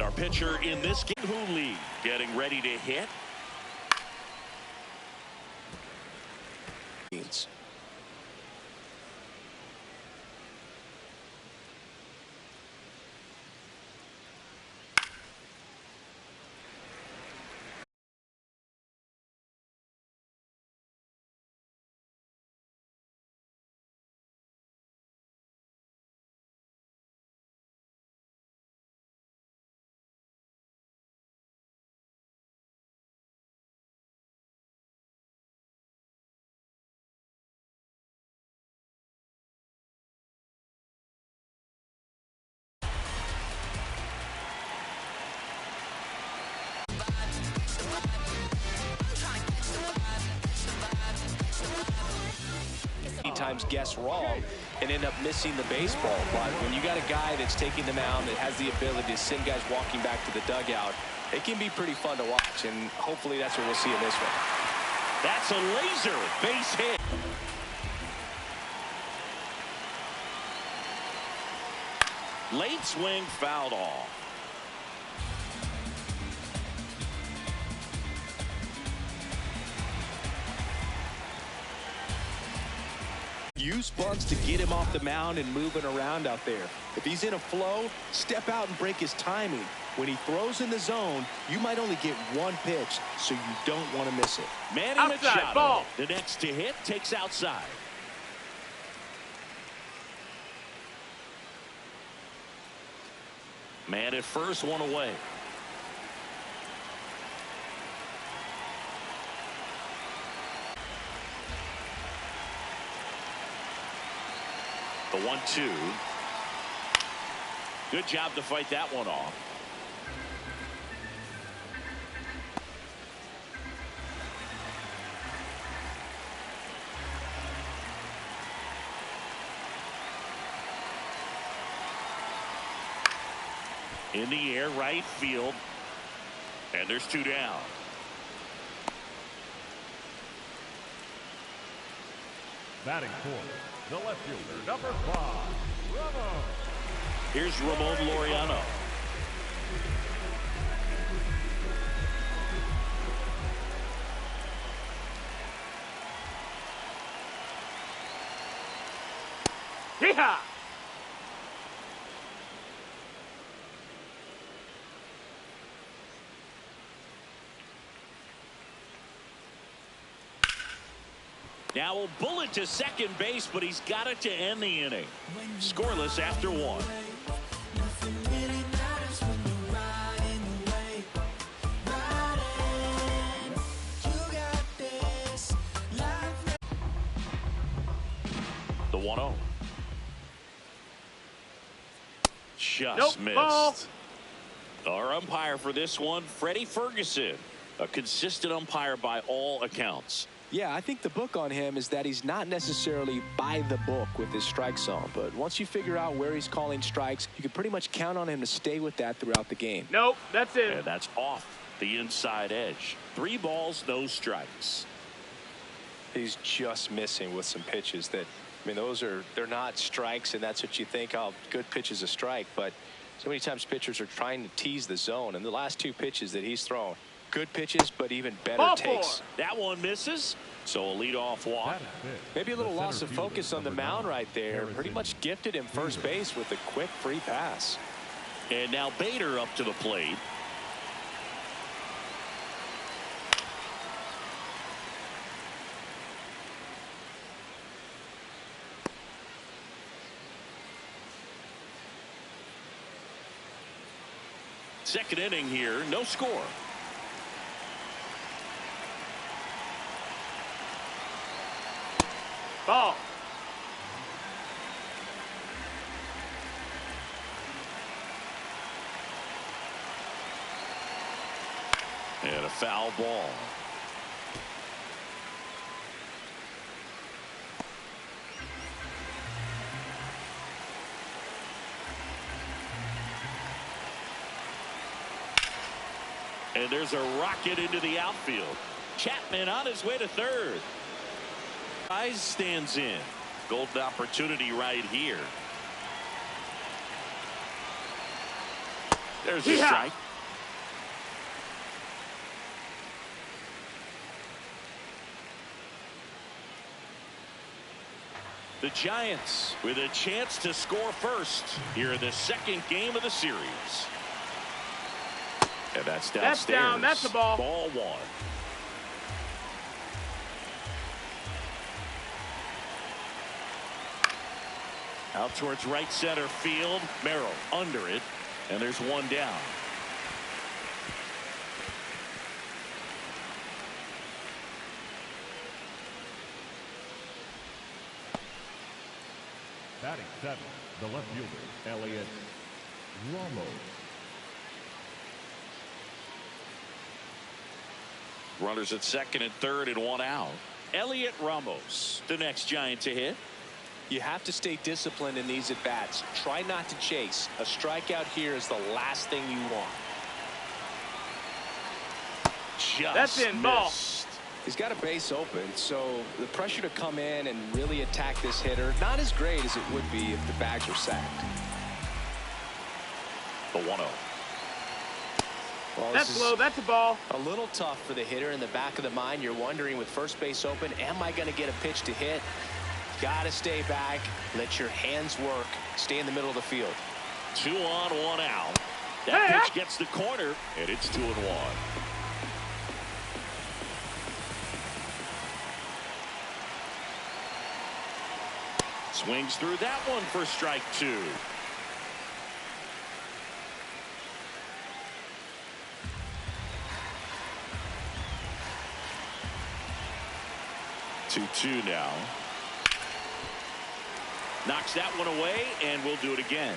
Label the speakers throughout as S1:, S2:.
S1: Our pitcher in this game, Hooley, getting ready to hit.
S2: Times guess wrong and end up missing the baseball. But when you got a guy that's taking the mound that has the ability to send guys walking back to the dugout, it can be pretty fun to watch, and hopefully that's what we'll see in this one.
S1: That's a laser base hit. Late swing fouled off.
S2: Use bunts to get him off the mound and moving around out there. If he's in a flow, step out and break his timing. When he throws in the zone, you might only get one pitch, so you don't want to miss it.
S1: Manny
S3: outside,
S1: Machado,
S3: ball.
S1: the next to hit, takes outside. Man at first, one away. The 1-2. Good job to fight that one off. In the air, right field. And there's two down.
S3: Batting fourth, the left fielder, number 5, Ramon.
S1: Here's Ramon Laureano.
S3: Yeehaw!
S1: Now a bullet to second base, but he's got it to end the inning. Scoreless after one. The 1-0. Just missed.
S3: Ball.
S1: Our umpire for this one, Freddie Ferguson, a consistent umpire by all accounts.
S2: Yeah, I think the book on him is that he's not necessarily by the book with his strike zone. But once you figure out where he's calling strikes, you can pretty much count on him to stay with that throughout the game.
S3: Nope, that's it.
S1: And that's off the inside edge. 3 balls, no strikes.
S2: He's just missing with some pitches that, I mean, they're not strikes, and that's what you think, oh, good pitch is a strike. But so many times pitchers are trying to tease the zone. And the last 2 pitches that he's thrown, good pitches, but even better takes.
S1: That one misses, so a leadoff walk.
S2: Maybe a little loss of focus on the mound right there. Pretty much gifted him first base with a quick free pass.
S1: And now Bader up to the plate. Second inning here, no score.
S3: Ball.
S1: And a foul ball. And there's a rocket into the outfield. Chapman on his way to third. Eyes stands in. Golden opportunity right here. There's a strike. The Giants with a chance to score first here in the second game of the series. And that's downstairs.
S4: That's down. That's the ball.
S1: Ball one. Out towards right center field. Merrill under it. And there's one down.
S3: Batting seventh, the left fielder, Elliott Ramos.
S1: Runners at second and third and one out. Elliott Ramos, the next Giant to hit.
S2: You have to stay disciplined in these at bats. Try not to chase. A strikeout here is the last thing you want.
S1: Just
S4: that's in ball.
S2: He's got a base open, so the pressure to come in and really attack this hitter, not as great as it would be if the bags were sacked.
S1: The 1-0.
S2: Well,
S4: that's low. That's a ball.
S2: A little tough for the hitter in the back of the mind. You're wondering with first base open, am I going to get a pitch to hit? Got to stay back. Let your hands work. Stay in the middle of the field.
S1: 2 on, 1 out. That pitch gets the corner, and it's 2-1. Swings through that one for strike 2. Two now. Knocks that one away, and we'll do it again.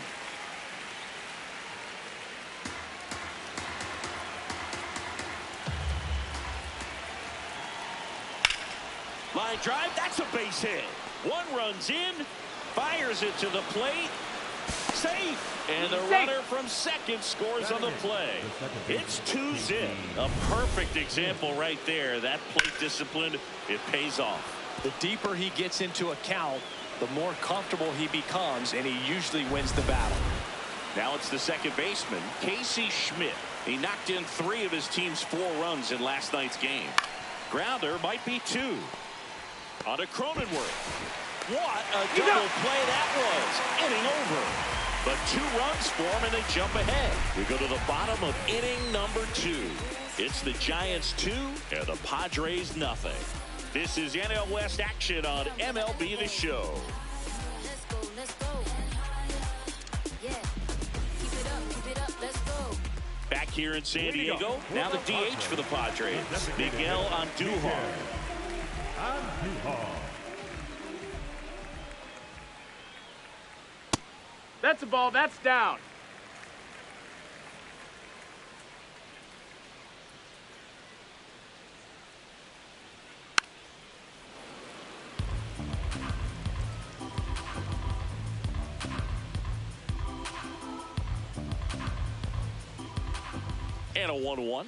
S1: Line drive, that's a base hit. One runs in, fires it to the plate. Safe, and the runner from second scores on the play. It's 2 zip. A perfect example right there. That plate discipline, it pays off.
S2: The deeper he gets into a count, the more comfortable he becomes, and he usually wins the battle.
S1: Now it's the second baseman, Casey Schmidt. He knocked in 3 of his team's 4 runs in last night's game. Grounder might be 2. On to Cronenworth. What a double play that was. Inning over. But 2 runs for him, and they jump ahead. We go to the bottom of inning number 2. It's the Giants 2 and the Padres nothing. This is NL West action on MLB The Show.
S5: Let's go. Yeah. Keep it up, let's go.
S1: Back here in San Diego, now the DH for the Padres, Miguel Andujar.
S4: That's a ball. That's down.
S1: And a 1-1.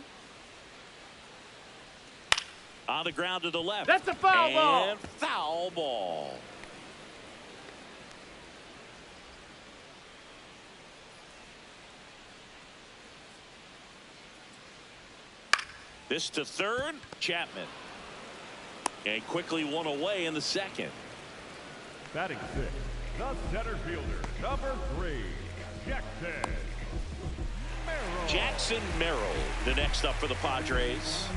S1: On the ground to the left.
S4: That's a foul ball.
S1: And foul ball. This to third, Chapman. And quickly one away in the second.
S3: Batting sixth, the center fielder, number 3, Jackson Merrill.
S1: Jackson Merrill, the next up for the Padres.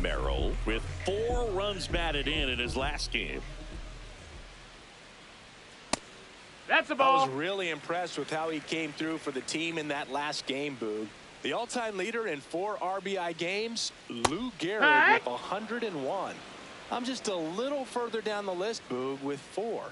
S1: Merrill with 4 runs batted in his last game.
S4: That's a ball.
S2: I was really impressed with how he came through for the team in that last game, Boog. The all-time leader in 4 RBI games, Lou Gehrig with 101. I'm just a little further down the list, Boog, with 4.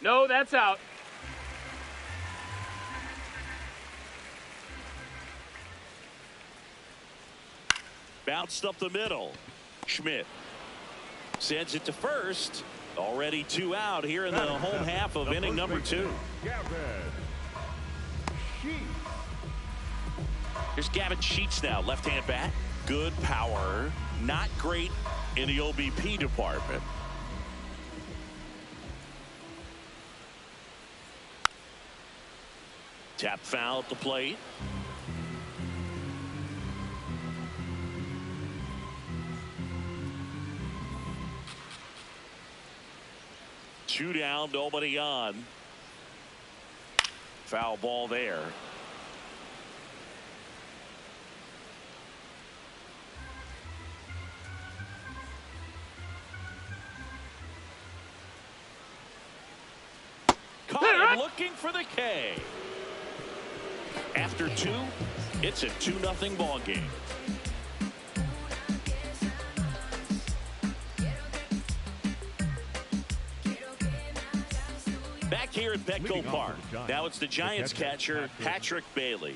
S4: No, that's out.
S1: Bounced up the middle. Schmidt sends it to first, Already 2 out here in the home half of inning number 2. Here's Gavin Sheets now, left-hand bat. Good power, not great in the OBP department. Tap foul at the plate. Two down, nobody on. Foul ball there. Caught him looking for the K. After 2, it's a 2-0 ball game. Back here at Petco Park. Now it's the Giants catcher, Patrick Bailey.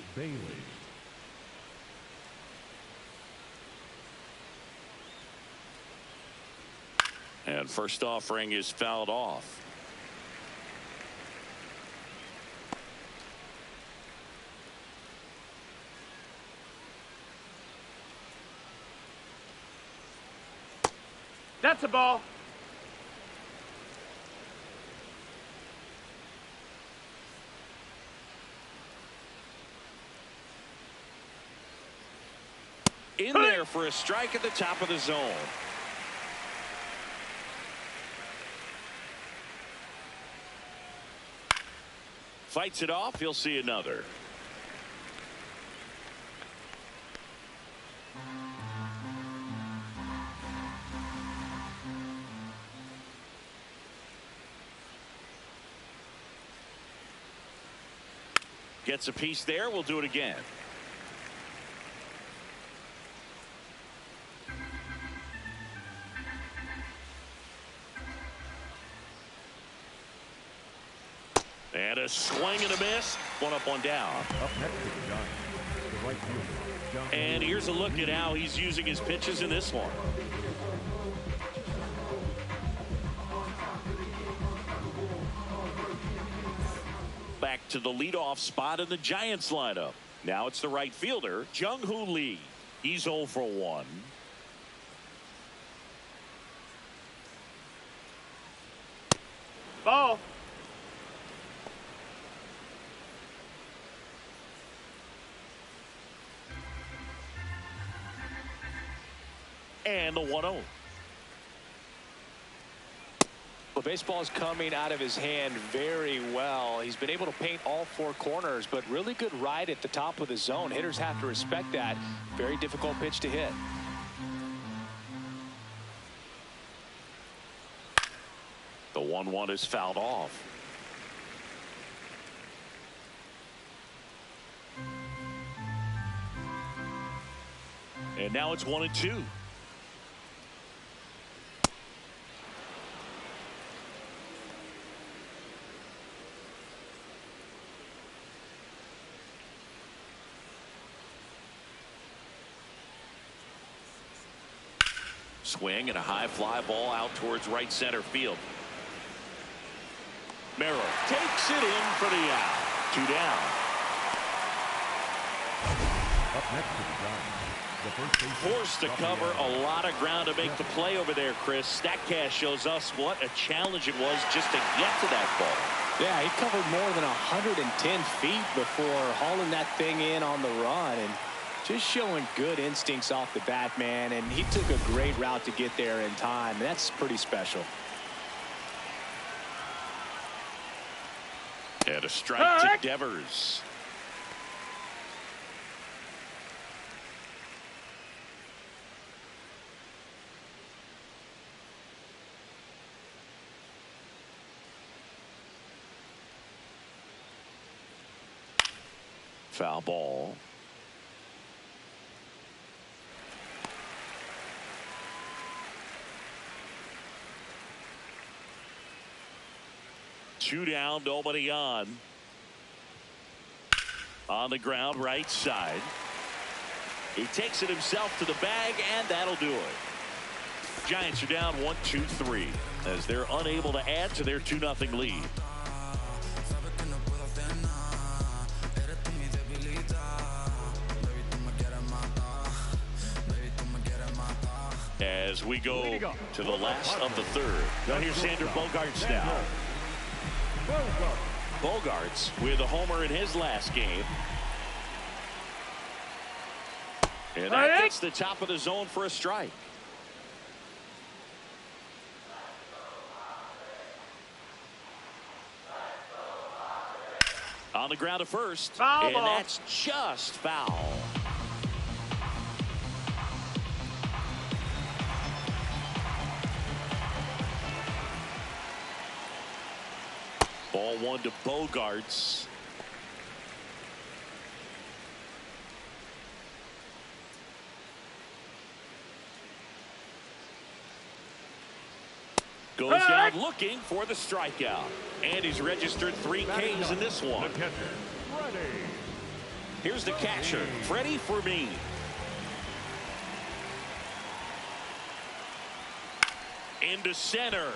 S1: And first offering is fouled off.
S4: That's a ball.
S1: In there for a strike at the top of the zone. Fights it off. He'll see another. Gets a piece there. We'll do it again. And a swing and a miss. One up, one down.
S3: Up next to the Giants, the right fielder, John.
S1: And here's a look at how he's using his pitches in this one. Back to the leadoff spot in the Giants lineup. Now it's the right fielder, Jung-Hoo Lee. He's 0 for 1.
S4: Ball.
S1: And the 1-0.
S2: Well, baseball's coming out of his hand very well. He's been able to paint all 4 corners, but really good ride at the top of the zone. Hitters have to respect that. Very difficult pitch to hit.
S1: The 1-1 is fouled off. And now it's 1-2. Swing and a high fly ball out towards right center field. Merrill takes it in for the out. 2 down.
S3: Up next to the Giants, the first baseman,
S1: Forced to cover a lot of ground to make the play over there, Chris. StatCast shows us what a challenge it was just to get to that ball.
S2: Yeah, he covered more than 110 feet before hauling that thing in on the run, and just showing good instincts off the bat, man. And he took a great route to get there in time. That's pretty special.
S1: And a strike to Devers. Foul ball. Two down, nobody on. On the ground, right side. He takes it himself to the bag, and that'll do it. Giants are down 1-2-3 as they're unable to add to their 2-0 lead. As we go to the last of the third. Now here's Sander Bogaerts now. Bogaerts with a homer in his last game. And that gets the top of the zone for a strike. On the ground to first. And that's just foul. Ball one to Bogaerts. Goes down looking for the strikeout. And he's registered 3 Ks in this one. Here's the catcher, Freddie Fermin. Into center.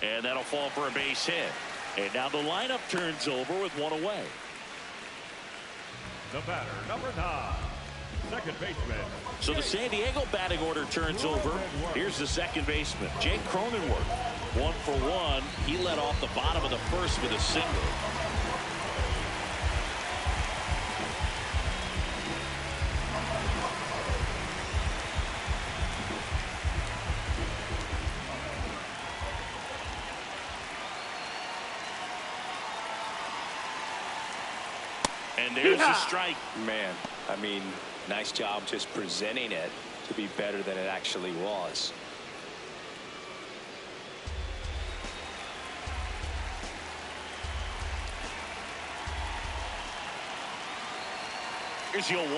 S1: And that'll fall for a base hit. And now the lineup turns over with one away.
S3: The batter, number 9, second baseman.
S1: So the San Diego batting order turns over. Here's the second baseman, Jake Cronenworth. 1 for 1. He led off the bottom of the first with a single. And there's the strike.
S2: Man, I mean, nice job just presenting it to be better than it actually was.
S1: Here's your 1.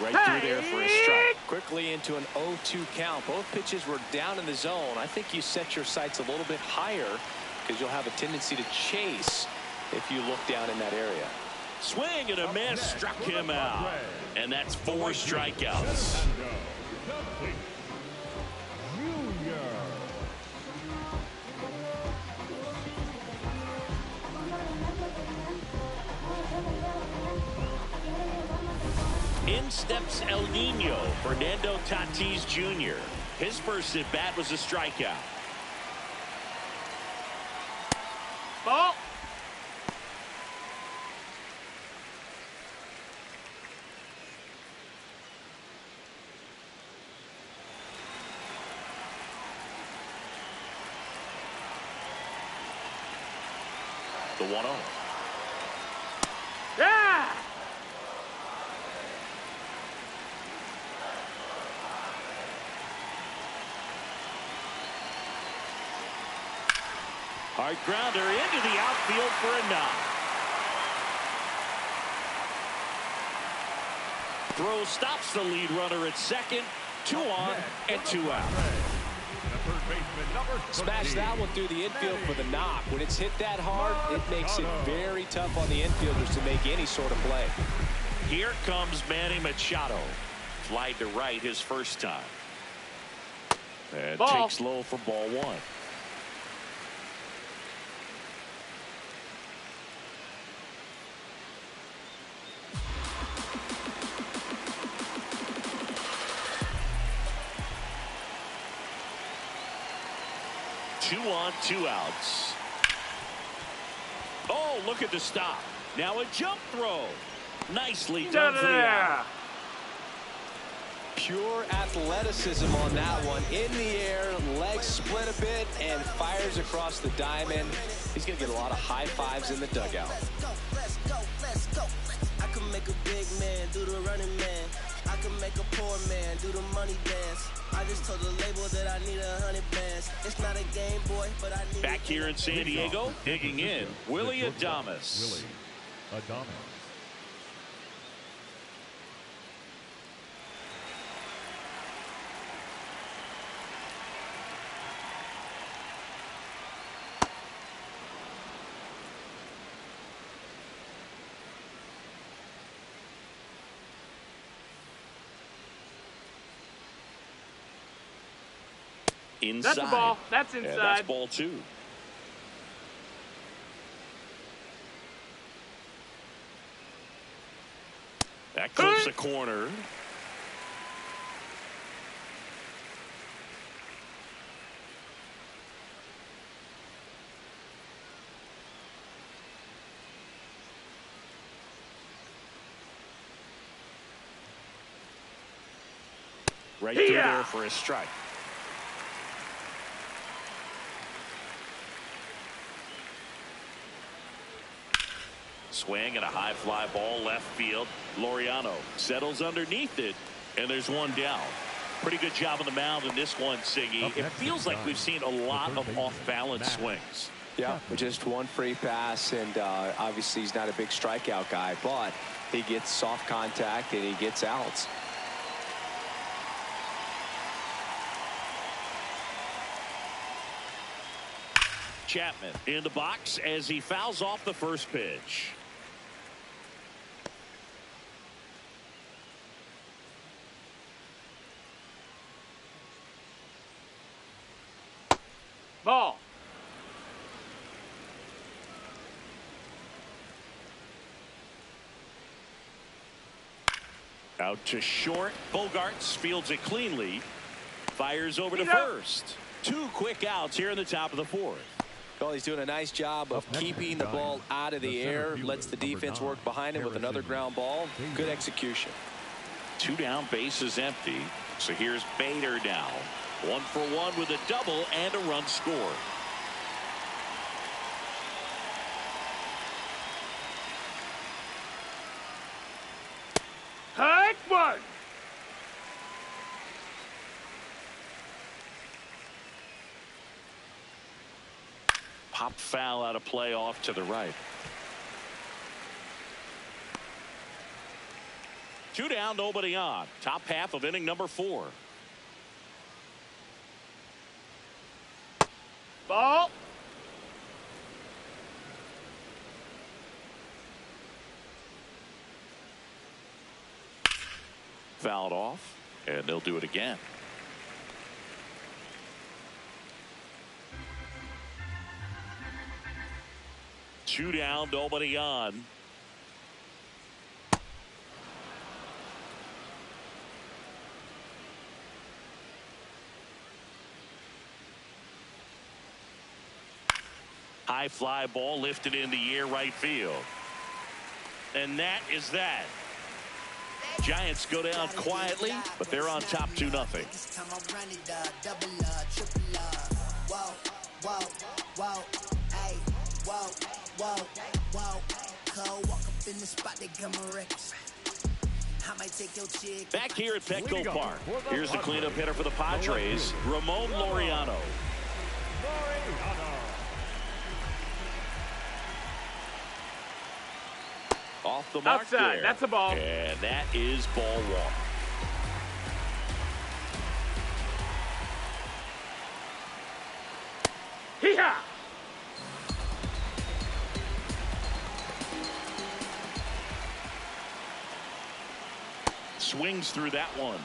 S2: Right through there for a strike. Quickly into an 0-2 count. Both pitches were down in the zone. I think you set your sights a little bit higher because you'll have a tendency to chase if you look down in that area.
S1: Swing and a miss, struck him out. And that's 4 strikeouts. In steps El Nino, Fernando Tatis Jr. His first at bat was a strikeout.
S4: Ball.
S1: The 1-0.
S4: Yeah.
S1: Hard grounder into the outfield for a knock. Throw stops the lead runner at second. 2 on and 2 out.
S2: Smash that one through the infield for the knock. When it's hit that hard, it makes it very tough on the infielders to make any sort of play.
S1: Here comes Manny Machado. Flied to right his first time. And takes low for ball 1. Two on, 2 outs. Oh, look at the stop. Now a jump throw. Nicely done for the out.
S2: Pure athleticism on that one. In the air, legs split a bit, and fires across the diamond. He's going to get a lot of high fives in the dugout.
S6: Let's go, let's go. I can make a big man do the running man. I can make a poor man do the money dance. I just told the label that I need 100 bands. It's not a game, boy, but I need.
S1: Back here in San Diego, digging in, Willie Adames.
S3: Willie Adames.
S1: Inside.
S4: That's a ball. That's inside.
S1: And that's ball 2. That clips the corner. Right through there for a strike. Swing and a high fly ball left field. Laureano settles underneath it, and there's one down. Pretty good job on the mound in this one, Siggy. It feels like we've seen a lot of off-balance swings.
S2: Yeah, just one free pass, and obviously he's not a big strikeout guy, but he gets soft contact and he gets outs.
S1: Chapman in the box as he fouls off the first pitch.
S4: Ball.
S1: Out to short. Bogarts fields it cleanly. Fires over to first. 2 quick outs here in the top of the 4th.
S2: Well, he's doing a nice job of keeping the ball out of the air, lets the defense work behind him with another ground ball. Good execution.
S1: 2 down, bases empty. So here's Bader now. 1 for 1 with a double and a run scored.
S4: Hike one.
S1: Pop foul out of play off to the right. 2 down, nobody on. Top half of inning number 4.
S4: Ball.
S1: Fouled off, and they'll do it again. Two down, nobody on. High fly ball lifted in the air right field. And that is that. Giants go down quietly, but they're on top 2-0. Back here at Petco Park, here's the cleanup hitter for the Padres, Ramon Laureano. Off the mark
S4: outside
S1: there.
S4: That's a ball,
S1: and that is ball 1.
S4: Hee-haw!
S1: Swings through that one.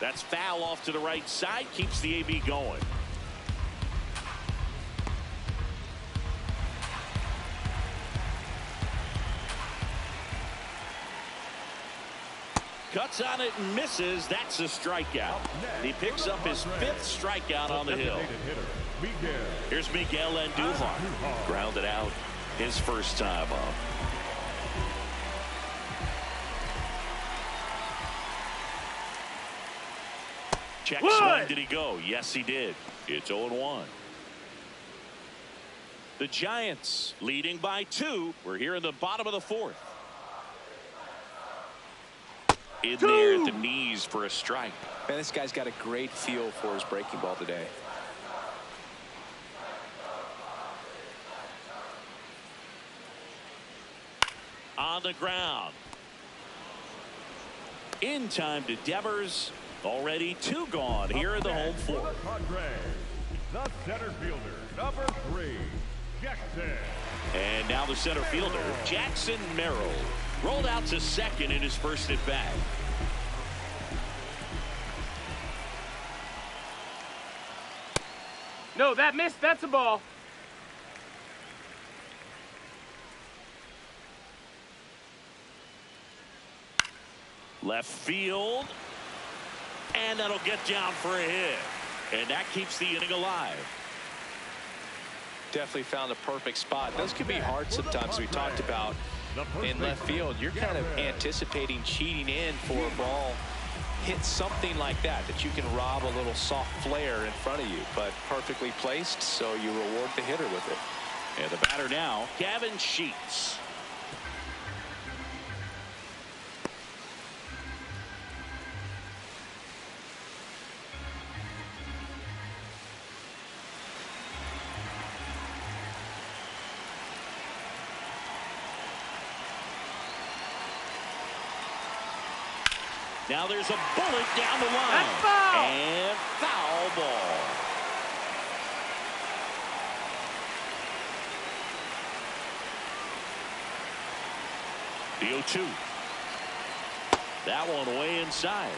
S1: That's foul off to the right side, keeps the AB going. Cuts on it and misses. That's a strikeout. He picks up his 5th strikeout on the hill. Here's Miguel Andujar. Grounded out his first time up. Check swing. Did he go? Yes, he did. It's 0-1. The Giants leading by 2. We're here in the bottom of the 4th. In there at the knees for a strike.
S2: Man, this guy's got a great feel for his breaking ball today.
S1: On the ground. In time to Devers. Already 2 gone here in the home 4th.
S3: The center fielder, number 3, Jackson.
S1: And now the center fielder, Jackson Merrill, rolled out to second in his first at bat.
S4: No, that missed. That's a ball.
S1: Left field. And that'll get down for a hit. And that keeps the inning alive.
S2: Definitely found a perfect spot. Those can be hard sometimes. We talked about in left field. You're kind of anticipating cheating in for a ball. Hit something like that you can rob a little soft flare in front of you, but perfectly placed, so you reward the hitter with it.
S1: And the batter now, Gavin Sheets. Now there's a bullet down the line.
S4: That's foul.
S1: And foul ball. The 0-2. That one way inside.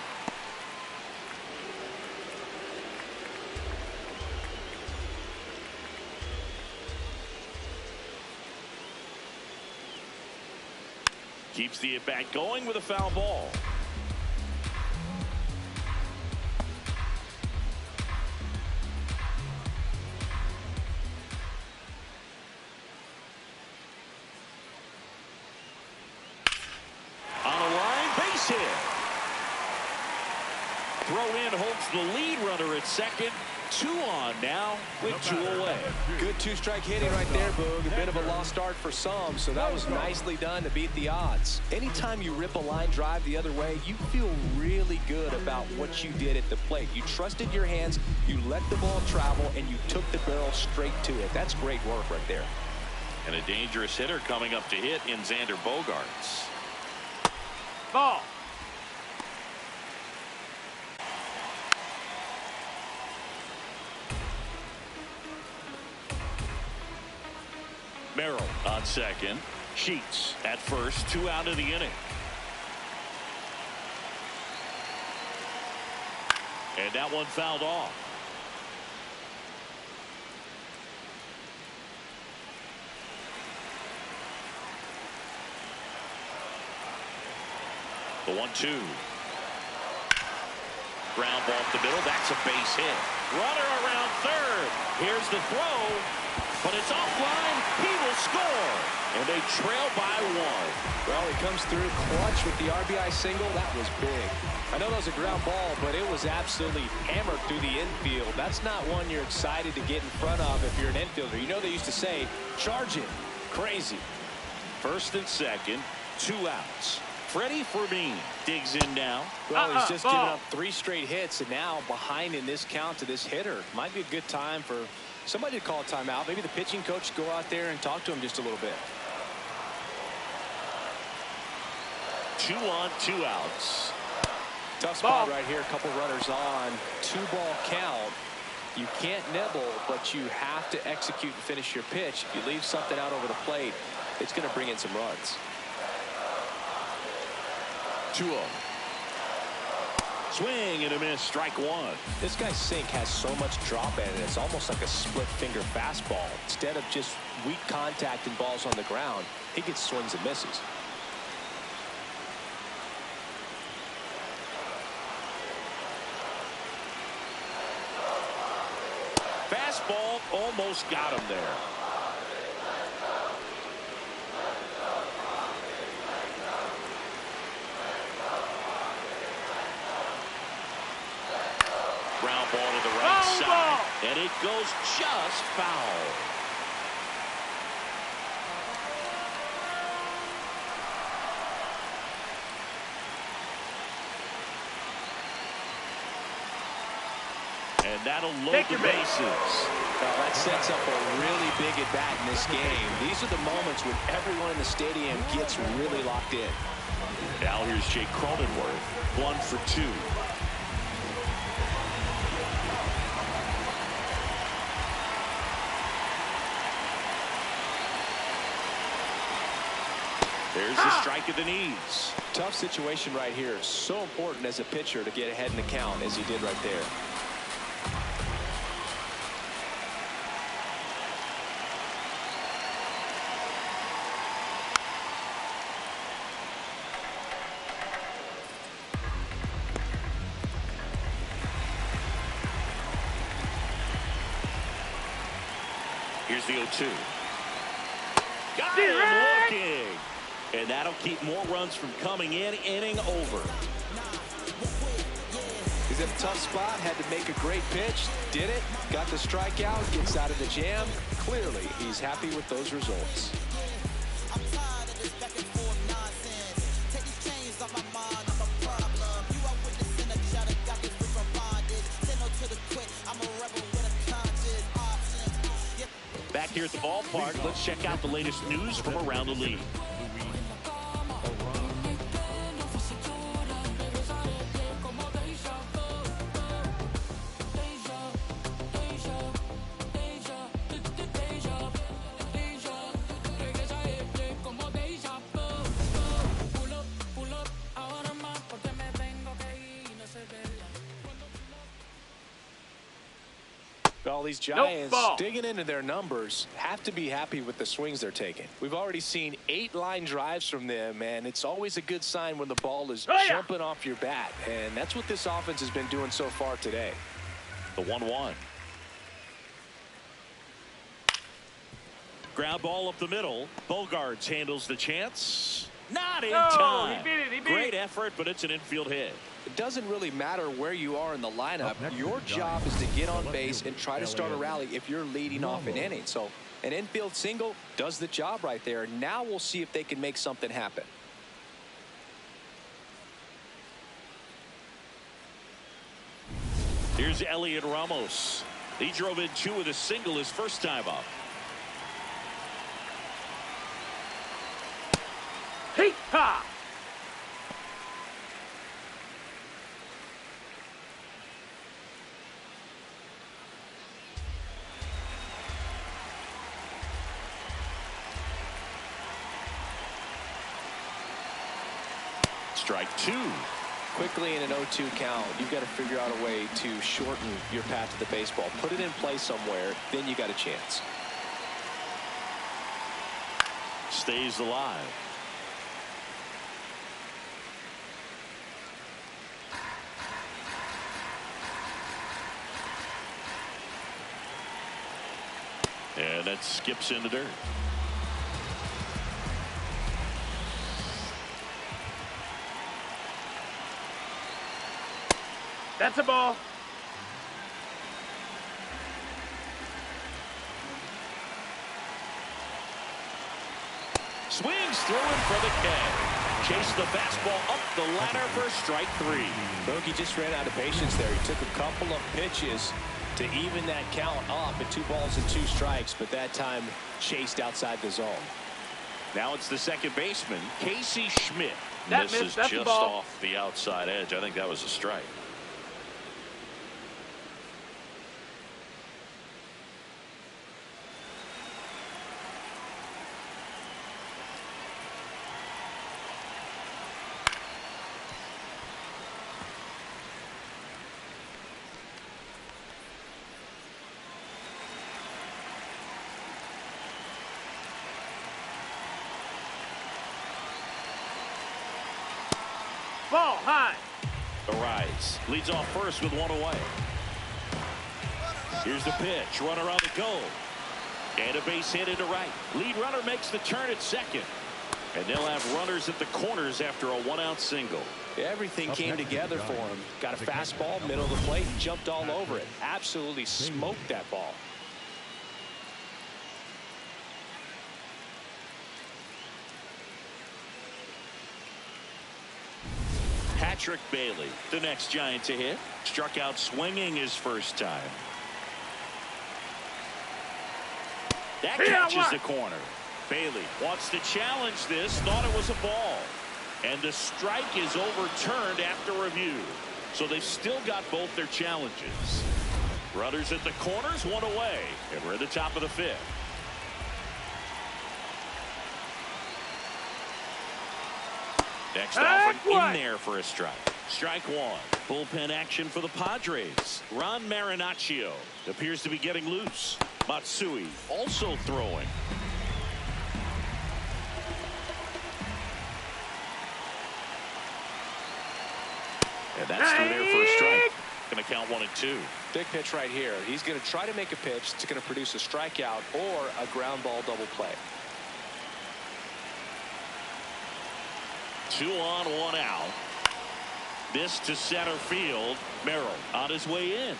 S1: Keeps the at-bat going with a foul ball. Throw in holds the lead runner at second. 2 on now with 2 away.
S2: Good 2-strike hitting right there, Boog. A bit of a lost start for some, so that was nicely done to beat the odds. Anytime you rip a line drive the other way, you feel really good about what you did at the plate. You trusted your hands, you let the ball travel, and you took the barrel straight to it. That's great work right there.
S1: And a dangerous hitter coming up to hit in Xander Bogaerts.
S4: Ball.
S1: Merrill on second. Sheets at first. 2 out of the inning. And that one fouled off. The 1-2. Ground ball up the middle. That's a base hit. Runner around third. Here's the throw. But it's offline. He will score. And they trail by 1.
S2: Well, he comes through clutch with the RBI single. That was big. I know that was a ground ball, but it was absolutely hammered through the infield. That's not one you're excited to get in front of if you're an infielder. You know they used to say, charge it. Crazy.
S1: First and second. 2 outs. Freddie Fermin digs in now.
S2: Well, he's just given up 3 straight hits, and now behind in this count to this hitter. Might be a good time for somebody to call a timeout. Maybe the pitching coach go out there and talk to him just a little bit.
S1: 2 on, 2 outs.
S2: Tough spot right here. A couple runners on. 2-ball count. You can't nibble, but you have to execute and finish your pitch. If you leave something out over the plate, it's going to bring in some runs.
S1: 2-0. Swing and a miss. Strike 1.
S2: This guy's sink has so much drop in it. It's almost like a split finger fastball. Instead of just weak contact and balls on the ground, he gets swings and misses.
S1: Fastball almost got him there. Ground ball to the right side. And it goes just foul. And that'll load the bases.
S2: Well, that sets up a really big at bat in this game. These are the moments when everyone in the stadium gets really locked in.
S1: Now here's Jake Cronenworth. 1 for 2. There's the strike at the knees.
S2: Tough situation right here. So important as a pitcher to get ahead in the count as he did right there.
S1: Here's the 0-2. Got him looking. And that'll keep more runs from coming in. Inning over.
S2: He's in a tough spot. Had to make a great pitch. Did it. Got the strikeout. Gets out of the jam. Clearly, he's happy with those results.
S6: I'm tired of this back and forth nonsense. Take these chains off my mind, I'm a problem. You are witnessing a child that got this free from bondage. Say no to the quit, I'm a rebel with a conscience.
S1: Back here at the ballpark, let's check out the latest news from around the league.
S2: All these Giants digging into their numbers have to be happy with the swings they're taking. We've already seen 8 line drives from them, and it's always a good sign when the ball is jumping off your bat, and that's what this offense has been doing so far today.
S1: The 1-1. Ground ball up the middle. Bogarts handles the chance. Not in time.
S4: He beat it. He beat
S1: Great
S4: it.
S1: effort, but it's an infield hit.
S2: It doesn't really matter where you are in the lineup. Your job is to get on base and try to start a rally if you're leading off an inning. So an infield single does the job right there. Now we'll see if they can make something happen.
S1: Here's Elliot Ramos. He drove in 2 with a single his first time up.
S4: Hey, ha!
S1: Strike 2.
S2: Quickly in an 0-2 count, you've got to figure out a way to shorten your path to the baseball. Put it in play somewhere, then you got a chance.
S1: Stays alive. And that skips in the dirt.
S4: That's a ball.
S1: Swings through him for the catch. Chase the fastball up the ladder for strike 3.
S2: Bogey just ran out of patience there. He took a couple of pitches to even that count up at 2 balls and 2 strikes, but that time chased outside the zone.
S1: Now it's the second baseman, Casey Schmidt.
S4: That's
S1: Misses
S4: a
S1: just
S4: ball.
S1: off the outside edge. I think that was a strike.
S4: Ball high.
S1: Arise. Leads off first with 1 away. Here's the pitch. Runner on the go. And a base hit into right. Lead runner makes the turn at second. And they'll have runners at the corners after a 1-out single.
S2: Everything came together for him. Got a fastball, middle of the plate, jumped all over it. Absolutely smoked that ball.
S1: Patrick Bailey, the next Giant to hit. Struck out swinging his first time. That catches the corner. Bailey wants to challenge this. Thought it was a ball. And the strike is overturned after review. So they've still got both their challenges. Runners at the corners, 1 away. And we're at the top of the 5th. Next
S4: Heck,
S1: offering
S4: what?
S1: in there for a strike. Strike one. Bullpen action for the Padres. Ron Marinaccio appears to be getting loose. Matsui also throwing. And that's through there for a strike. Going to count 1-2.
S2: Big pitch right here. He's going to try to make a pitch that's going to produce a strikeout or a ground ball double play.
S1: 2 on, 1 out. This to center field. Merrill on his way in.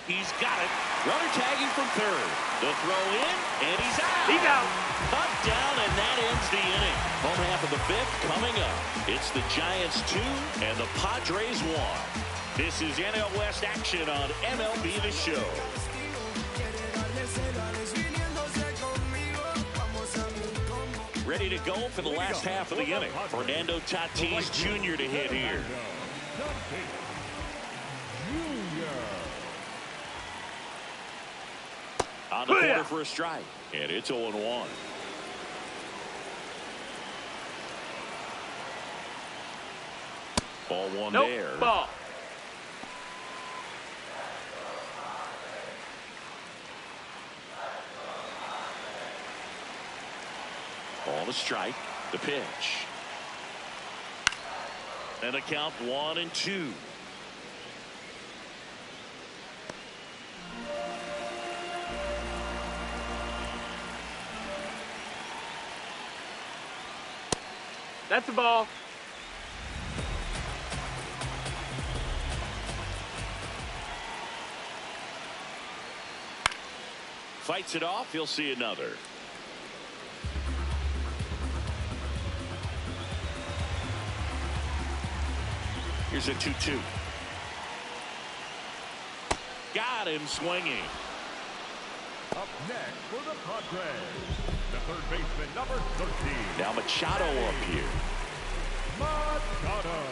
S1: He's got it. Runner tagging from third. The throw in, and he's out.
S4: He's out.
S1: Cut down, and that ends the inning. Home half of the 5th coming up. It's the Giants 2 and the Padres 1. This is NL West action on MLB The Show. Ready to go for the last half of the inning. Fernando Tatis Jr. to hit here. On the corner for a strike. And it's 0-1. Ball one there.
S4: Ball.
S1: Ball to strike. The pitch. And a count 1-2.
S4: That's a ball.
S1: Fights it off. He'll see another. Here's a 2-2. Got him swinging.
S3: Up next for the Padres, the third baseman, number 13.
S1: Now Machado up here.
S3: Machado.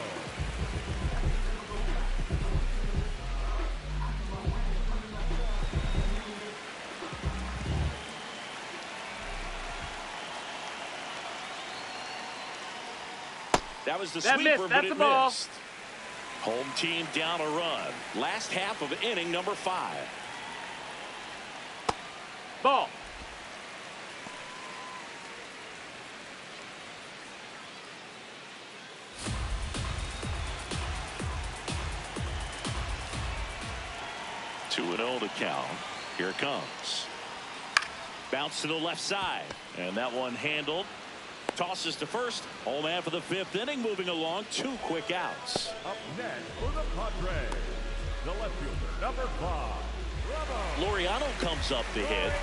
S1: That was the
S4: That
S1: sweeper,
S4: missed.
S1: but
S4: That's
S1: it
S4: the ball.
S1: missed. Home team down a run. Last half of inning number 5.
S4: Ball.
S1: Two and 0 to count. Here it comes. Bounce to the left side. And that one handled. Tosses to first. Home half of the 5th inning. Moving along. 2 quick outs.
S3: Up next for the Padres, the left fielder, number 5.
S1: Laureano comes up to hit.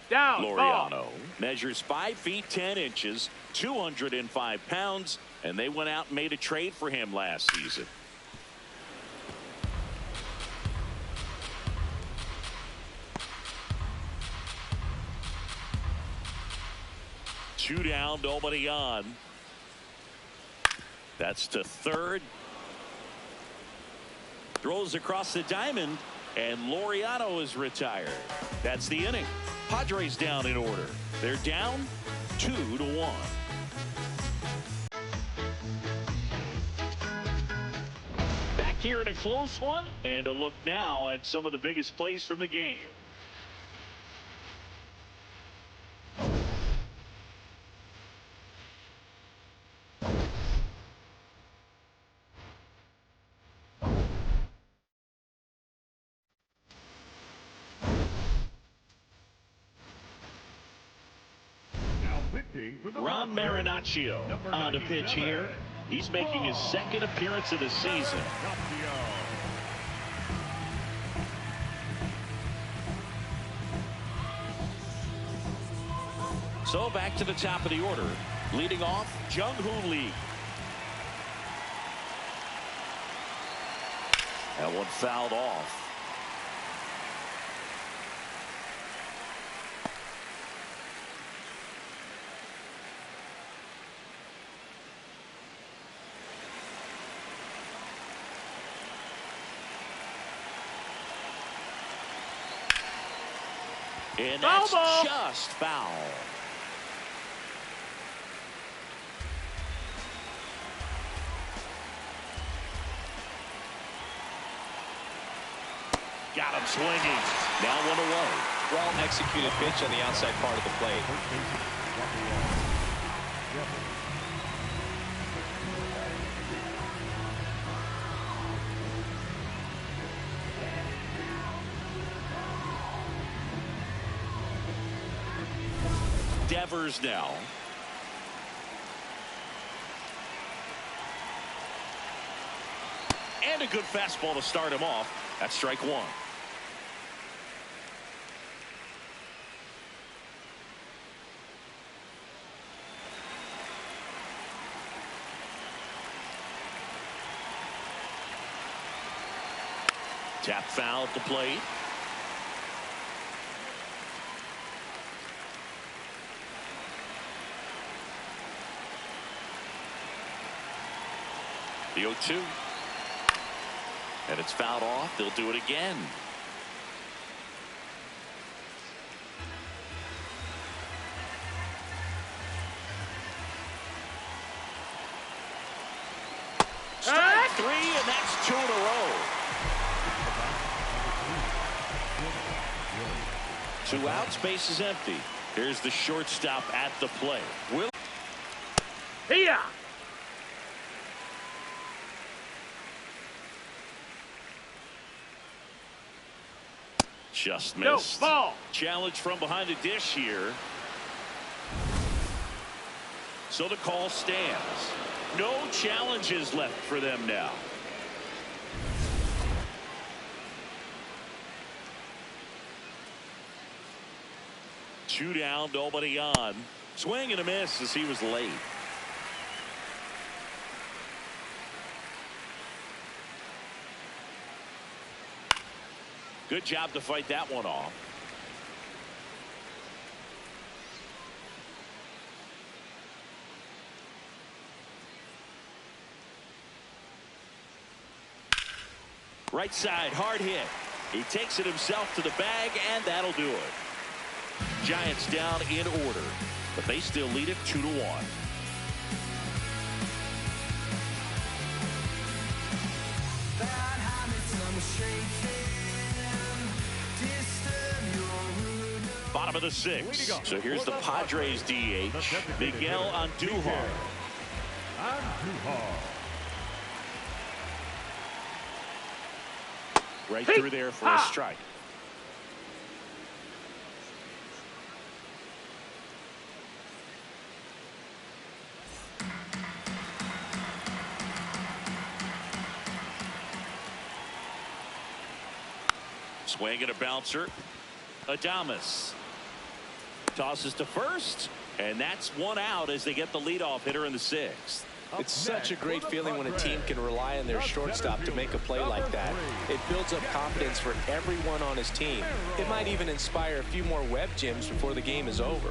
S4: Down.
S1: Laureano
S4: Ball.
S1: measures 5 feet 10 inches, 205 pounds, and they went out and made a trade for him last season. Two down, nobody on. That's to third. Throws across the diamond, and Laureano is retired. That's the inning. Padres down in order. They're down 2-1. Back here in a close one, and a look now at some of the biggest plays from the game. Ron Marinaccio on the pitch here. He's making his 2nd appearance of the season. So back to the top of the order. Leading off, Jung-Hoo Lee. That one fouled off. And
S4: Foul
S1: that's
S4: ball.
S1: just foul. Got him swinging. Now 1 away.
S2: Well executed pitch on the outside part of the plate.
S1: Devers now. And a good fastball to start him off. That's strike 1. Tap foul at the plate. The 0-2. And it's fouled off. They'll do it again. Strike 3, and that's 2 in a row. 2 outs, base is empty. Here's the shortstop at the plate.
S4: Here.
S1: Just
S4: No,
S1: missed.
S4: ball.
S1: Challenge from behind the dish here. So the call stands. No challenges left for them now. Two down, nobody on. Swing and a miss as he was late. Good job to fight that one off. Right side, hard hit. He takes it himself to the bag, and that'll do it. Giants down in order, but they still lead it 2-1. Bottom of the 6th. So here's the Padres DH, Miguel Andujar. Right through there for a strike. Swing and a bouncer. Adames tosses to first, and that's 1 out as they get the leadoff hitter in the 6th.
S2: It's such a great feeling when a team can rely on their shortstop to make a play like that. It builds up confidence for everyone on his team. It might even inspire a few more web gyms before the game is over.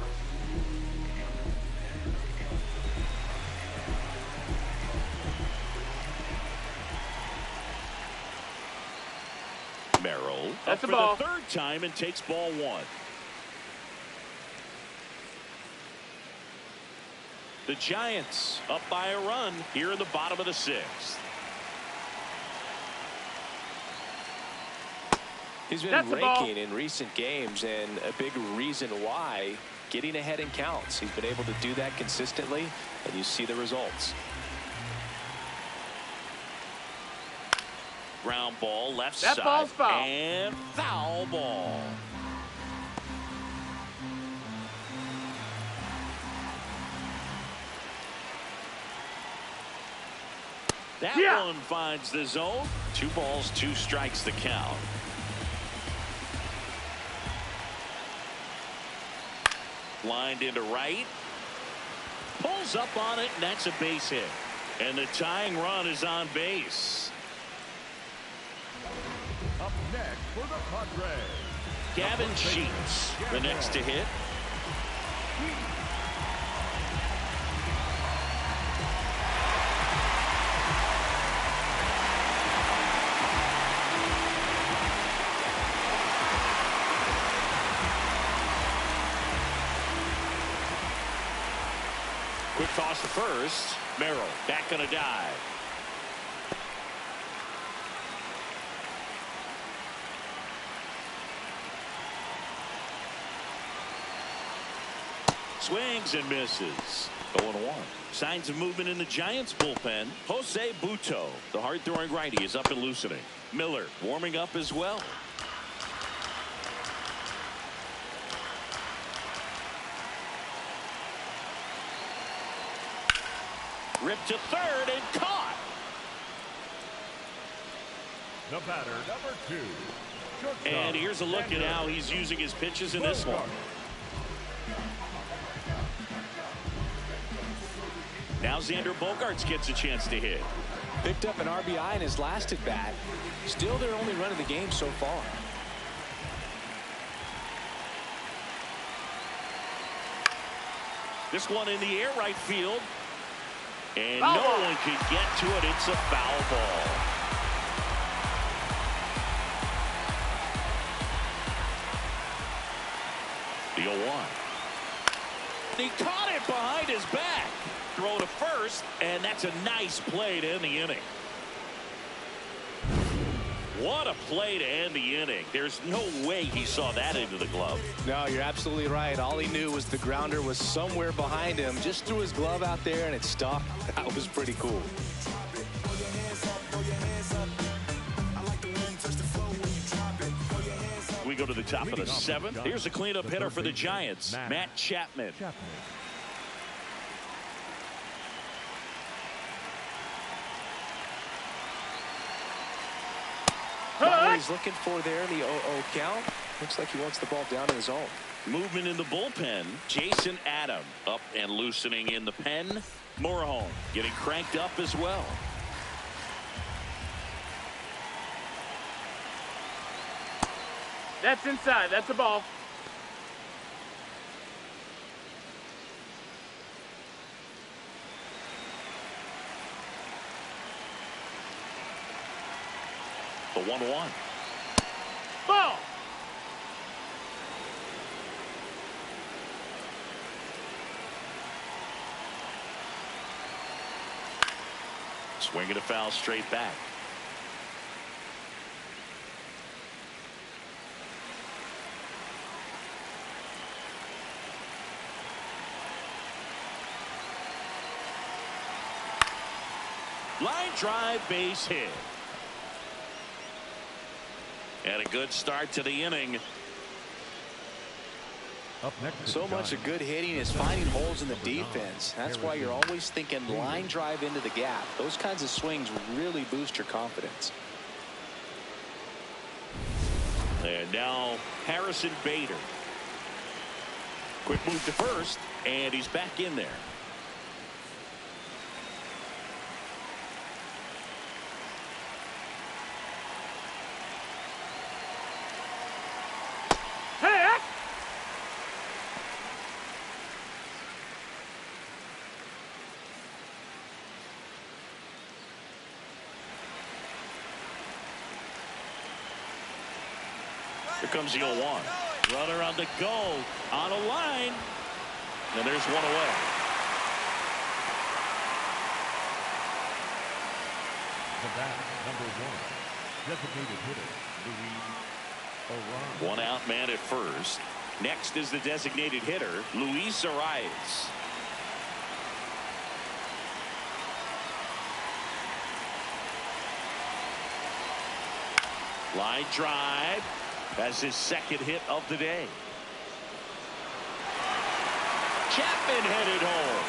S1: Merrill
S4: That's
S1: up
S4: a
S1: for
S4: ball.
S1: the 3rd time and takes ball 1. The Giants up by a run here in the bottom of the 6th.
S2: He's been
S4: That's a ball.
S2: raking in recent games, and a big reason why, getting ahead in counts. He's been able to do that consistently, and you see the results.
S1: Ground ball left
S4: That
S1: side.
S4: ball's foul.
S1: And foul ball. That one finds the zone. 2 balls, 2 strikes to count. Lined into right. Pulls up on it, and that's a base hit. And the tying run is on base.
S3: Up next for the Padres,
S1: Gavin Sheets, the next to hit. across the first. Merrill back on a dive. Swings and misses. 0-1. Signs of movement in the Giants bullpen. Jose Buto, the hard-throwing righty, is up and loosening. Miller warming up as well. Ripped to third and caught.
S3: The batter, number 2.
S1: And here's a look at how he's using his pitches in this one. Now Xander Bogaerts gets a chance to hit.
S2: Picked up an RBI in his last at bat. Still their only run of the game so far.
S1: This one in the air right field. And no one can get to it. It's a foul ball. The 0-1. He caught it behind his back. Throw to first, and that's a nice play to end the inning. What a play to end the inning. There's no way he saw that into the glove.
S2: No, you're absolutely right. All he knew was the grounder was somewhere behind him. Just threw his glove out there and it stuck. That was pretty cool.
S1: We go to the top of the 7th. Here's a cleanup hitter for the Giants, Matt Chapman.
S2: Not what he's looking for there in the 0-0 count. Looks like he wants the ball down in his zone.
S1: Movement in the bullpen. Jason Adam up and loosening in the pen. Morejon getting cranked up as well.
S4: That's inside. That's a ball.
S1: The 1-1.
S4: Ball.
S1: Swinging a foul straight back. Line drive, base hit. And a good start to the inning.
S3: Up next,
S2: So much of good hitting is finding holes in the defense. That's why you're always thinking line drive into the gap. Those kinds of swings really boost your confidence.
S1: And now Harrison Bader. Quick move to first, and he's back in there. Here comes the 0-1. Runner on the go. On a line. And there's one away.
S3: The bat, number 1. Designated hitter, Luis Arias.
S1: One out man at first. Next is the designated hitter, Luis Arias. Line drive. That's his second hit of the day. Chapman headed home.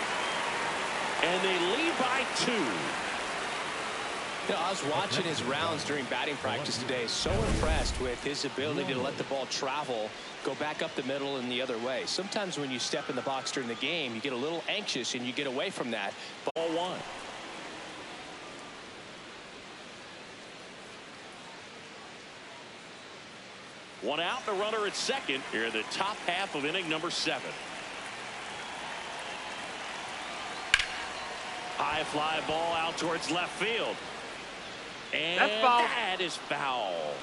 S1: And they lead by 2.
S2: You know, I was watching his rounds during batting practice today. So impressed with his ability to let the ball travel, go back up the middle and the other way. Sometimes when you step in the box during the game, you get a little anxious and you get away from that.
S1: Ball 1. One out, the runner at second. Here in the top half of inning number 7. High fly ball out towards left field. And
S4: that's foul.
S1: That is foul.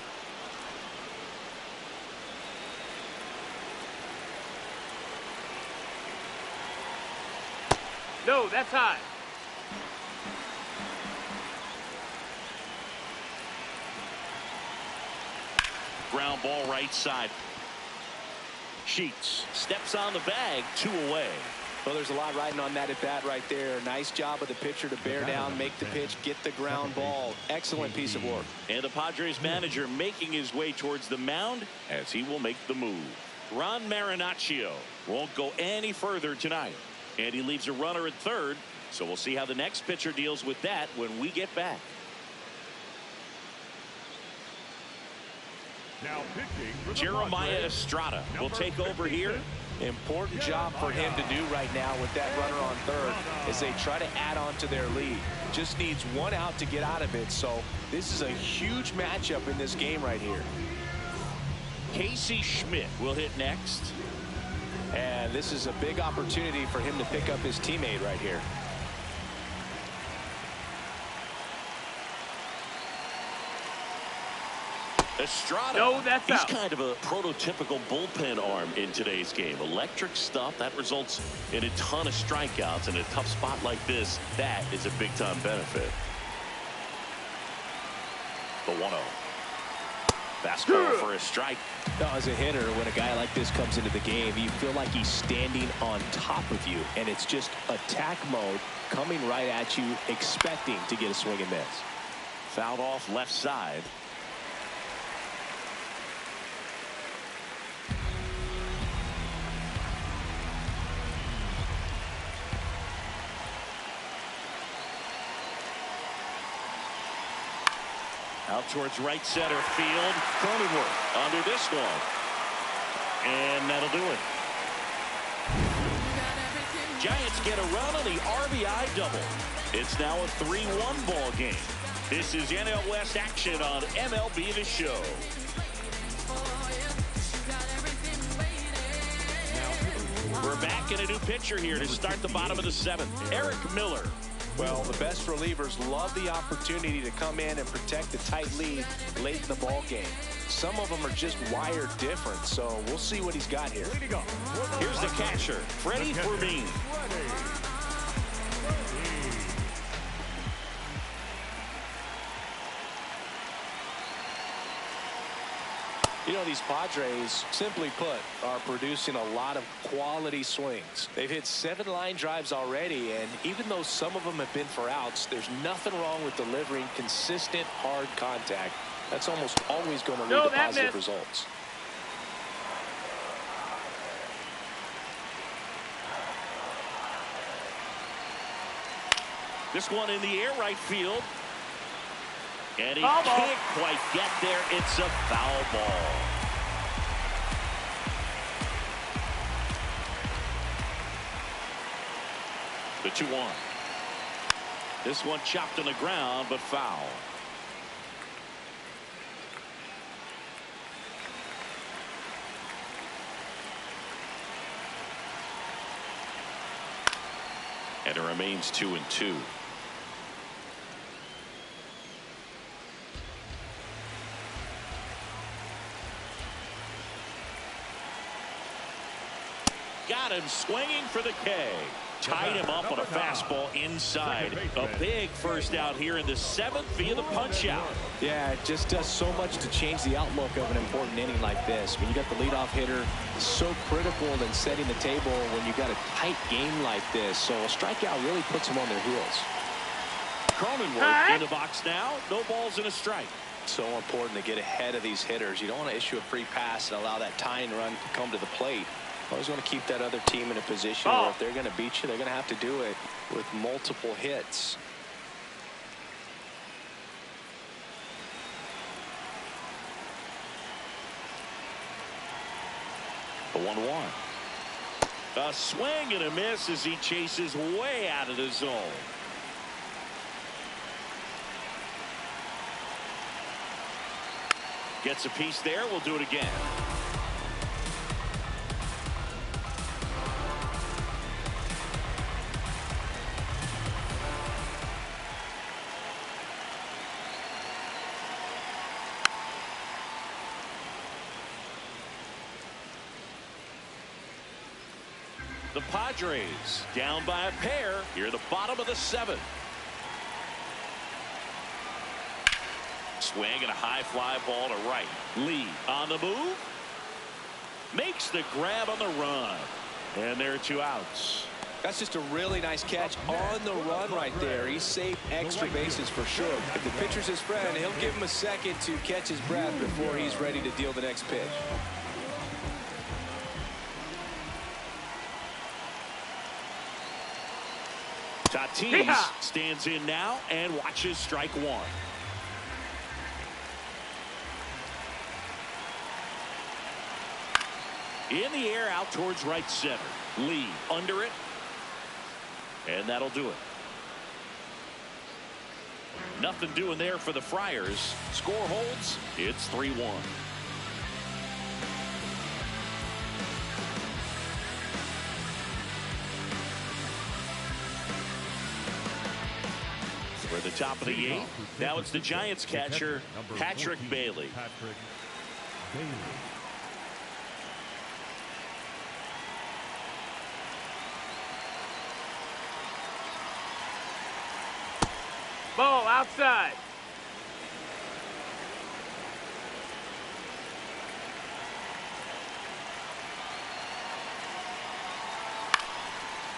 S4: No, that's high.
S1: Ground ball right side. Sheets steps on the bag, 2 away.
S2: Well, there's a lot riding on that at bat right there. Nice job of the pitcher to bear down, make the pitch, get the ground ball. Excellent piece of work.
S1: And the Padres manager making his way towards the mound as he will make the move. Ron Marinaccio won't go any further tonight. And he leaves a runner at third. So we'll see how the next pitcher deals with that when we get back.
S3: Now pitching for the
S1: Jeremiah
S3: Padres,
S1: Estrada will
S3: number
S1: take over
S3: 56.
S1: here.
S2: Important job for him to do right now with that runner on third as they try to add on to their lead. Just needs 1 out to get out of it. So this is a huge matchup in this game right here.
S1: Casey Schmidt will hit next.
S2: And this is a big opportunity for him to pick up his teammate right here.
S1: Estrada,
S4: No, that's
S1: he's
S4: out.
S1: kind of a prototypical bullpen arm in today's game. Electric stuff that results in a ton of strikeouts. In a tough spot like this, that is a big time benefit. The 1-0. Fastball for a strike.
S2: Now, as a hitter, when a guy like this comes into the game, you feel like he's standing on top of you, and it's just attack mode coming right at you, expecting to get a swing and miss.
S1: Fouled off left side. Out towards right center field. Cronenworth under this one. And that'll do it. Giants get a run on the RBI double. It's now a 3-1 ball game. This is NL West action on MLB The Show. We're back in a new pitcher here to start the bottom of the 7th. Eric Miller.
S2: Well, the best relievers love the opportunity to come in and protect the tight lead late in the ball game. Some of them are just wired different, so we'll see what he's got here.
S1: Here's the catcher, Freddie Fermin.
S2: You know, these Padres, simply put, are producing a lot of quality swings. They've hit 7 line drives already, and even though some of them have been for outs, there's nothing wrong with delivering consistent, hard contact. That's almost always going to lead to positive results.
S1: This one in the air right field. And he can't quite get there. It's a foul ball. The 2-1. This one chopped on the ground, but foul. And it remains 2-2. Got him swinging for the K. Tied him up on a fastball inside. A big first out here in the 7th via the punch out.
S2: Yeah, it just does so much to change the outlook of an important inning like this. When you got the leadoff hitter, so critical in setting the table when you got a tight game like this. So a strikeout really puts them on their heels.
S1: Cronenworth in the box now. No balls and a strike.
S2: So important to get ahead of these hitters. You don't want to issue a free pass and allow that tying run to come to the plate. Always want to keep that other team in a position where if they're going to beat you, they're going to have to do it with multiple hits.
S1: The 1-1. A swing and a miss as he chases way out of the zone. Gets a piece there. We'll do it again. The Padres down by a pair here at the bottom of the 7th. Swing and a high fly ball to right. Lee on the move. Makes the grab on the run. And there are 2 outs.
S2: That's just a really nice catch on the run right there. He saved extra bases for sure. If the pitcher's his friend, he'll give him a second to catch his breath before he's ready to deal the next pitch.
S1: Tatis stands in now and watches strike 1. In the air out towards right center. Lee under it. And that'll do it. Nothing doing there for the Friars. Score holds. It's 3-1. We're at the top of the 8th. Now it's the Giants catcher, Patrick Bailey.
S4: Ball outside.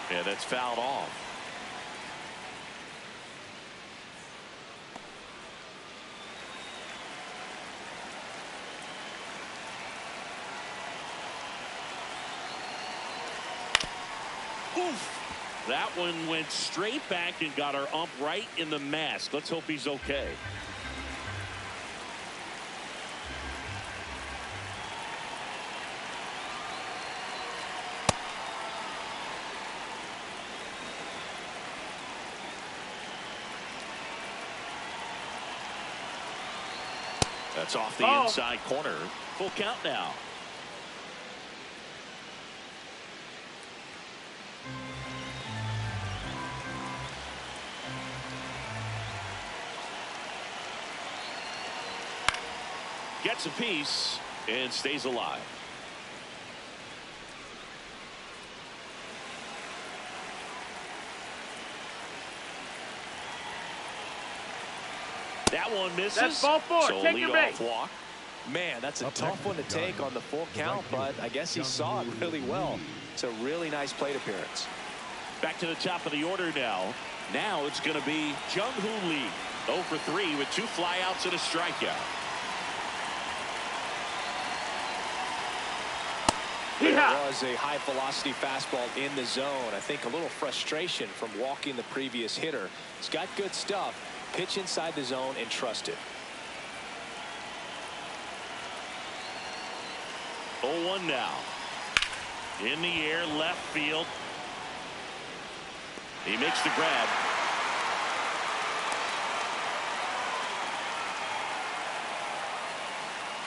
S1: Yeah, that's fouled off. Oof. That one went straight back and got our ump right in the mask. Let's hope he's okay. That's off the inside corner. Full count now. Gets a piece and stays alive. That one misses.
S4: That's ball 4.
S1: So
S4: Take your base.
S1: walk.
S2: Man, that's a tough one to take on the full count, but I guess he saw it really well. It's a really nice plate appearance.
S1: Back to the top of the order now. Now it's going to be Jung-Hoo Lee. 0 for 3 with 2 flyouts and a strikeout.
S2: There was a high velocity fastball in the zone. I think a little frustration from walking the previous hitter. He's got good stuff. Pitch inside the zone and trust it.
S1: 0-1 now. In the air, left field. He makes the grab.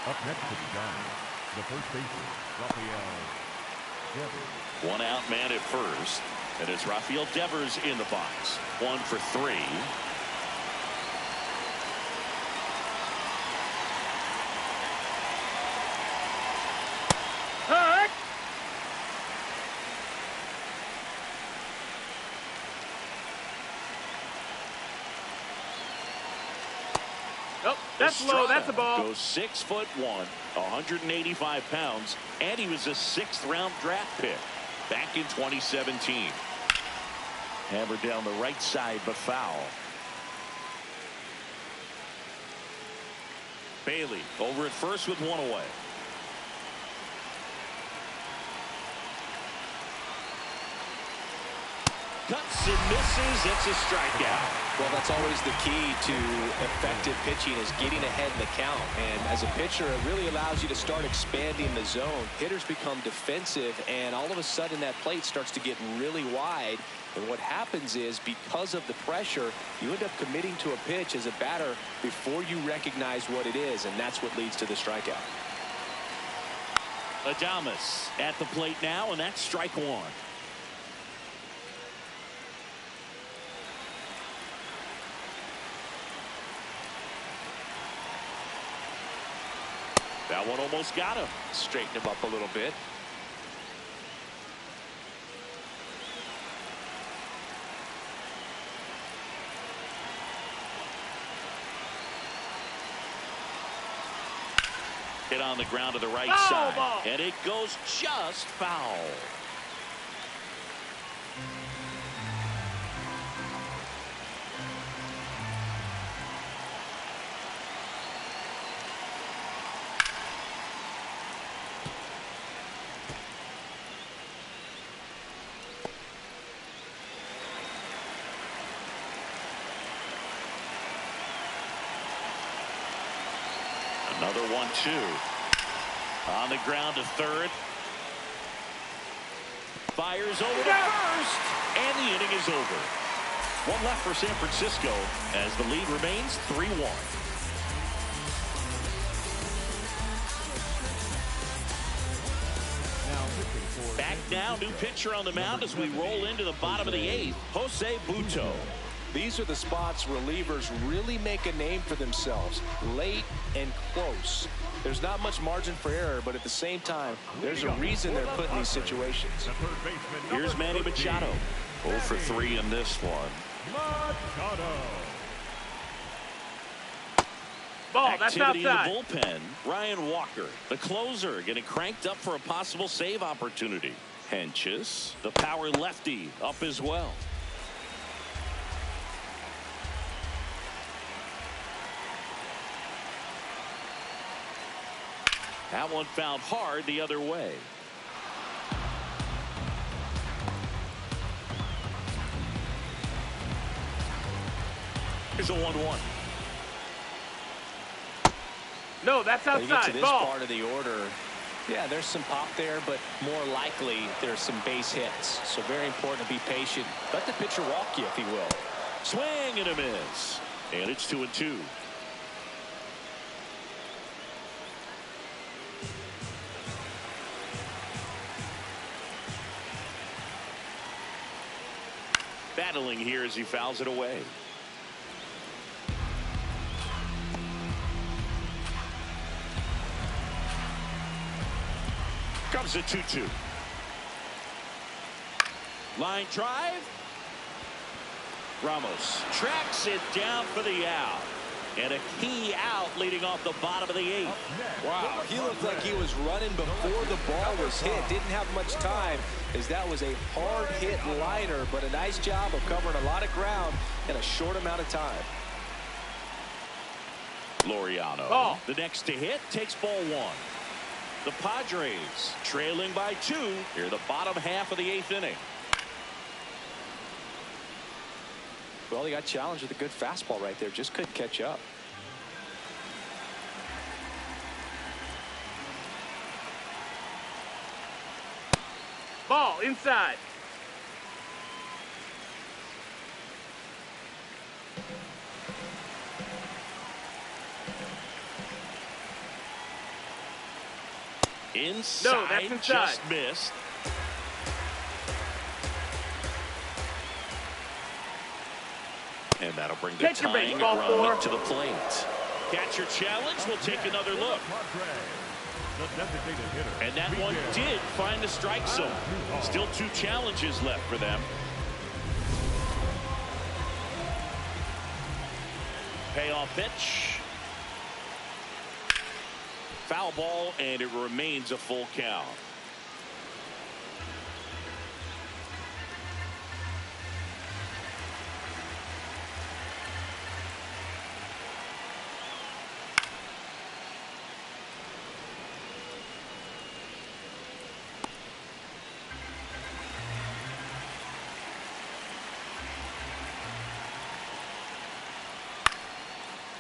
S3: Up next to the Giants, the first baseman, Rafael Devers.
S1: 1 out man at first. And it's Rafael Devers in the box. 1 for 3.
S4: Hurt. Oh, that's low. That's a ball.
S1: Goes 6'1", 185 pounds, and he was a 6th round draft pick back in 2017. Hammered down the right side, but foul. Bailey over at first with 1 away. Cuts and misses. It's a strikeout.
S2: Well, that's always the key to effective pitching, is getting ahead in the count. And as a pitcher, it really allows you to start expanding the zone. Hitters become defensive, and all of a sudden that plate starts to get really wide. And what happens is, because of the pressure, you end up committing to a pitch as a batter before you recognize what it is, and that's what leads to the strikeout.
S1: Adames at the plate now, and that's strike 1. That one almost got him.
S2: Straighten him up a little bit.
S1: Hit on the ground to the right
S4: Oh,
S1: side.
S4: ball.
S1: And it goes just foul. Another 1-2. On the ground to third. Fires over to first. And the inning is over. One left for San Francisco as the lead remains 3-1. Back now, new pitcher on the mound as we roll into the bottom of the eighth, Jose Butto.
S2: These are the spots relievers really make a name for themselves, late and close. There's not much margin for error, but at the same time, there's a reason they're put in these situations.
S1: Here's Manny Machado. 0 for 3 in this one.
S3: Machado.
S4: Ball, that's
S1: Activity in
S4: outside.
S1: the bullpen. Ryan Walker, the closer, getting cranked up for a possible save opportunity. Henches, the power lefty, up as well. That one fouled hard the other way. Here's a 1-1.
S4: No, that's
S2: When you get to
S4: outside.
S2: this
S4: Ball.
S2: part of the order, yeah, there's some pop there, but more likely there's some base hits. So very important to be patient. Let the pitcher walk you, if he will.
S1: Swing and a miss. And it's 2-2. Battling here as he fouls it away. Comes a 2-2. Line drive. Ramos tracks it down for the out. And a key out leading off the bottom of the eighth.
S2: Wow, he looked like he was running before the ball was hit. Didn't have much time, as that was a hard hit liner, but a nice job of covering a lot of ground in a short amount of time.
S1: Laureano.
S4: Ball.
S1: The next to hit takes ball one. The Padres trailing by 2 here the bottom half of the eighth inning.
S2: Well, he got challenged with a good fastball right there. Just couldn't catch up.
S4: Ball inside.
S1: Inside,
S4: No, that's inside.
S1: just missed. And that'll bring the
S4: Catch your
S1: tying
S4: baseball,
S1: run
S4: 4.
S1: to the plate. Catcher challenge. We'll take another look. And that one did find the strike zone. Still 2 challenges left for them. Payoff pitch. Foul ball, and it remains a full count.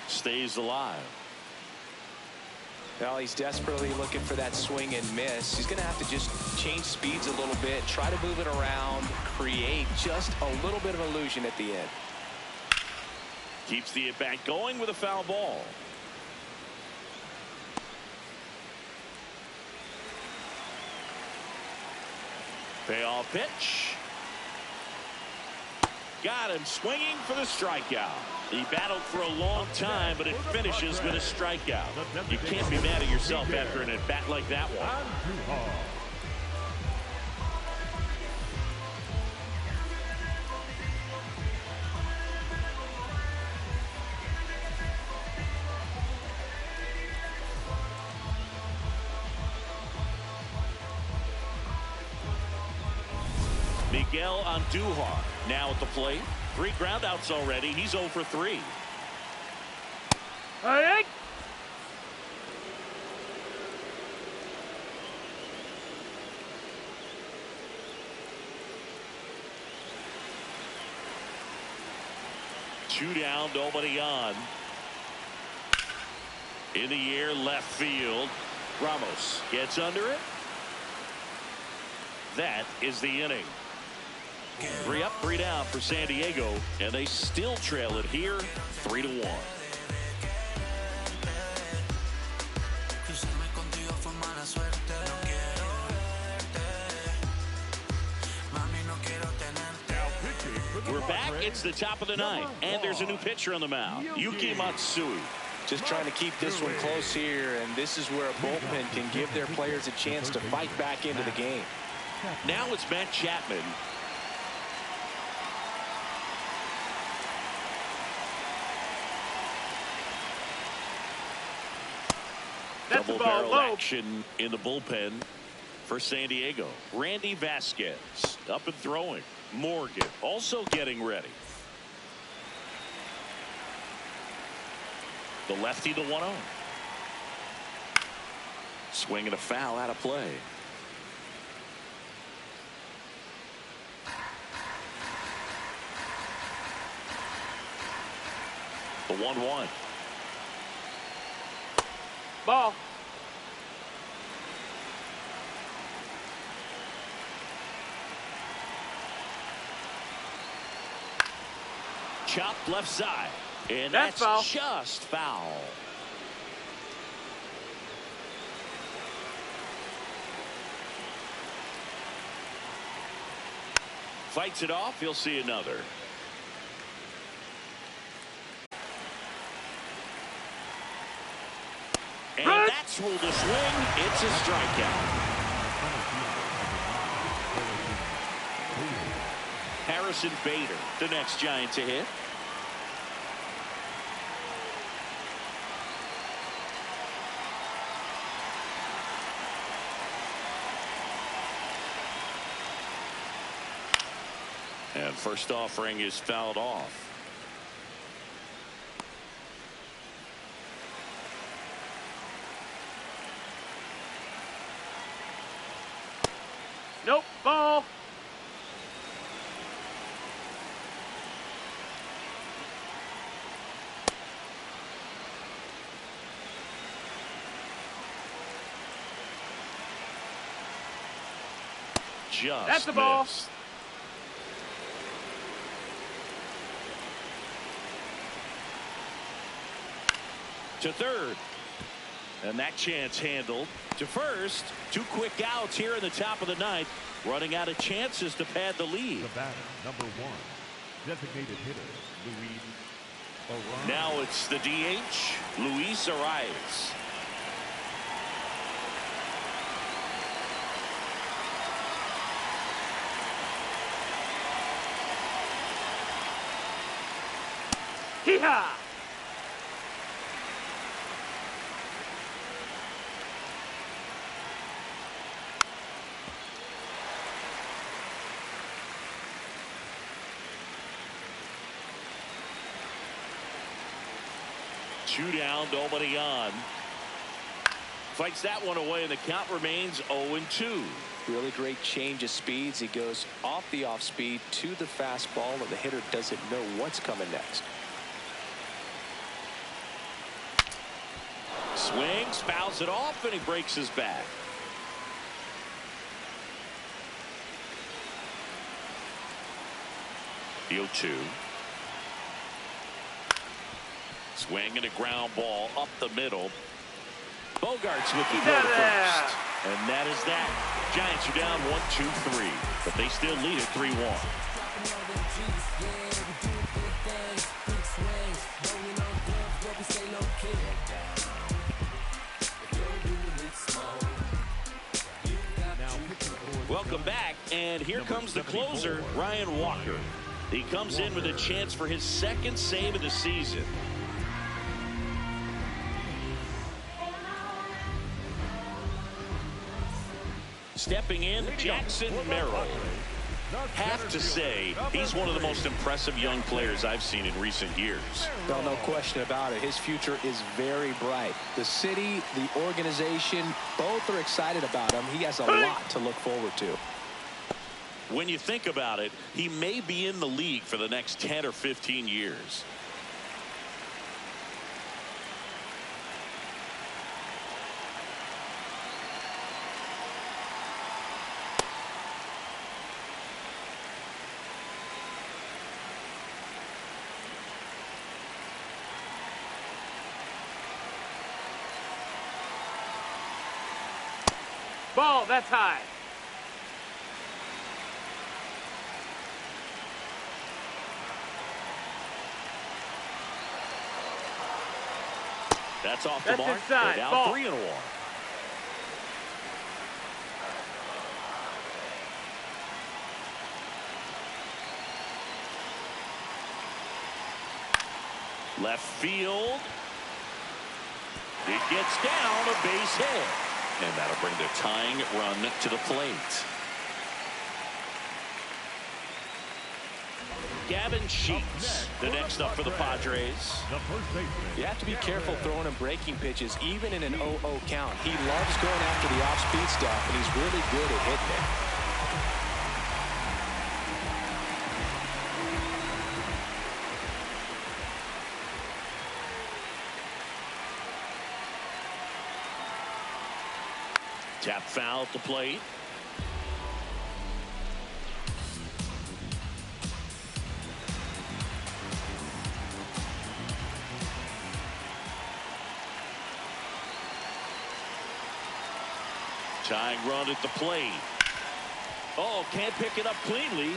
S1: Stays alive.
S2: Well, he's desperately looking for that swing and miss. He's going to have to just change speeds a little bit, try to move it around, create just a little bit of illusion at the end.
S1: Keeps the at-bat going with a foul ball. Payoff pitch. Got him swinging for the strikeout. He battled for a long time, but it finishes with a strikeout. You can't be mad at yourself after an at-bat like that one. Miguel Andujar now at the plate. 3 groundouts already. He's 0 for 3.
S4: All right.
S1: Two down, nobody on. In the air, left field. Ramos gets under it. That is the inning. 3 up, 3 down for San Diego, and they still trail it here, 3-1. We're back. It's the top of the 9th, and there's a new pitcher on the mound, Yuki Matsui.
S2: Just trying to keep this one close here, and this is where a bullpen can give their players a chance to fight back into the game.
S1: Now it's Matt Chapman.
S4: That's
S1: Double
S4: the ball
S1: barrel
S4: low.
S1: action in the bullpen for San Diego. Randy Vasquez up and throwing. Morgan also getting ready. The lefty, the 1-0. Swing and a foul out of play. The 1-1.
S4: Ball.
S1: Chopped left side. And
S4: That's
S1: that's
S4: foul.
S1: just foul. Fights it off. He'll see another. And
S4: Right.
S1: that's ruled a swing. It's a strikeout. Harrison Bader, the next Giant to hit. And first offering is fouled off.
S4: Nope. Ball.
S1: Just
S4: That's the ball.
S1: missed. To third. And that chance handled. To first. 2 quick outs here in the top of the 9th. Running out of chances to pad the lead.
S3: The batter, number 1, designated hitter, Luis Arias.
S1: Now it's the DH, Luis Arias.
S4: Hee-haw.
S1: Two down, nobody on. Fights that one away, and the count remains 0-2.
S2: Really great change of speeds. He goes off the off speed to the fastball, and the hitter doesn't know what's coming next.
S1: Swings, fouls it off, and he breaks his back. The 0-2. Swing and a ground ball up the middle. Bogarts with the throw to first. And that is that. Giants are down 1-2-3, but they still lead at 3-1. Welcome back, and here comes the closer, Ryan Walker. He comes in with a chance for his 2nd save of the season. Stepping in, Jackson Merrill. Have to say, he's one of the most impressive young players I've seen in recent years.
S2: Well, no question about it. His future is very bright. The city, the organization, both are excited about him. He has a lot to look forward to.
S1: When you think about it, he may be in the league for the next 10 or 15 years.
S4: Ball, that's high.
S1: That's off the
S4: That's
S1: mark.
S4: inside.
S1: They're now
S4: Ball.
S1: 3-1. Left field. It gets down, a base hit. And that'll bring the tying run to the plate. Gavin Sheets, the next up for the Padres.
S3: The first baseman.
S2: You have to be careful throwing him breaking pitches, even in an 0-0 count. He loves going after the off-speed stuff, and he's really good at hitting it.
S1: Tap foul at the plate. Tying run at the plate. Oh, can't pick it up cleanly.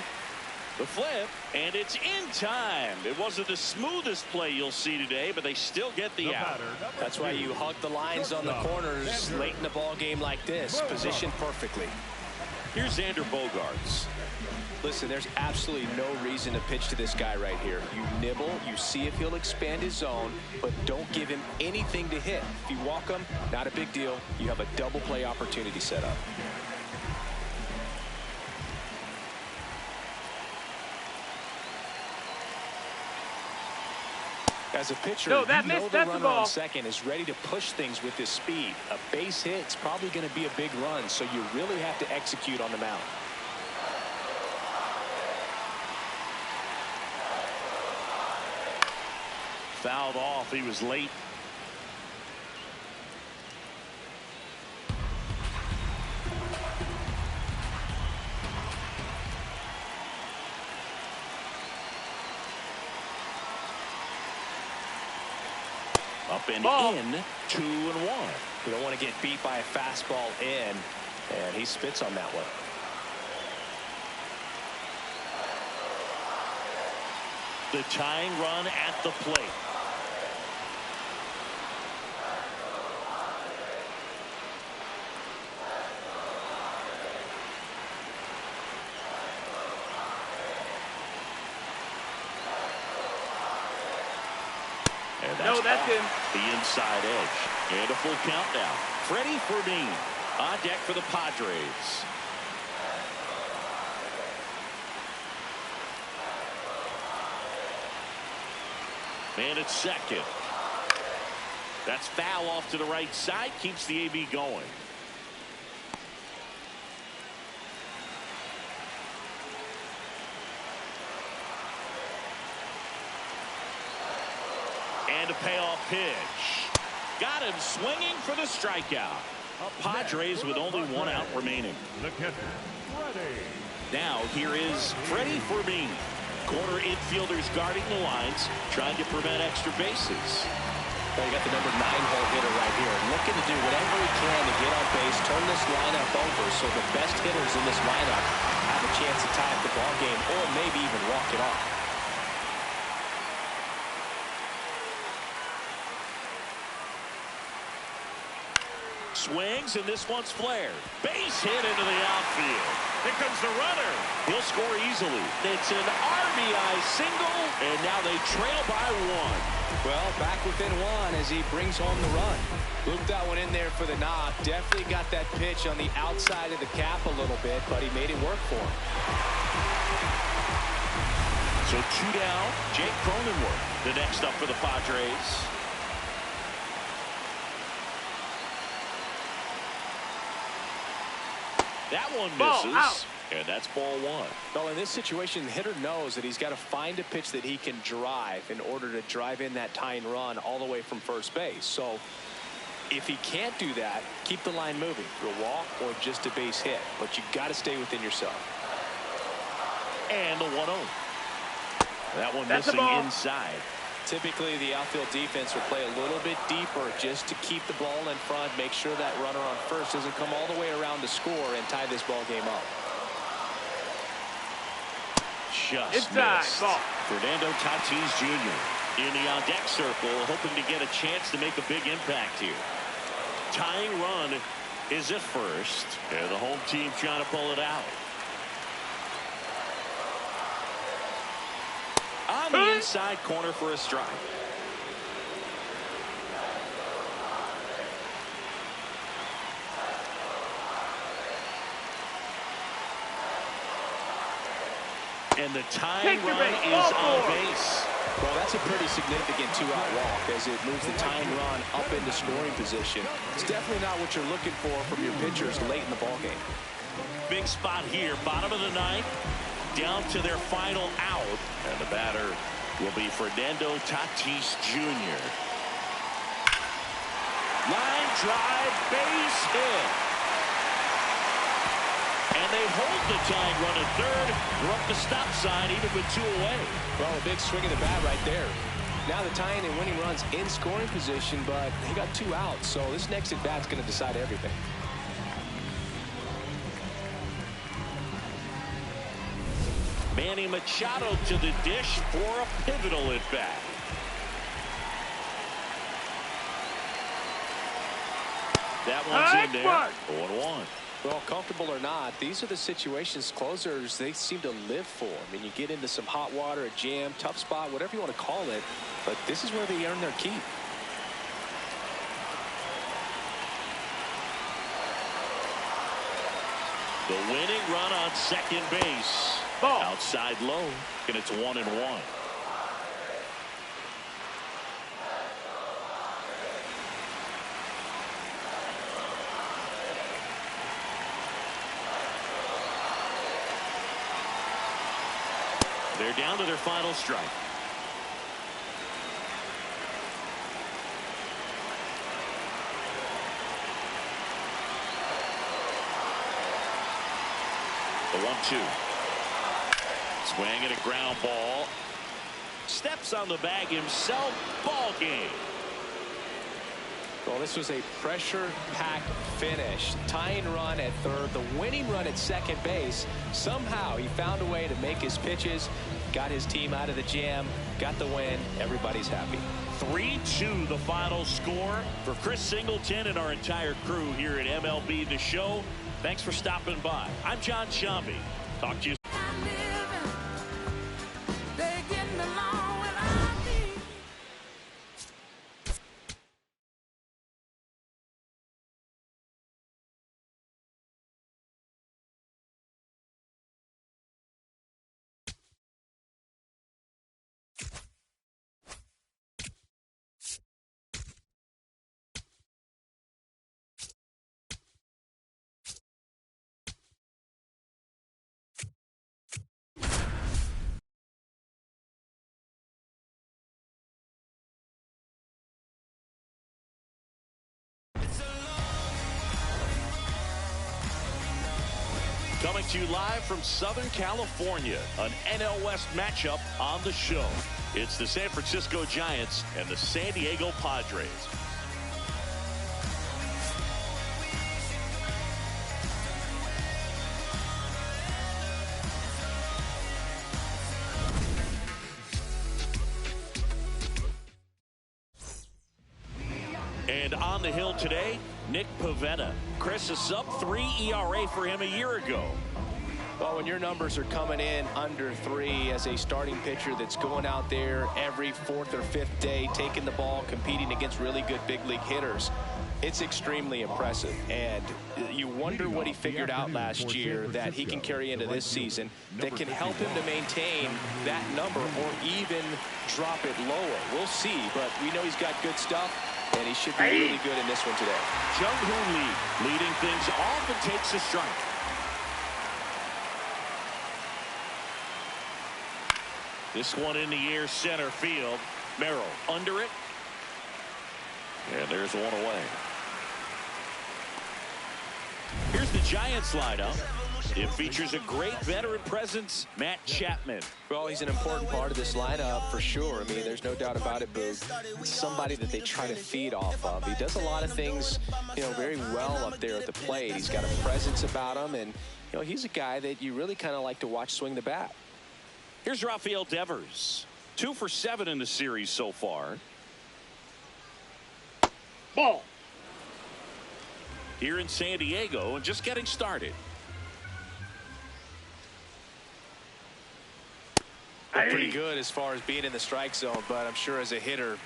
S1: The flip, and it's in time. It wasn't the smoothest play you'll see today, but they still get the out.
S2: That's why you hug the lines on the corners late in the ball game like this, positioned perfectly.
S1: Here's Xander Bogaerts.
S2: Listen, there's absolutely no reason to pitch to this guy right here. You nibble, you see if he'll expand his zone, but don't give him anything to hit. If you walk him, not a big deal. You have a double play opportunity set up. As a pitcher,
S4: No, that
S2: you know
S4: missed.
S2: the
S4: That's the
S2: runner
S4: ball.
S2: on second is ready to push things with his speed. A base hit's probably going to be a big run, so you really have to execute on the mound.
S1: Fouled off. He was late. Up and
S4: Ball.
S1: in, 2-1.
S2: You don't want to get beat by a fastball in, and he spits on that one.
S1: The tying run at the plate. And
S4: No, that's
S1: off
S4: in.
S1: the inside edge. And a full count now. Freddie Fermin on deck for the Padres. And it's second. That's foul off to the right side. Keeps the AB going. And a payoff pitch. Got him swinging for the strikeout. Padres with only one out remaining.
S3: The catcher, Freddie.
S1: Now here is Freddie Fermin. Corner infielders guarding the lines, trying to prevent extra bases.
S2: Well, you got the number 9-hole hitter right here, looking to do whatever he can to get on base, turn this lineup over so the best hitters in this lineup have a chance to tie up the ball game or maybe even walk it off.
S1: Swings, and this one's flared. Base hit into the outfield. Here comes the runner. He'll score easily. It's an RBI single, and now they trail by one.
S2: Well, back within one as he brings home the run. Looped that one in there for the knock. Definitely got that pitch on the outside of the cap a little bit, but he made it work for him.
S1: So 2 down. Jake Cronenworth, the next up for the Padres. That one misses.
S4: Ball out.
S1: And that's ball 1.
S2: Well, in this situation, the hitter knows that he's got to find a pitch that he can drive in order to drive in that tying run all the way from first base. So if he can't do that, keep the line moving through a walk or just a base hit. But you got to stay within yourself.
S1: And the 1-0. That one
S4: That's a
S1: missing
S4: ball.
S1: inside.
S2: Typically, the outfield defense will play a little bit deeper just to keep the ball in front, make sure that runner on first doesn't come all the way around to score and tie this ball game up.
S1: Just
S4: Inside,
S1: missed.
S4: ball.
S1: Fernando Tatis Jr. in the on-deck circle, hoping to get a chance to make a big impact here. Tying run is at first, and the home team trying to pull it out. On the inside corner for a strike. And the tying run is on base.
S2: Well, that's a pretty significant two-out walk as it moves the tying run up into scoring position. It's definitely not what you're looking for from your pitchers late in the ballgame.
S1: Big spot here, bottom of the ninth, down to their final out, and the batter will be Fernando Tatis Jr. Line drive, base hit. And they hold the tying run at third. We're up the stop sign even with 2 away.
S2: Well, a big swing of the bat right there. Now the tying and winning runs in scoring position, but he got 2 outs, so this next at bat's going to decide everything.
S1: Manny Machado to the dish for a pivotal at bat. That one's in there. 0-1.
S2: Well, comfortable or not, these are the situations closers they seem to live for. I mean, you get into some hot water, a jam, tough spot, whatever you want to call it, but this is where they earn their keep.
S1: The winning run on second base.
S4: Ball.
S1: Outside low, and it's 1-1. They're down to their final strike. The 1-2. Swing and a ground ball. Steps on the bag himself. Ball game.
S2: Well, this was a pressure-packed finish. Tying run at third, the winning run at second base. Somehow he found a way to make his pitches, got his team out of the jam, got the win. Everybody's happy.
S1: 3-2 the final score. For Chris Singleton and our entire crew here at MLB The Show, thanks for stopping by. I'm John Shambi. Talk to you. Coming to you live from Southern California, an NL West matchup on the show. It's the San Francisco Giants and the San Diego Padres. And on the hill today, Nick Pivetta. Chris, a sub-3 ERA for him a year ago.
S2: Well, when your numbers are coming in under 3 as a starting pitcher that's going out there every 4th or 5th day, taking the ball, competing against really good big league hitters, it's extremely impressive. And you wonder what he figured out last year that he can carry into this season that can help him to maintain that number or even drop it lower. We'll see, but we know he's got good stuff, and he should be really good in this one today.
S1: Jung-Hoon Lee leading things off and takes a strike. This one in the air, center field. Merrill under it. And there's one away. Here's the Giants lineup. It features a great veteran presence, Matt Chapman.
S2: Well, he's an important part of this lineup for sure. I mean, there's no doubt about it, Boog. It's somebody that they try to feed off of. He does a lot of things, very well up there at the plate. He's got a presence about him, and, he's a guy that you really kind of like to watch swing the bat.
S1: Here's Rafael Devers. 2 for 7 in the series so far.
S4: Ball.
S1: Here in San Diego and just getting started.
S2: Pretty good as far as being in the strike zone, but I'm sure as a hitter,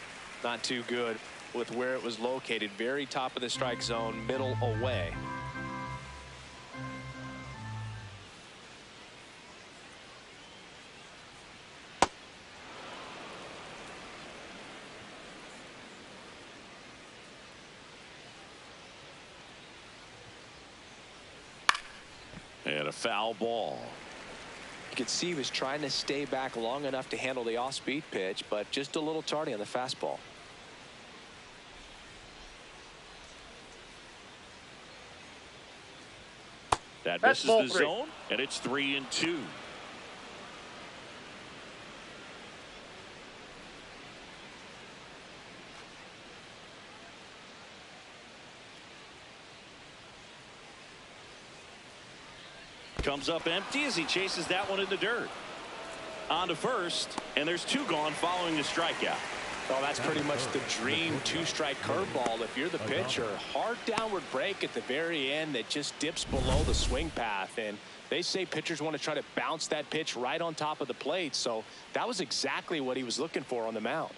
S2: not too good with where it was located. Very top of the strike zone, middle away.
S1: And a foul ball.
S2: You could see he was trying to stay back long enough to handle the off-speed pitch, but just a little tardy on the fastball.
S1: That misses the zone, and it's 3-2. Comes up empty as he chases that one in the dirt. On to first, and there's 2 gone following the strikeout.
S2: Well, that's pretty much the dream 2-strike curveball if you're the pitcher. Hard downward break at the very end that just dips below the swing path. And they say pitchers want to try to bounce that pitch right on top of the plate. So that was exactly what he was looking for on the mound.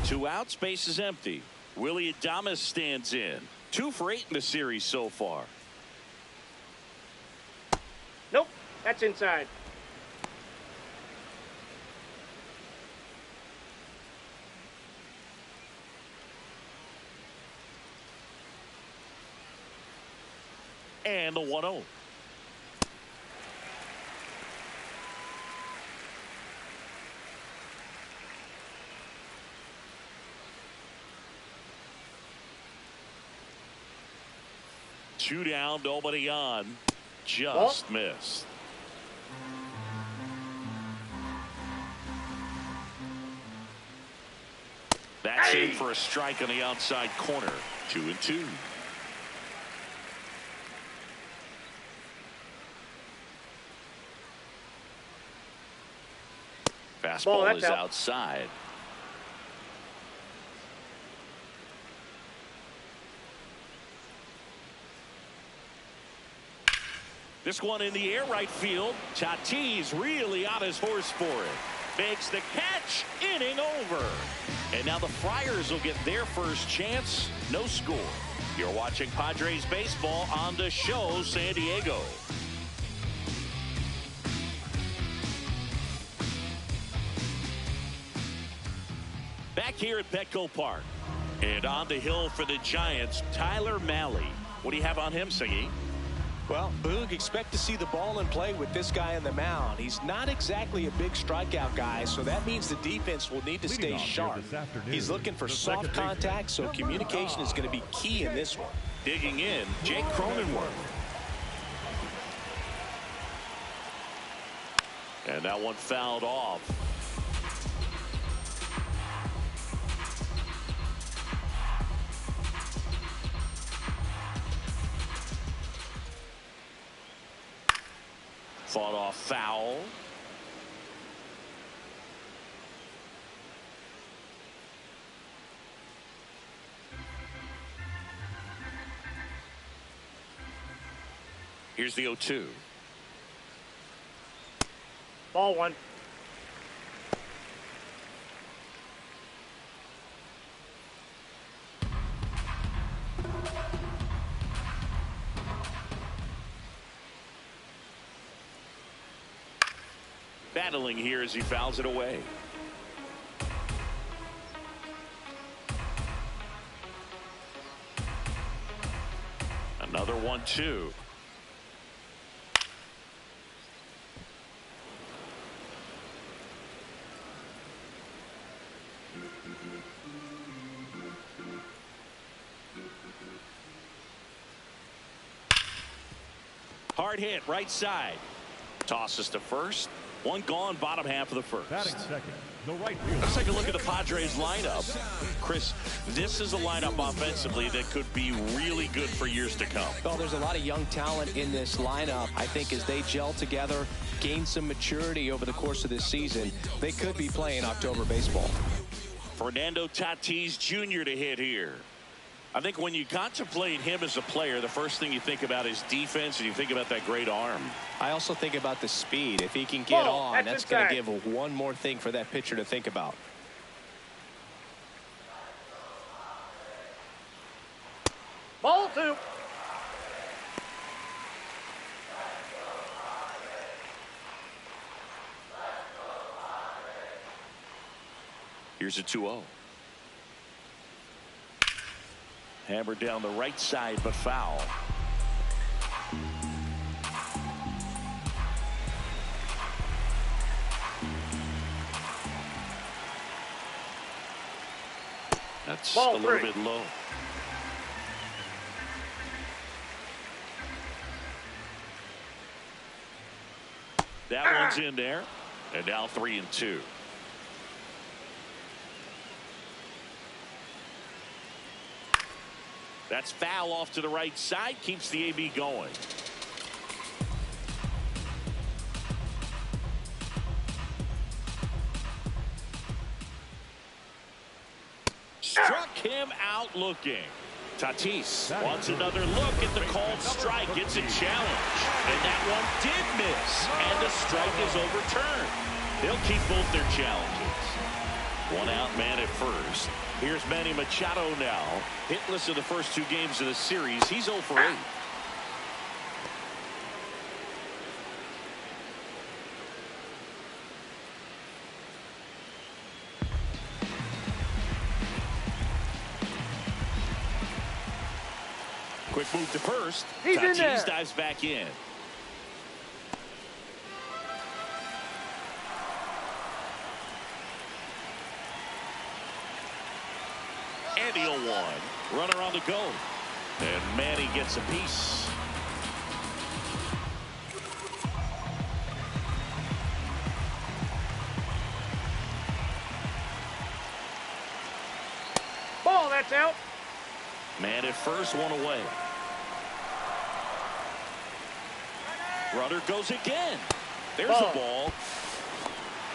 S1: 2 outs, base is empty. Willie Adames stands in. 2 for 8 in the series so far.
S4: Nope, that's inside.
S1: And the 1-0. Two down, nobody on. Just missed. That's in for a strike on the outside corner. 2-2. Fastball is outside. This one in the air, right field. Tatis really on his horse for it. Makes the catch, inning over. And now the Friars will get their first chance. No score. You're watching Padres baseball on the show, San Diego. Back here at Petco Park. And on the hill for the Giants, Tyler Mahle. What do you have on him, Siggy?
S2: Well, Boog, expect to see the ball in play with this guy on the mound. He's not exactly a big strikeout guy, so that means the defense will need to stay sharp. He's looking for soft contact, so communication is going to be key in this one.
S1: Digging in, Jake Cronenworth. And that one fouled off. Fought off foul. Here's the 0-2.
S4: Ball one.
S1: Battling here as he fouls it away. Another 1-2. Hard hit, right side. Tosses to first. One gone, bottom half of the first.
S3: Batting second, the right fielder.
S1: Let's take a look at the Padres lineup. Chris, this is a lineup offensively that could be really good for years to come.
S2: Well, there's a lot of young talent in this lineup. I think as they gel together, gain some maturity over the course of this season, they could be playing October baseball.
S1: Fernando Tatis Jr. to hit here. I think when you contemplate him as a player, the first thing you think about is defense, and you think about that great arm.
S2: I also think about the speed. If he can get
S4: Ball,
S2: on, that's going to
S4: inside.
S2: give one more thing for that pitcher to think about.
S4: Ball two.
S1: Here's a 2-0. Hammered down the right side, but foul. That's
S4: Ball
S1: a little
S4: three.
S1: bit low. That one's in there. And now 3-2. That's foul off to the right side. Keeps the AB going. Struck him out looking. Tatis wants another look at the called strike. Gets a challenge. And that one did miss. And the strike is overturned. They'll keep both their challenges. One out, man at first. Here's Manny Machado now. Hitless in the first two games of the series. He's 0 for 8. Quick move to first.
S4: He's in there.
S1: Tatis dives back in. And he'll one. Runner on the go. And Manny gets a piece.
S4: Ball, that's out.
S1: Man at first, one away. Runner goes again. There's
S4: Ball.
S1: a ball.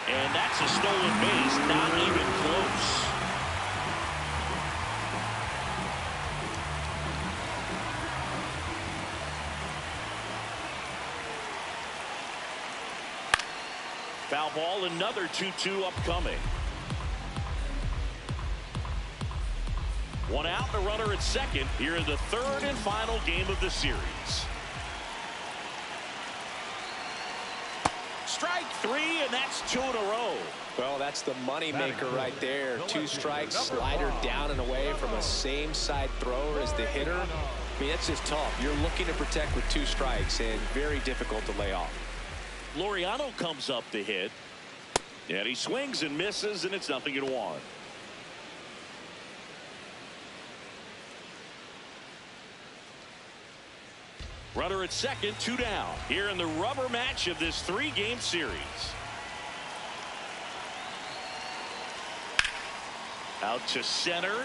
S1: And that's a stolen base. Not even close. Foul ball, another 2-2 upcoming. One out, the runner at second here in the third and final game of the series. Strike three, and that's 2 in a row.
S2: Well, that's the money maker right there. 2 strikes, slider down and away from a same side thrower as the hitter. I mean, that's just tough. You're looking to protect with 2 strikes and very difficult to lay off.
S1: Laureano comes up to hit. And he swings and misses, and it's 0-1. Runner at second, 2 down. Here in the rubber match of this 3-game series. Out to center.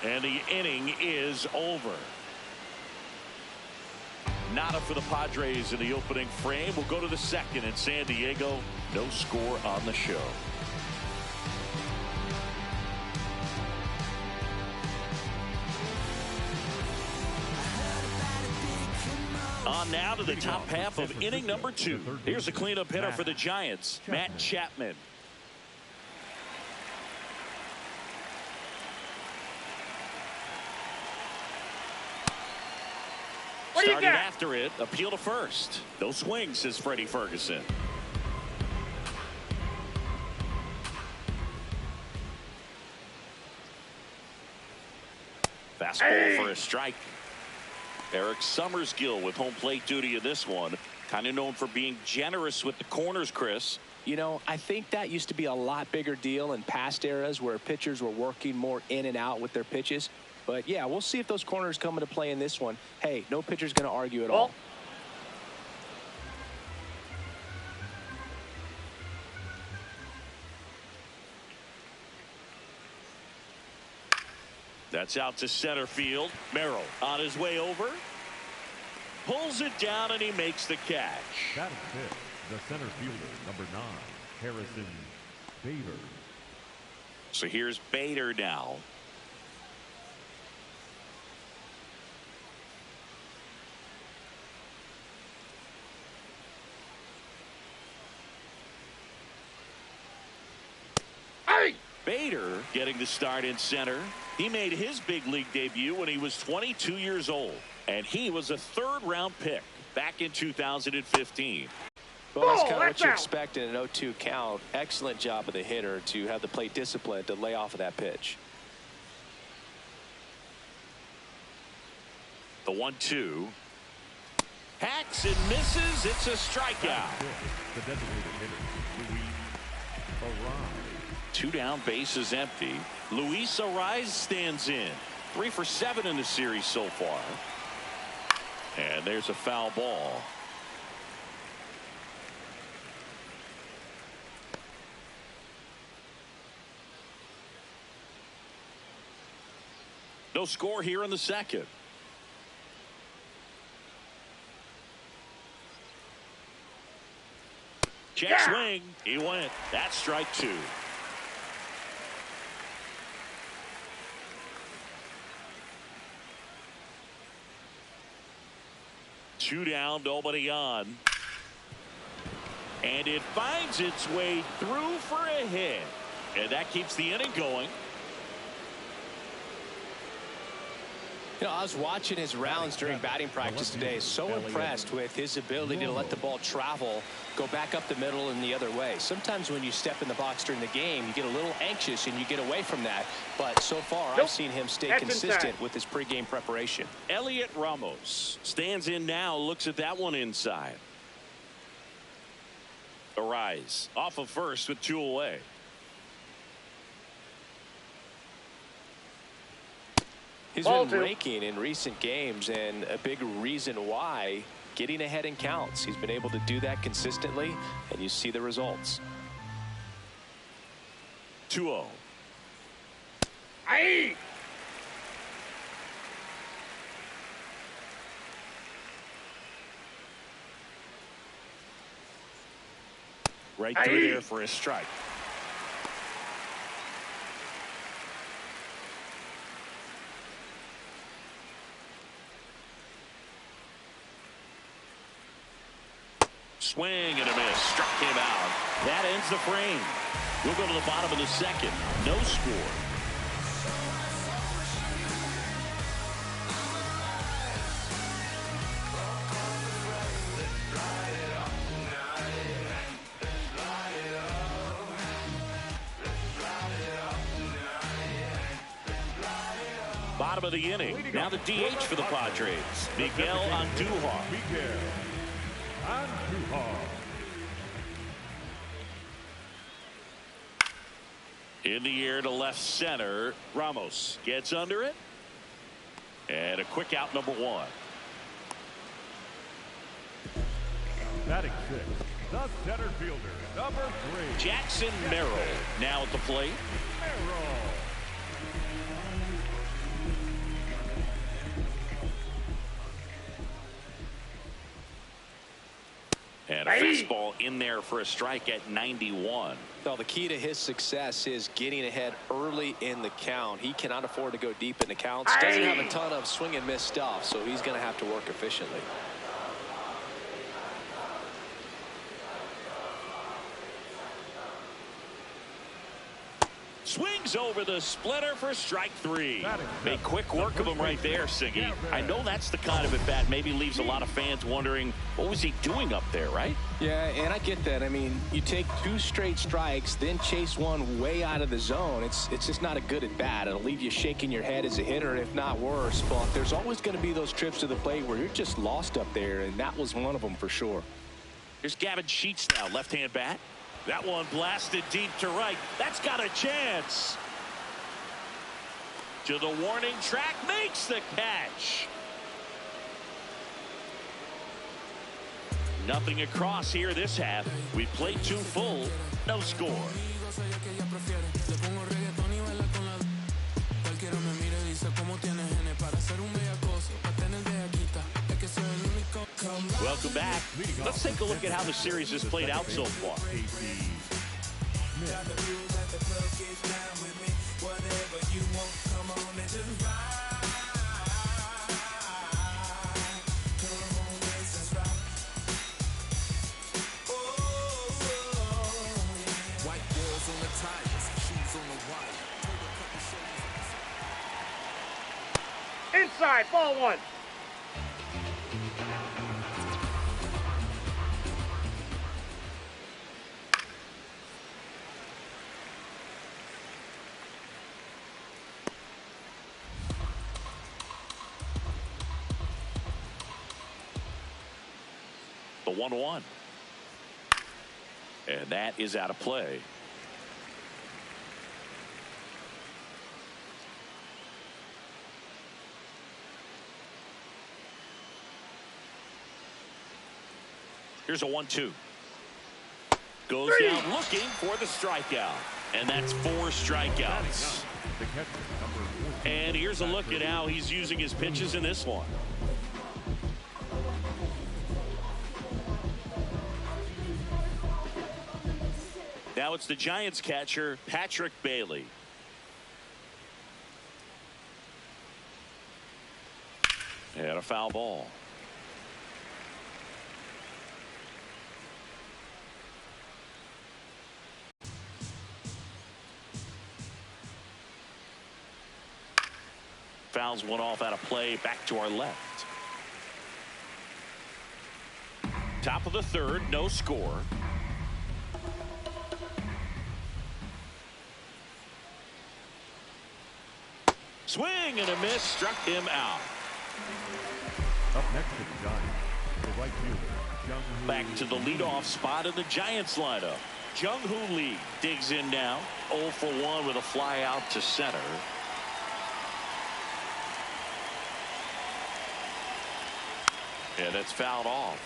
S1: And the inning is over. Nada for the Padres in the opening frame. We'll go to the second in San Diego. No score on the show. On now to the top half of inning number 2. Here's a cleanup hitter for the Giants, Matt Chapman. Starting after it, appeal to first. No swings, says Freddie Ferguson. Fastball for a strike. Eric Summersgill with home plate duty in this one. Kind of known for being generous with the corners, Chris.
S2: You know, I think that used to be a lot bigger deal in past eras where pitchers were working more in and out with their pitches. But, yeah, we'll see if those corners come into play in this one. Hey, no pitcher's going to argue at all.
S1: That's out to center field. Merrill on his way over. Pulls it down, and he makes the catch.
S3: That is it. The center fielder, number 9, Harrison Bader.
S1: So here's Bader now. Bader getting the start in center. He made his big league debut when he was 22 years old, and he was a third-round pick back in 2015.
S2: Well, that's kind of what you expect in an 0-2 count. Excellent job of the hitter to have the plate discipline to lay off of that pitch.
S1: The 1-2. Hacks and misses. It's a strikeout.
S3: The designated hitter, Luis Arise.
S1: 2 down, bases empty. Luis Arise stands in. 3 for 7 in the series so far. And there's a foul ball. No score here in the second. Check swing. He went. That's strike 2. Two down, nobody on. And it finds its way through for a hit. And that keeps the inning going.
S2: You know, I was watching his rounds during batting practice today. So impressed with his ability to let the ball travel, go back up the middle and the other way. Sometimes when you step in the box during the game, you get a little anxious and you get away from that. But so far, I've seen him stay consistent with his pregame preparation.
S1: Elliot Ramos stands in now, looks at that one inside. Arise off of first with 2 away.
S2: He's been raking in recent games, and a big reason why, getting ahead in counts. He's been able to do that consistently, and you see the results.
S1: 2-0.
S4: Aye.
S1: Right through there for a strike. Swing and a miss. Struck him out. That ends the frame. We'll go to the bottom of the second. No score. Bottom of the inning. Now the DH for the Padres, Miguel Andujar. In the air to left center. Ramos gets under it. And a quick out, number 1.
S3: Batting 6, the center fielder, number 3.
S1: Jackson Merrill now at the plate.
S3: Merrill.
S1: And a fastball in there for a strike at 91.
S2: Well, the key to his success is getting ahead early in the count. He cannot afford to go deep in the counts. Doesn't have a ton of swing and miss stuff, so he's going to have to work efficiently.
S1: Swings over the splitter for strike 3.
S3: Make
S1: quick work of him right there, Siggy. I know that's the kind of at bat maybe leaves a lot of fans wondering what was he doing up there, right?
S2: Yeah, and I get that. I mean, you take 2 straight strikes, then chase one way out of the zone. It's just not a good at bat. It'll leave you shaking your head as a hitter, if not worse. But there's always going to be those trips to the plate where you're just lost up there, and that was one of them for sure.
S1: Here's Gavin Sheets now, left-hand bat. That one blasted deep to right. That's got a chance. To the warning track, makes the catch. Nothing across here this half. We played 2 full, no score. Welcome back. Let's take a look at how the series has played out so far.
S4: Inside, ball 1.
S1: The 1-1. And that is out of play. Here's a 1-2. Goes down looking for the strikeout. And that's 4 strikeouts. And here's a look at how he's using his pitches in this one. Now it's the Giants catcher, Patrick Bailey. And a foul ball. Fouls one off out of play, back to our left. Top of the 3rd, no score. Swing and a miss, struck him out.
S3: Up next to the Giants, the right fielder,
S1: Back to the leadoff spot in the Giants lineup. Jung-Hoo Lee digs in now. 0 for 1 with a fly out to center. And it's fouled off.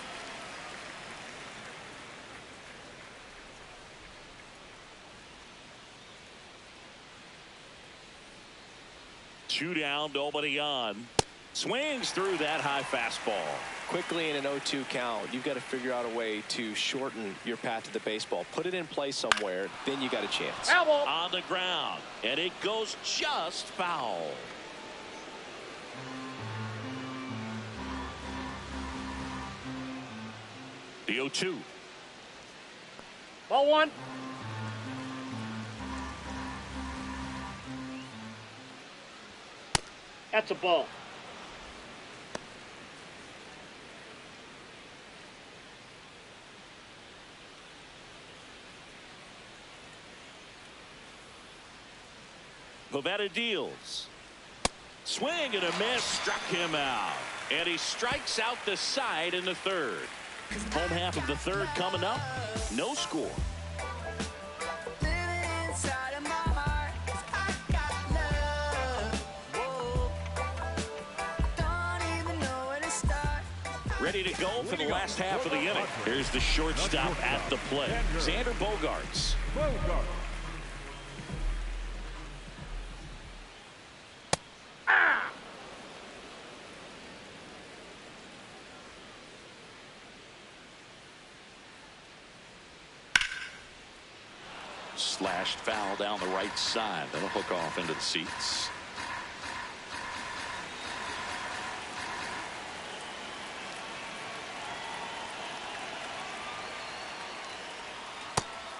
S1: Two down, nobody on. Swings through that high fastball.
S2: Quickly in an 0-2 count, you've got to figure out a way to shorten your path to the baseball. Put it in play somewhere, then you got a chance.
S4: Foul ball.
S1: On the ground, and it goes just foul. The 0-2.
S4: Ball 1. That's a ball.
S1: Pavetta deals. Swing and a miss, struck him out. And he strikes out the side in the 3rd. Home half of the 3rd coming up. No score. Ready to go for the last half of the inning. Here's the shortstop at the plate, Xander Bogaerts. Slashed foul down the right side. That'll hook off into the seats.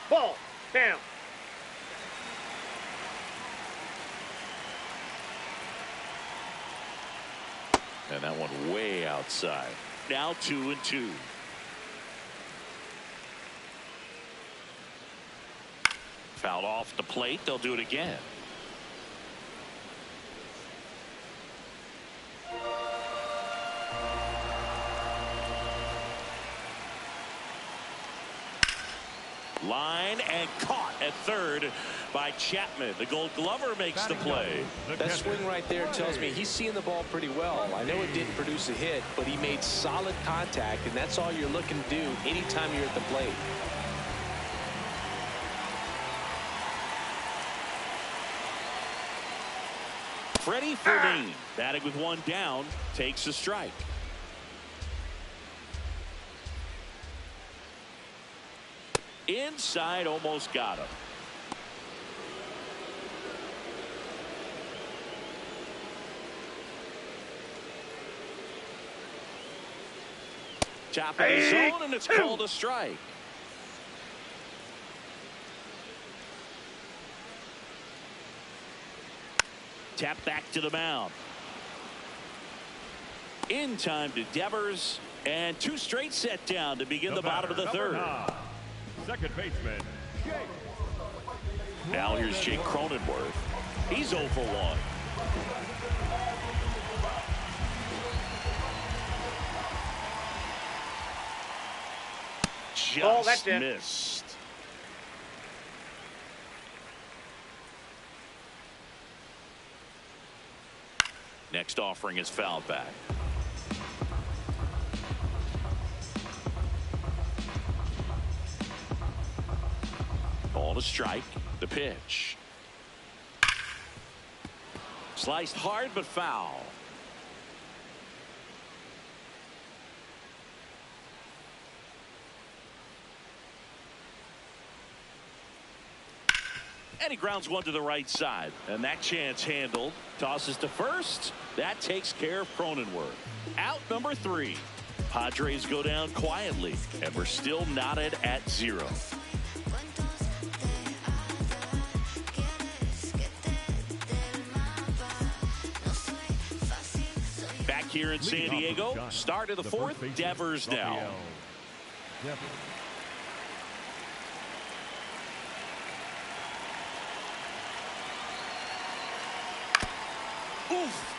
S4: Ball. Down.
S1: And that one way outside. Now 2-2. Fouled off the plate. They'll do it again. Line and caught at third by Chapman. The Gold Glover makes the play.
S2: That swing right there tells me he's seeing the ball pretty well. I know it didn't produce a hit, but he made solid contact, and that's all you're looking to do anytime you're at the plate.
S1: Freddie Ferdinand, batting with one down, takes a strike. Inside, almost got him. Top of the zone, and it's called a strike. Tap back to the mound. In time to Devers, and two straight set down to begin the bottom of the third.
S3: Second baseman, Jake.
S1: Now here's Jake Cronenworth. He's 0 for 1. Just missed. Next offering is fouled back. Ball to strike. The pitch. Sliced hard but foul. And he grounds one to the right side. And that chance handled. Tosses to first. That takes care of Cronenworth. Out number 3. Padres go down quietly. And we're still knotted at 0. Back here in San Diego. Start of the fourth. Devers now. Oof.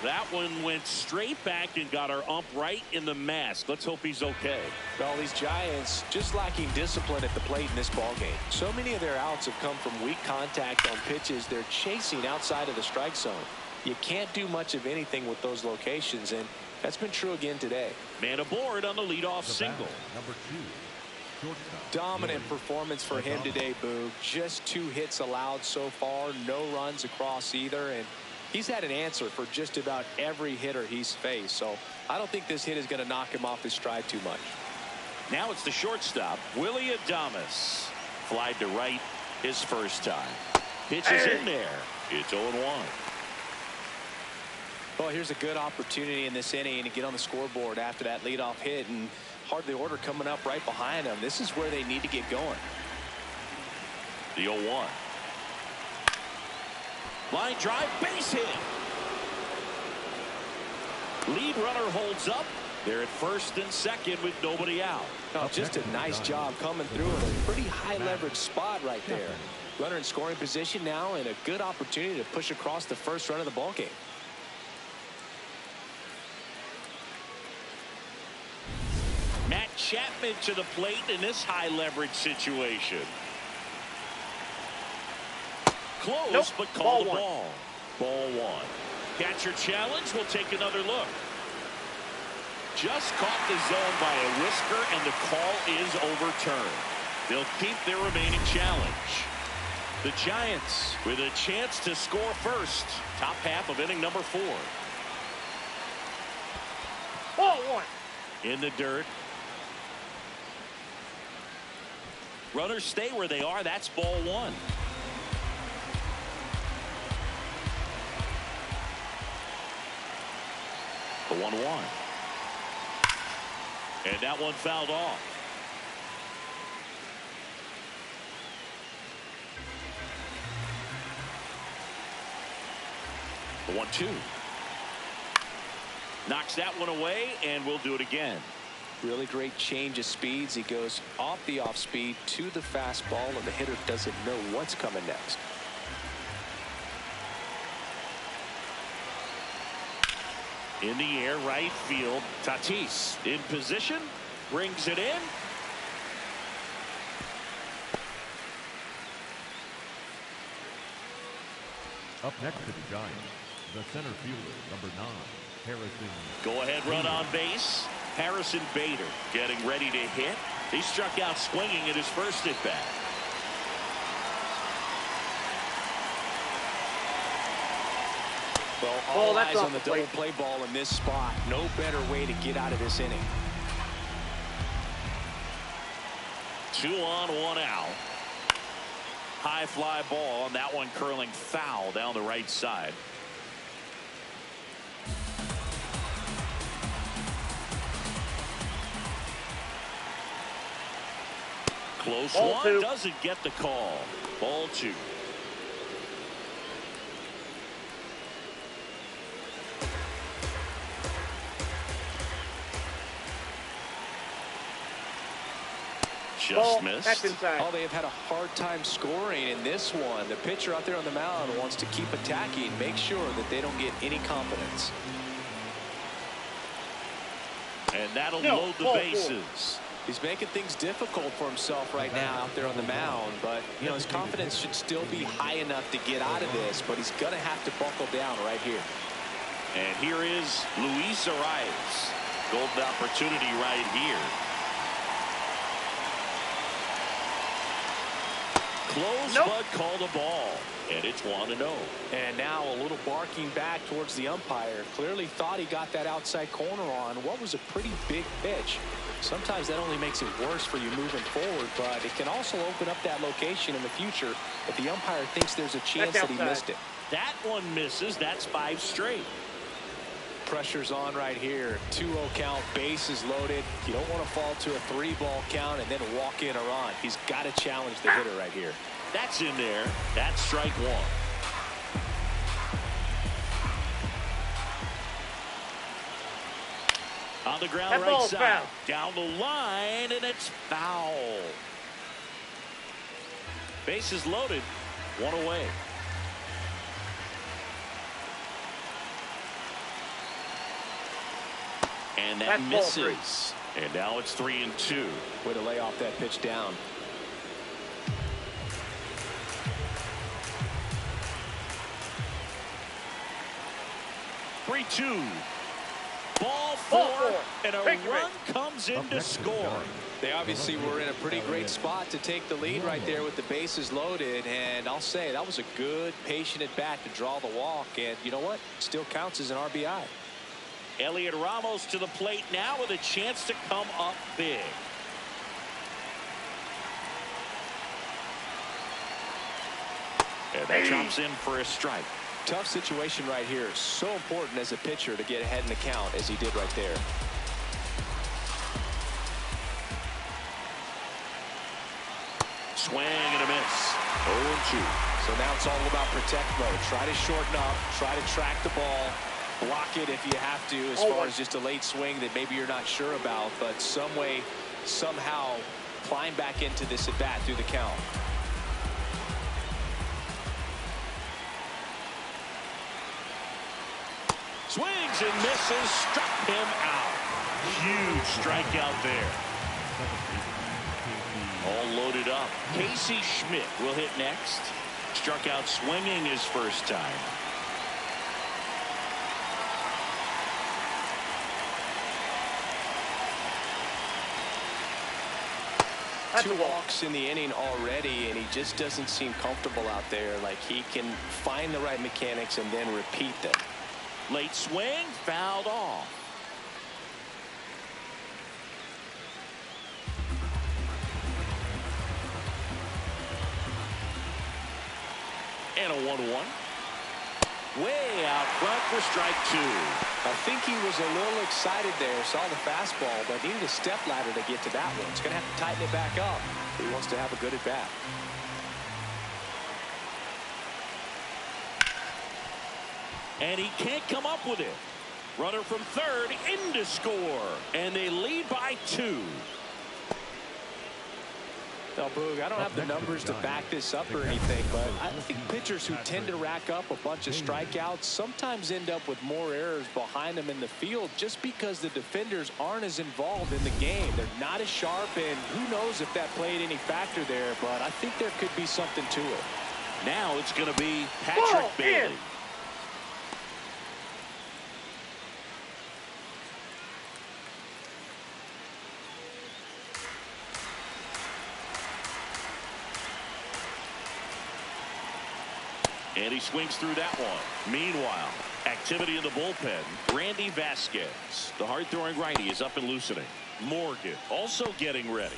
S1: That one went straight back and got our ump right in the mask. Let's hope he's okay.
S2: Well, these Giants just lacking discipline at the plate in this ballgame. So many of their outs have come from weak contact on pitches they're chasing outside of the strike zone. You can't do much of anything with those locations, and that's been true again today.
S1: Man aboard on the leadoff single.
S3: Number 2.
S2: Dominant performance for him today, Boog. Just 2 hits allowed so far, no runs across either, and he's had an answer for just about every hitter he's faced. So I don't think this hit is going to knock him off his stride too much.
S1: Now it's the shortstop, Willie Adames. Flied to right his first time. Pitch is in there. It's 0-1.
S2: Well, here's a good opportunity in this inning to get on the scoreboard after that leadoff hit, and hardly order coming up right behind them. This is where they need to get going.
S1: The 0-1. Line drive, base hit. Lead runner holds up. They're at first and second with nobody out.
S2: Oh, just a nice job coming through in a pretty high leverage spot right there. Runner in scoring position now, and a good opportunity to push across the first run of the ball game.
S1: Matt Chapman to the plate in this high leverage situation. Close, but call the ball. Ball 1. Catcher challenge. We'll take another look. Just caught the zone by a whisker, and the call is overturned. They'll keep their remaining challenge. The Giants with a chance to score first. Top half of inning number 4.
S4: Ball 1.
S1: In the dirt. Runners stay where they are. That's ball 1. The 1-1. And that one fouled off. The 1-2. Knocks that one away, and we'll do it again.
S2: Really great change of speeds. He goes off the off speed to the fastball, and the hitter doesn't know what's coming next.
S1: In the air, right field. Tatis in position, brings it in.
S3: Up next to the Giants, the center fielder, number 9, Harrison.
S1: Go ahead run on base. Harrison Bader getting ready to hit. He struck out swinging at his first at bat.
S2: Well, all eyes on the double play ball in this spot. No better way to get out of this inning.
S1: 2 on, 1 out. High fly ball, and that one curling foul down the right side. Close
S4: Ball
S1: one,
S4: 2.
S1: doesn't get the call. Ball 2. Just missed.
S4: That's inside.
S2: Oh, they have had a hard time scoring in this one. The pitcher out there on the mound wants to keep attacking, make sure that they don't get any confidence.
S1: And that'll load the bases.
S2: He's making things difficult for himself right now out there on the mound, but you know his confidence should still be high enough to get out of this, but he's gonna have to buckle down right here.
S1: And here is Luis Arias. Golden opportunity right here. Close, but called a ball. And it's 1-0.
S2: And now a little barking back towards the umpire. Clearly thought he got that outside corner on what was a pretty big pitch. Sometimes that only makes it worse for you moving forward, but it can also open up that location in the future if the umpire thinks there's a chance that he missed it.
S1: That one misses. That's 5 straight.
S2: Pressure's on right here. 2-0 count, bases loaded. You don't want to fall to a 3-ball count and then walk in or on. He's got to challenge the hitter right here.
S1: That's in there. That's strike 1. On the ground, right side. Foul. Down the line, and it's foul. Bases loaded. 1 away. And that misses. And now it's 3-2.
S2: Way to lay off that pitch down.
S1: Ball 4, and a run comes in to score.
S2: They obviously were in a pretty great spot to take the lead right there with the bases loaded, and I'll say that was a good, patient at bat to draw the walk, and you know what? Still counts as an RBI.
S1: Elliot Ramos to the plate now with a chance to come up big. And that chops in for a strike.
S2: Tough situation right here. So important as a pitcher to get ahead in the count as he did right there.
S1: Swing and a miss. 0-2.
S2: So now it's all about protect mode. Try to shorten up. Try to track the ball. Block it if you have to, as far as just a late swing that maybe you're not sure about. But some way, somehow, climb back into this at bat through the count.
S1: Swings and misses, struck him out. Huge strikeout there. All loaded up. Casey Schmidt will hit next. Struck out swinging his first time.
S2: Two walks in the inning already, and he just doesn't seem comfortable out there. Like he can find the right mechanics and then repeat them.
S1: Late swing, fouled off. And a 1-1. Way out front for strike 2.
S2: I think he was a little excited there, saw the fastball, but needed a step ladder to get to that one. He's going to have to tighten it back up. He wants to have a good at bat.
S1: And he can't come up with it. Runner from third in to score. And they lead by 2.
S2: Now, Boog, I don't have the numbers to back this up or anything, but I think pitchers who tend to rack up a bunch of strikeouts sometimes end up with more errors behind them in the field just because the defenders aren't as involved in the game. They're not as sharp, and who knows if that played any factor there, but I think there could be something to it.
S1: Now it's going to be Patrick Bailey. And he swings through that one. Meanwhile, activity in the bullpen. Randy Vasquez, the hard-throwing righty, is up and loosening. Morgan also getting ready.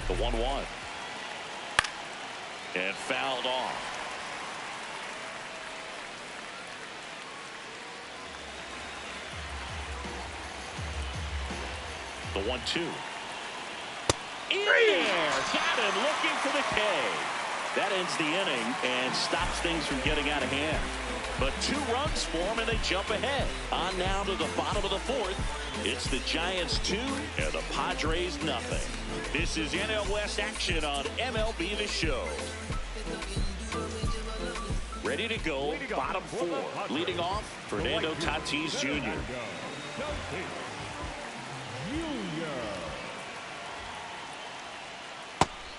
S1: The 1-1. And fouled off. The 1-2. In there. Got him looking for the K. That ends the inning and stops things from getting out of hand. But 2 runs for him and they jump ahead. On now to the bottom of the 4th. It's the Giants 2 and the Padres nothing. This is NL West action on MLB The Show. Ready to go, bottom 4. Leading off, Fernando Tatis Jr.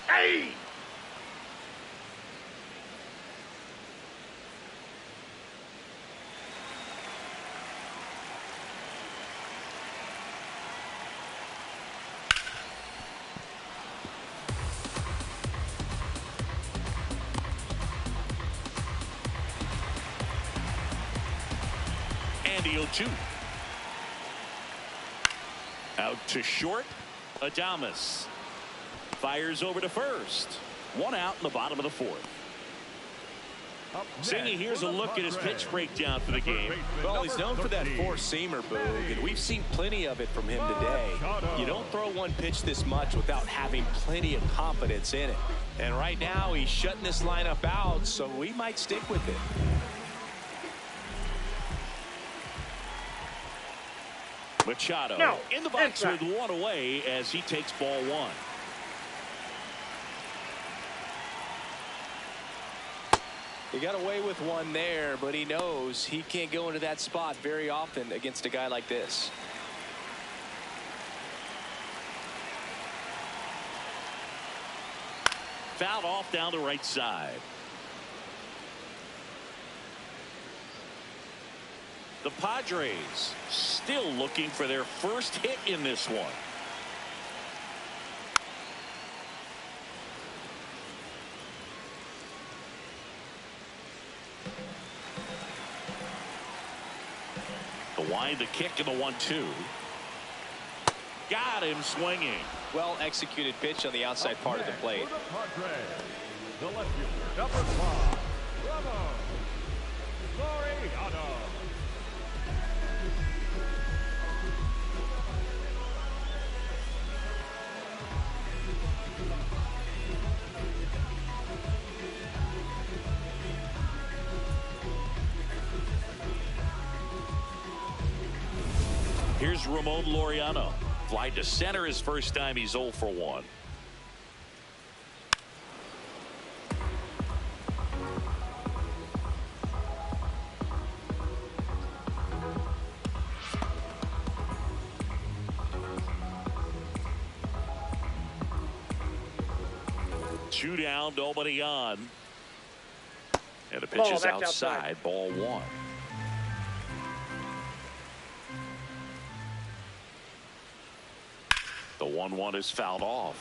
S4: Hey!
S1: And the 0-2. Out to short. Adames fires over to first. 1 out in the bottom of the 4th. Singy, here's a look at his pitch breakdown for the game.
S2: Well, he's known for that 4-seamer, Boog, and we've seen plenty of it from him today. You don't throw one pitch this much without having plenty of confidence in it. And right now, he's shutting this lineup out, so we might stick with it.
S1: Machado in the box with 1 away as he takes ball 1.
S2: He got away with 1 there, but he knows he can't go into that spot very often against a guy like this.
S1: Fouled off down the right side. The Padres still looking for their first hit in this one. The wind, the kick, and the 1-2. Got him swinging.
S2: Well executed pitch on the outside part of the plate.
S3: The left fielder, number 5, Laureano.
S1: Here's Ramon Laureano. Fly to center his first time. He's 0 for 1. Two down, nobody on. And the pitch is outside. Ball 1. The 1-1 is fouled off.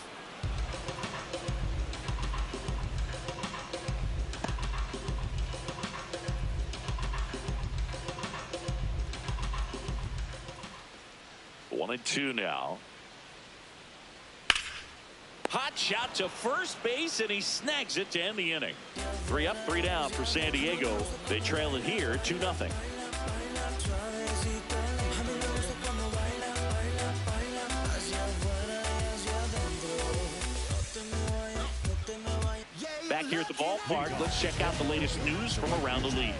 S1: One and 2 now. Hot shot to first base, and he snags it to end the inning. 3 up, 3 down for San Diego. They trail it here 2-0. Back back here at the ballpark. Let's check out the latest news from around the league.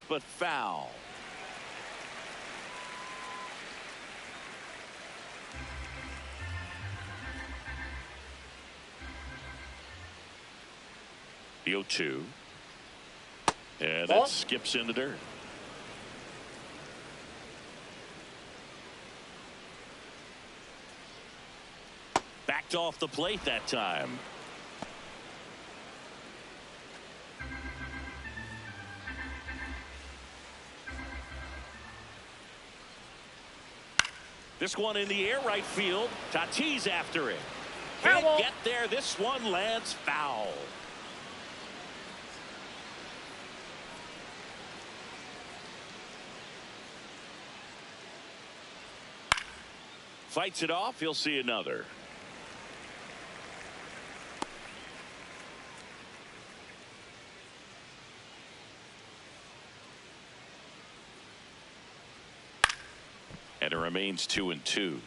S1: But foul. The 0-2. And that skips in the dirt. Backed off the plate that time. This one in the air right field. Tatis after it. Can't get there. This one lands foul. Fights it off. He'll see another. And it remains 2-2.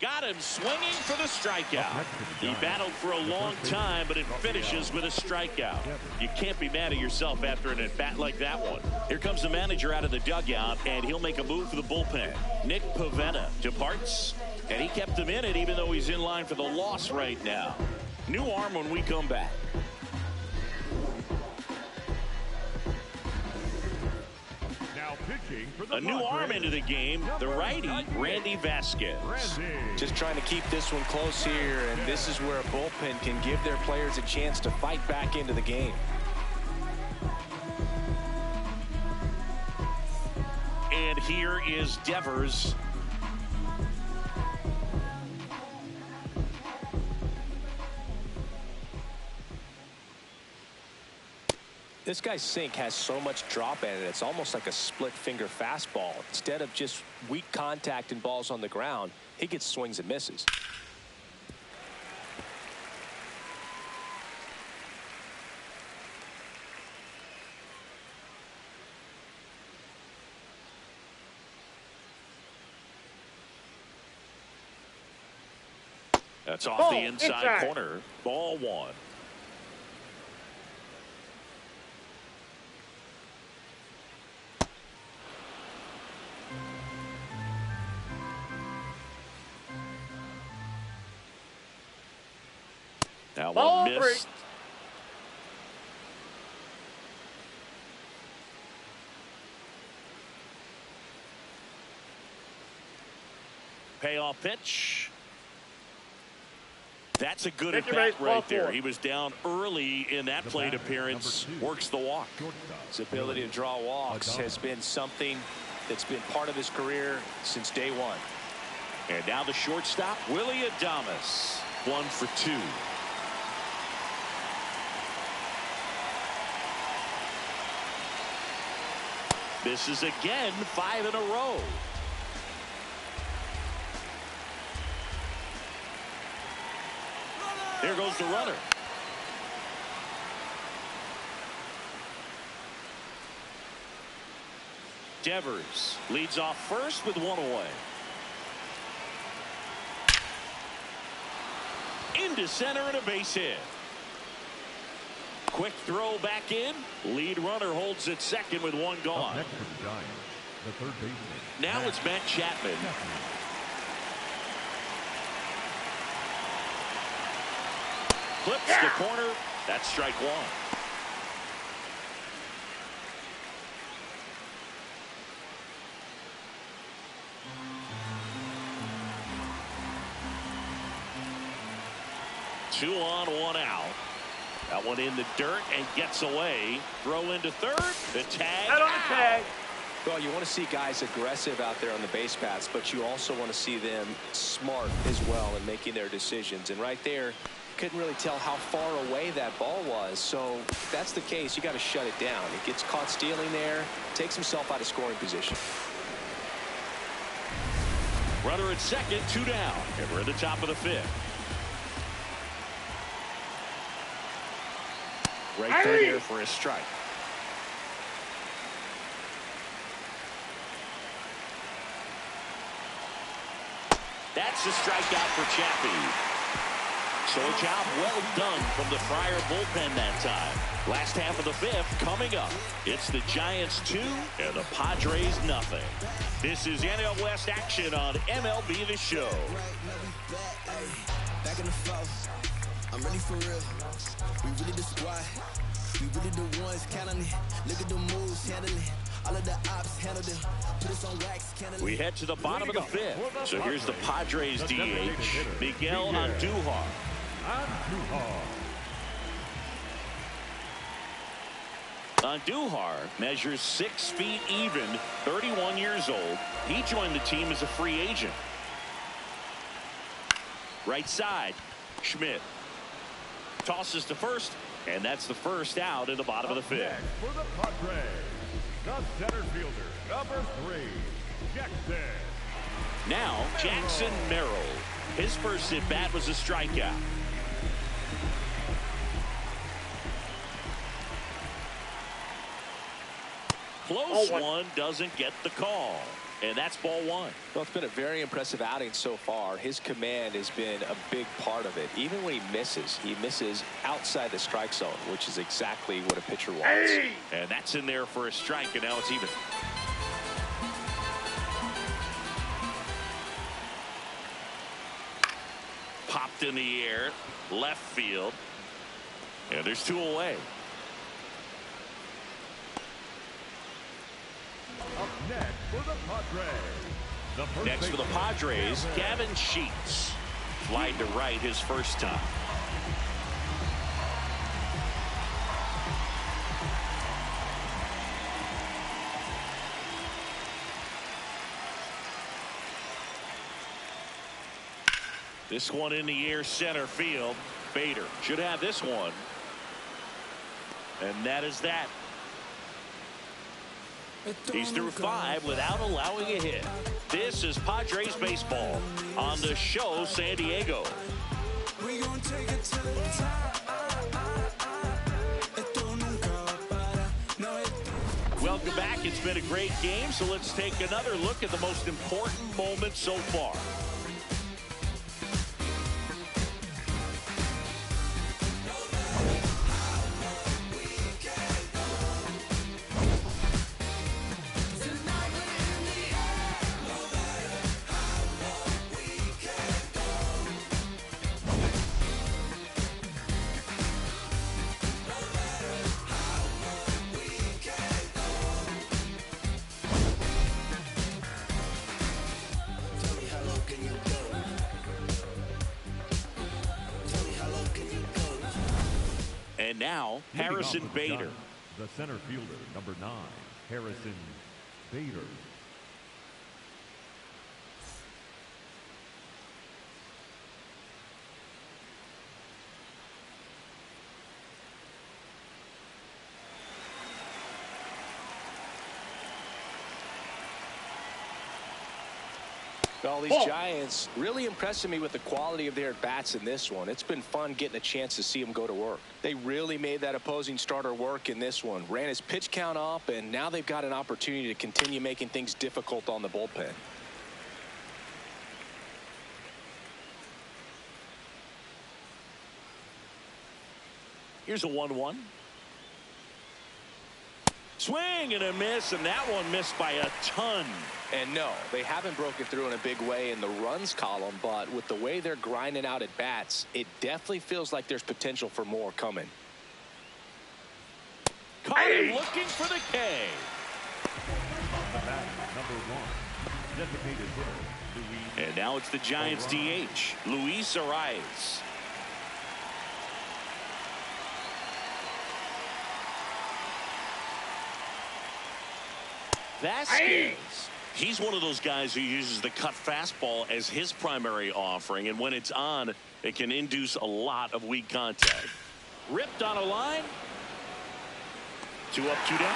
S1: Got him swinging for the strikeout. He battled for a long time, but it finishes with a strikeout. You can't be mad at yourself after an at-bat like that one. Here comes the manager out of the dugout, and he'll make a move for the bullpen. Nick Pivetta departs, and he kept him in it even though he's in line for the loss right now. New arm when we come back. A new arm into the game, the righty, Randy Vasquez.
S2: Just trying to keep this one close here, and this is where a bullpen can give their players a chance to fight back into the game.
S1: And here is Devers.
S2: This guy's sink has so much drop in it, it's almost like a split finger fastball. Instead of just weak contact and balls on the ground, he gets swings and misses.
S1: That's off the inside corner. Ball one. That one missed. Payoff pitch. That's a good at bat right there. He was down early in that plate appearance. Works the walk.
S2: His ability to draw walks has been something that's been part of his career since day one.
S1: And now the shortstop, Willie Adames. 1 for 2. Misses again, 5 in a row. There goes the runner. Devers leads off first with 1 away. Into center and a base hit. Quick throw back in. Lead runner holds at second with 1 gone.
S3: Next for the Giants, the third baseman.
S1: Now it's Matt Chapman. Clips the corner. That's strike 1. Two on, 1 out. That one in the dirt and gets away. Throw into third. The tag.
S4: Out on the tag.
S2: Well, you want to see guys aggressive out there on the base paths, but you also want to see them smart as well in making their decisions. And right there, couldn't really tell how far away that ball was. So if that's the case, you got to shut it down. It gets caught stealing there, takes himself out of scoring position.
S1: Runner at second, 2 down, and we're at the top of the 5th. Right through there for a strike. That's a strikeout for Chappie. So a job well done from the Friar bullpen that time. Last half of the 5th coming up. It's the Giants 2 and the Padres nothing. This is NL West action on MLB The Show.
S6: Back in the fourth. I'm ready for real. We really the squad. We really the ones counting it. Look at the moves, handling it. All of the ops handle them. Put us on wax, candle.
S1: We head to the bottom of the 5th. So here's the Padres DH, Miguel Andujar. Andujar measures 6 feet even, 31 years old. He joined the team as a free agent. Right side, Schmidt tosses to first, and that's the first out in the bottom of the 5th.
S3: For the Padres, the center fielder, number 3, Jackson.
S1: Now Jackson Merrill. His first at bat was a strikeout. Close one, doesn't get the call. And that's ball 1.
S2: Well, it's been a very impressive outing so far. His command has been a big part of it. Even when he misses outside the strike zone, which is exactly what a pitcher wants.
S1: And that's in there for a strike, and now it's even. Popped in the air, left field. And there's 2 away.
S3: Up next for the Padres.
S1: Next for the Padres, Gavin Sheets. Flied to right his first time. This one in the air, center field. Bader should have this one. And that is that. He's through 5 without allowing a hit. This is Padres baseball on the show San Diego. Welcome back. It's been a great game, so let's take another look at the most important moments so far. And now, Harrison Bader.
S3: The center fielder, number 9, Harrison Bader.
S2: Well, these Giants really impressing me with the quality of their at-bats in this one. It's been fun getting a chance to see them go to work. They really made that opposing starter work in this one. Ran his pitch count up, and now they've got an opportunity to continue making things difficult on the bullpen.
S1: Here's a 1-1. Swing and a miss, and that one missed by a ton.
S2: And no, they haven't broken through in a big way in the runs column, but with the way they're grinding out at bats, it definitely feels like there's potential for more coming.
S1: Caught him looking for the K.
S3: On the bat, number 1, designated hitter, Luis.
S1: And now it's the Giants DH, Luis Arias. Vasquez. He's one of those guys who uses the cut fastball as his primary offering, and when it's on, it can induce a lot of weak contact. Ripped on a line. 2 up, 2 down.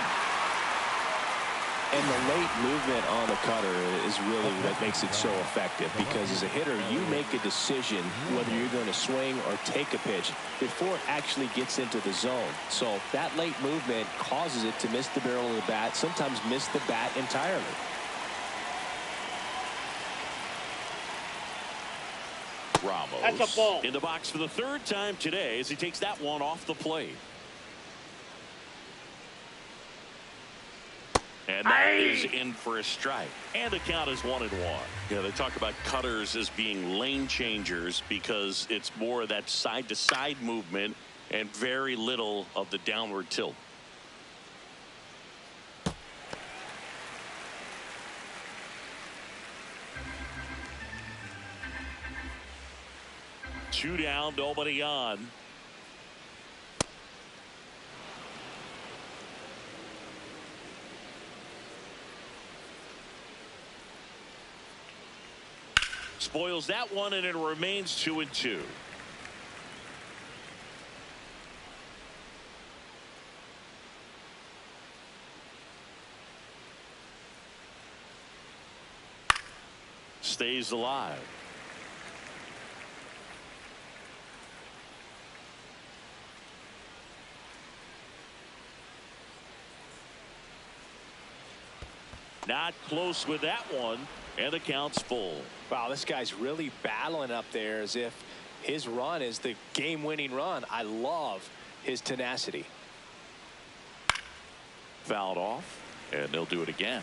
S2: And the late movement on the cutter is really what makes it so effective, because as a hitter, you make a decision whether you're going to swing or take a pitch before it actually gets into the zone. So that late movement causes it to miss the barrel of the bat, sometimes miss the bat entirely.
S1: Ramos
S4: That's a ball.
S1: in the box for the 3rd time today as he takes that one off the plate. And that is in for a strike. And the count is 1-1. Yeah, they talk about cutters as being lane changers because it's more of that side-to-side movement and very little of the downward tilt. Two down, nobody on. Spoils that one, and it remains 2-2. Stays alive. Not close with that one, and the count's full.
S2: Wow, this guy's really battling up there as if his run is the game-winning run. I love his tenacity.
S1: Fouled off, and they'll do it again.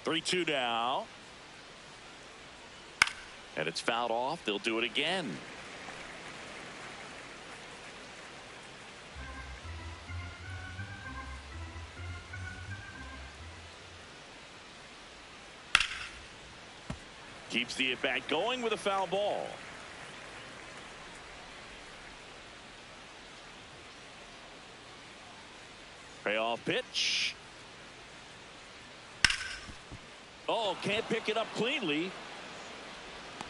S1: Three-two now. And it's fouled off. They'll do it again. Keeps the at-bat going with a foul ball. Payoff pitch. Oh, can't pick it up cleanly.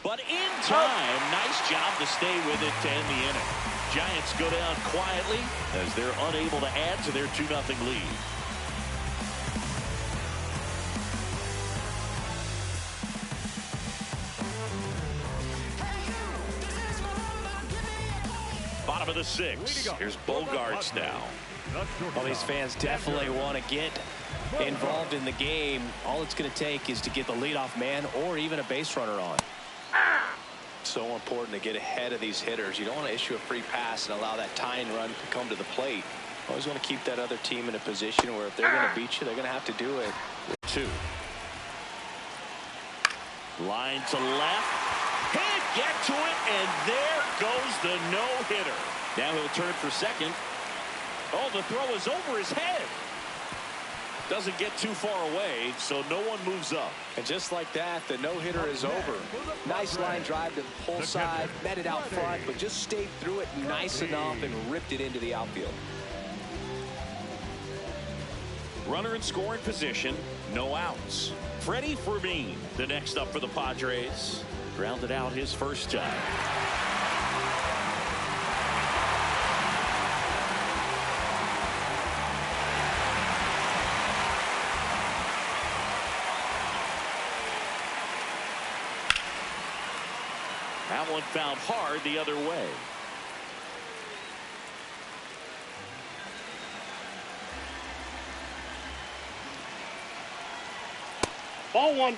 S1: But in time, nice job to stay with it to end the inning. Giants go down quietly as they're unable to add to their 2-0 lead. Bottom of the 6th. Here's Bogarts now.
S2: Well, these fans definitely want to get involved in the game. All it's going to take is to get the leadoff man or even a base runner on. So important to get ahead of these hitters. You don't want to issue a free pass and allow that tying run to come to the plate. Always want to keep that other team in a position where if they're going to beat you, they're going to have to do it.
S1: 2. Line to left. Can't get to it, and there goes the no-hitter. Now he'll turn for second. Oh, the throw is over his head. Doesn't get too far away, so no one moves up.
S2: And just like that, the no-hitter is over. Nice line drive to the pull side, met it out front, but just stayed through it nice enough and ripped it into the outfield.
S1: Runner in scoring position, no outs. Freddie Fermin, the next up for the Padres. Grounded out his first time. That one found hard the other way.
S4: Ball 1.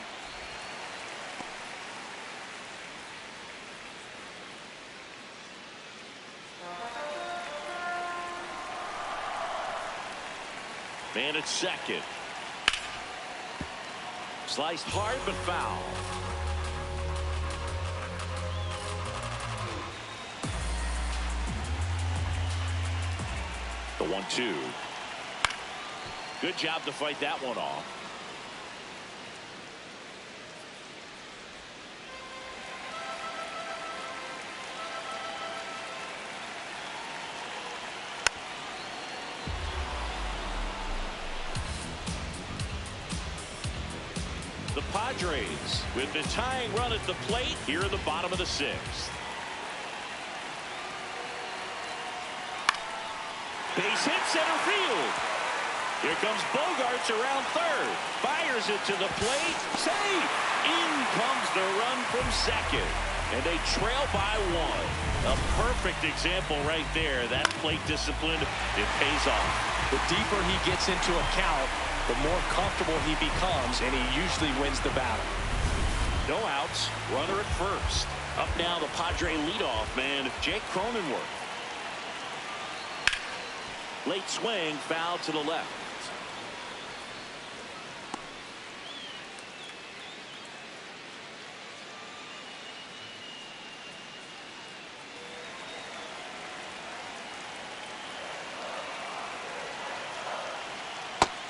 S1: Man at second. Sliced hard but foul. The 1-2. Good job to fight that one off. Padres with the tying run at the plate here in the bottom of the 6th. Base hit center field. Here comes Bogarts around third. Fires it to the plate. Safe. In comes the run from second. And they trail by 1. A perfect example right there. That plate discipline, it pays off.
S2: The deeper he gets into a count, the more comfortable he becomes, and he usually wins the battle.
S1: No outs. Runner at first. Up now the Padre leadoff man, Jake Cronenworth. Late swing, foul to the left.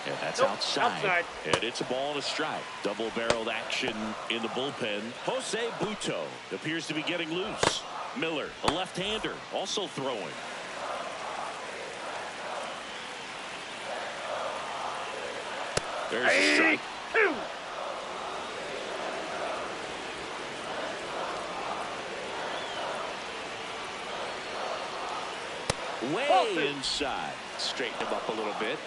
S1: And that's outside. And it's a ball and a strike. Double-barreled action in the bullpen. Jose Buto appears to be getting loose. Miller, a left-hander, also throwing. There's a strike. Way inside.
S2: Straighten him up a little bit.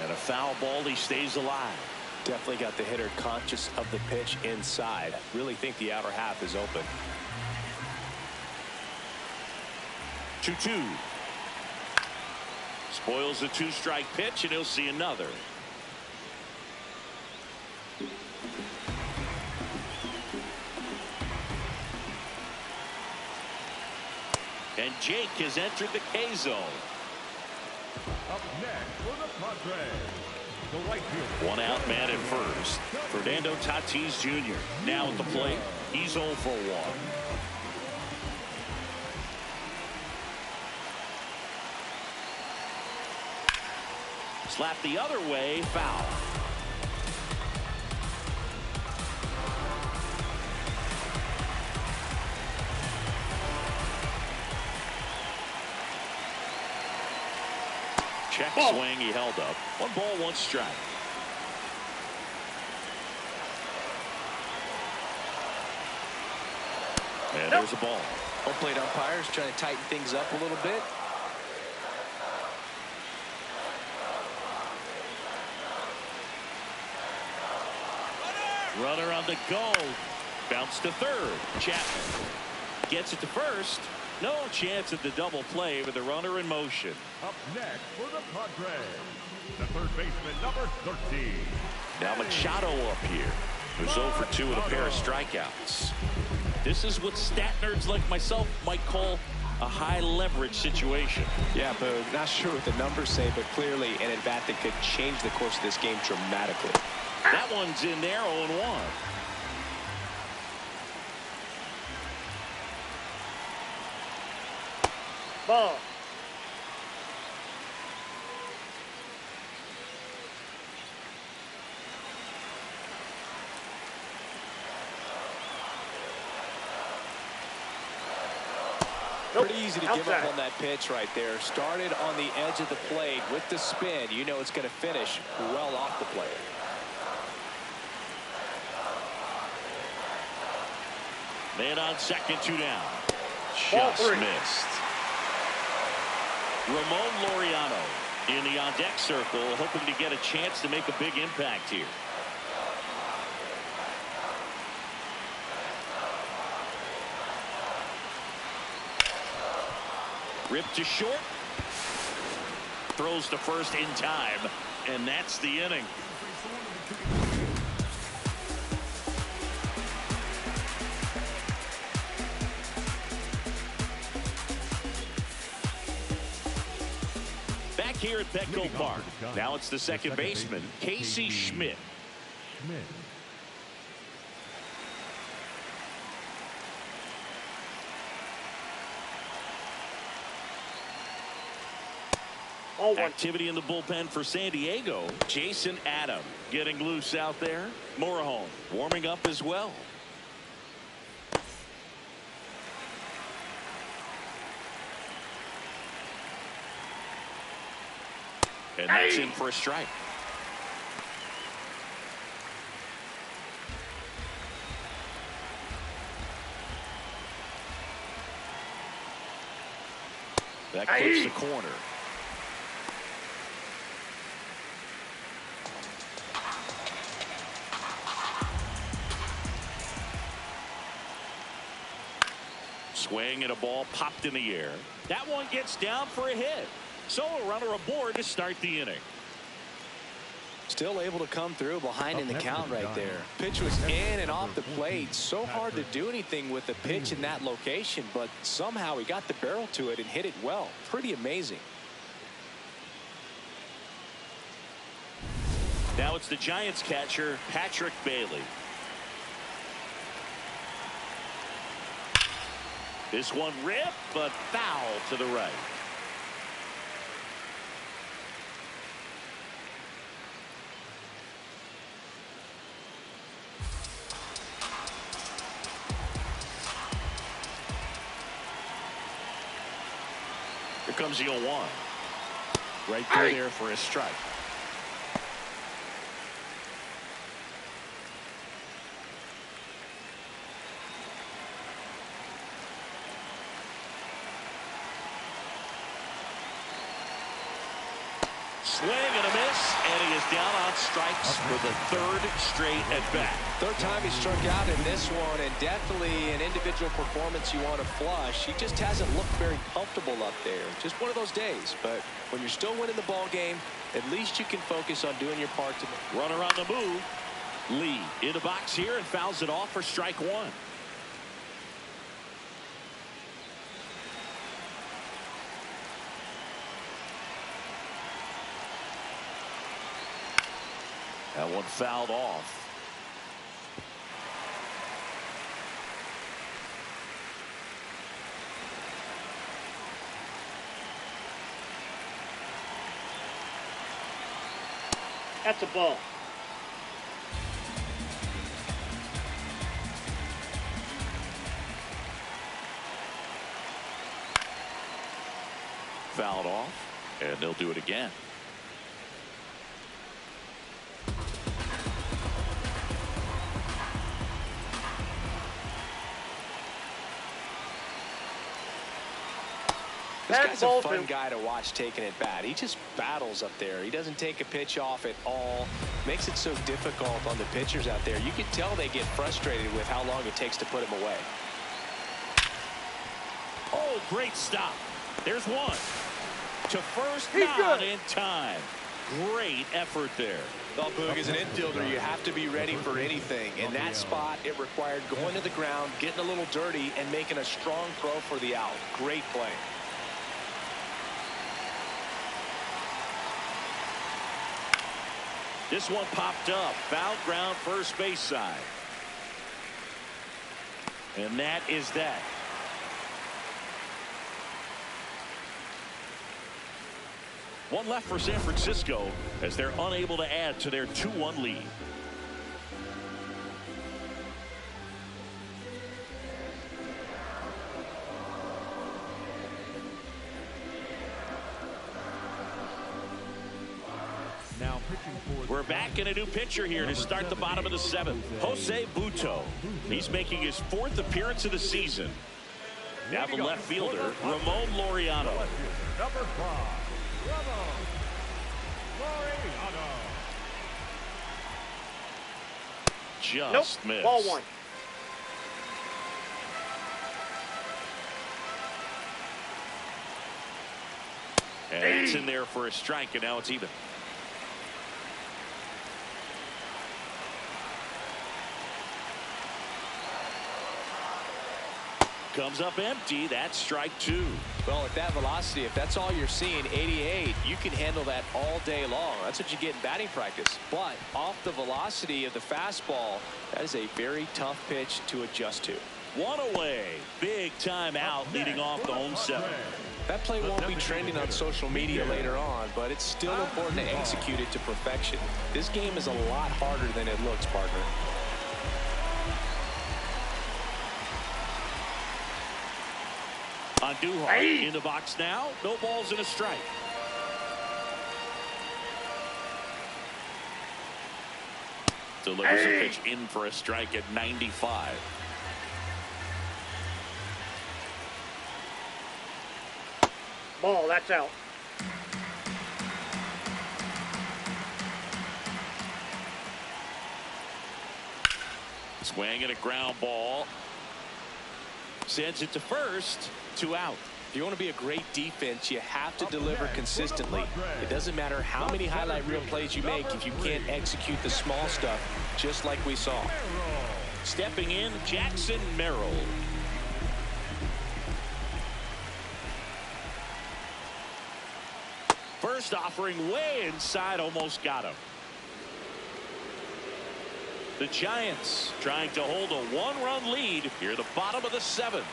S1: And a foul ball, he stays alive.
S2: Definitely got the hitter conscious of the pitch inside. Really think the outer half is open.
S1: 2-2. Spoils the 2-strike pitch, and he'll see another. And Jake has entered the K zone.
S3: Up next for the Padres, the right fielder.
S1: 1 out, man at first. Fernando Tatis Jr. now at the plate. He's 0 for 1. Slap the other way, foul. Check swing, he held up. 1 ball, 1 strike. And there's a ball.
S2: Home plate umpires trying to tighten things up a little bit.
S1: Runner on the go. Bounce to third. Chapman gets it to first. No chance at the double play with the runner in motion.
S3: Up next for the Padres, the third baseman, number 13.
S1: Now Machado up here, who's 0 for 2 with a pair of strikeouts. This is what stat nerds like myself might call a high leverage situation.
S2: Yeah, but not sure what the numbers say, but clearly an at-bat that could change the course of this game dramatically.
S1: That one's in there, 0-1.
S4: Ball.
S2: Pretty easy to give up on that pitch right there. Started on the edge of the plate with the spin. You know it's going to finish well off the plate.
S1: Man on second, 2 down. Just missed. Ramon Laureano in the on-deck circle, hoping to get a chance to make a big impact here. Ripped to short. Throws to first in time, and that's the inning. Back here at Petco Park. Now it's the second baseman, Casey Schmidt.
S3: Schmidt.
S1: Activity in the bullpen for San Diego. Jason Adam getting loose out there. Morejon warming up as well. And that's in for a strike. That clips the corner. Swing and a ball popped in the air. That one gets down for a hit. So a runner aboard to start the inning.
S2: Still able to come through behind in the count right there. Pitch was in and off the plate. So hard to do anything with the pitch in that location, but somehow he got the barrel to it and hit it well. Pretty amazing.
S1: Now it's the Giants catcher, Patrick Bailey. This one ripped, but foul to the right. Here comes the 0-1. Right through there for a strike. Swing and a miss, and he is down on strikes for the third straight at bat.
S2: Third time he struck out in this one, and definitely an individual performance you want to flush. He just hasn't looked very comfortable up there. Just one of those days. But when you're still winning the ball game, at least you can focus on doing your part to
S1: runner on the move. Lee in the box here and fouls it off for strike one. That one fouled off.
S4: That's a ball.
S1: Fouled off, and they'll do it again.
S2: This guy's a fun guy to watch taking it bat. He just battles up there. He doesn't take a pitch off at all. Makes it so difficult on the pitchers out there. You can tell they get frustrated with how long it takes to put him away.
S1: Oh, great stop. There's one. To first down in time. Great effort there.
S2: Well, Boog, as an infielder, you have to be ready for anything. In that spot, it required going to the ground, getting a little dirty, and making a strong throw for the out. Great play.
S1: This one popped up. Foul ground first base side. And that is that. One left for San Francisco as they're unable to add to their 2-1 lead. We're back in a new pitcher here to start the bottom of the seventh. Jose Butto. He's making his fourth appearance of the season. Now the left fielder, Ramon Laureano.
S3: Number 5, Ramon Laureano.
S1: Just missed.
S4: Ball one.
S1: And it's in there for a strike, and now it's even. Comes up empty. That's strike two.
S2: Well, at that velocity, if that's all you're seeing, 88, you can handle that all day long. That's what you get in batting practice. But off the velocity of the fastball, that is a very tough pitch to adjust to.
S1: One away. Big time out leading off the home seven.
S2: That play won't be trending on social media later on, but it's still important to execute it to perfection. This game is a lot harder than it looks, partner.
S1: On Duhart in the box now. No balls and a strike. Delivers a pitch in for a strike at 95.
S4: Ball, that's out.
S1: Swing and a ground ball. Sends it to first. 2 out.
S2: If you want to be a great defense, you have to deliver consistently. It doesn't matter how many highlight reel plays you make if you can't execute the small stuff, just like we saw.
S1: Stepping in, Jackson Merrill. First offering way inside, almost got him. The Giants trying to hold a 1-run lead here at the bottom of the 7th.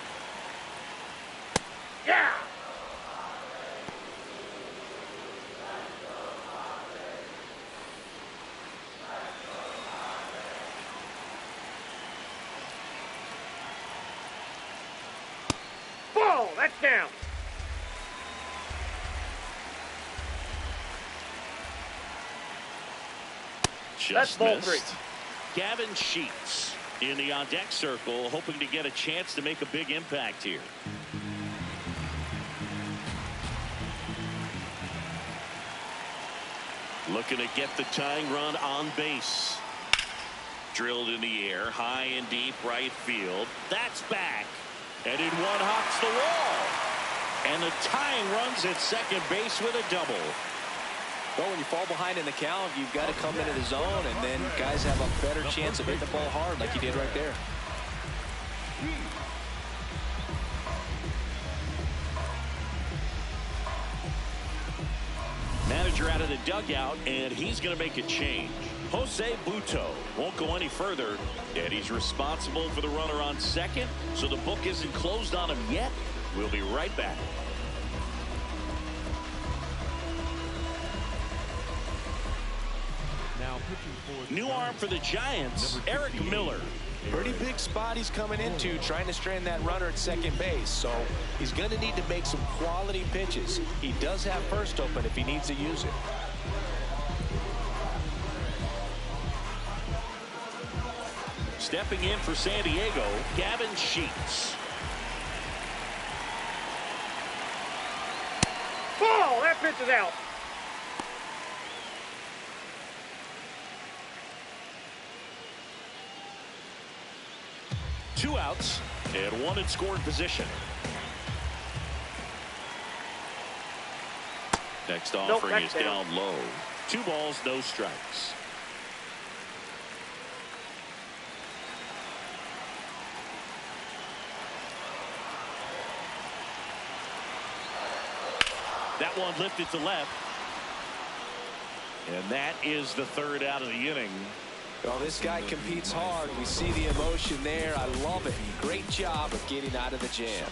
S4: Yeah! Ball, that's down.
S1: Just
S4: ball
S1: missed.
S4: 3.
S1: Gavin Sheets in the on-deck circle, hoping to get a chance to make a big impact here. Looking to get the tying run on base. Drilled in the air, high and deep right field. That's back. And in one hops the wall. And the tying runs at second base with a double.
S2: Well, when you fall behind in the count, you've got to come into the zone, and then guys have a better chance of hitting the ball hard like you did right there.
S1: Manager out of the dugout, and he's going to make a change. Jose Buto won't go any further, and he's responsible for the runner on second, so the book isn't closed on him yet. We'll be right back. New arm for the Giants, Eric Miller.
S2: Pretty big spot he's coming into, trying to strand that runner at second base. So he's going to need to make some quality pitches. He does have first open if he needs to use it.
S1: Stepping in for San Diego, Gavin Sheets.
S4: Ball, that pitch is out.
S1: Two outs and one in scoring position. Next offering is down low. 2 balls, no strikes. That one lifted to left. And that is the 3rd out of the inning.
S2: Well, this guy competes hard. We see the emotion there. I love it. Great job of getting out of the jam.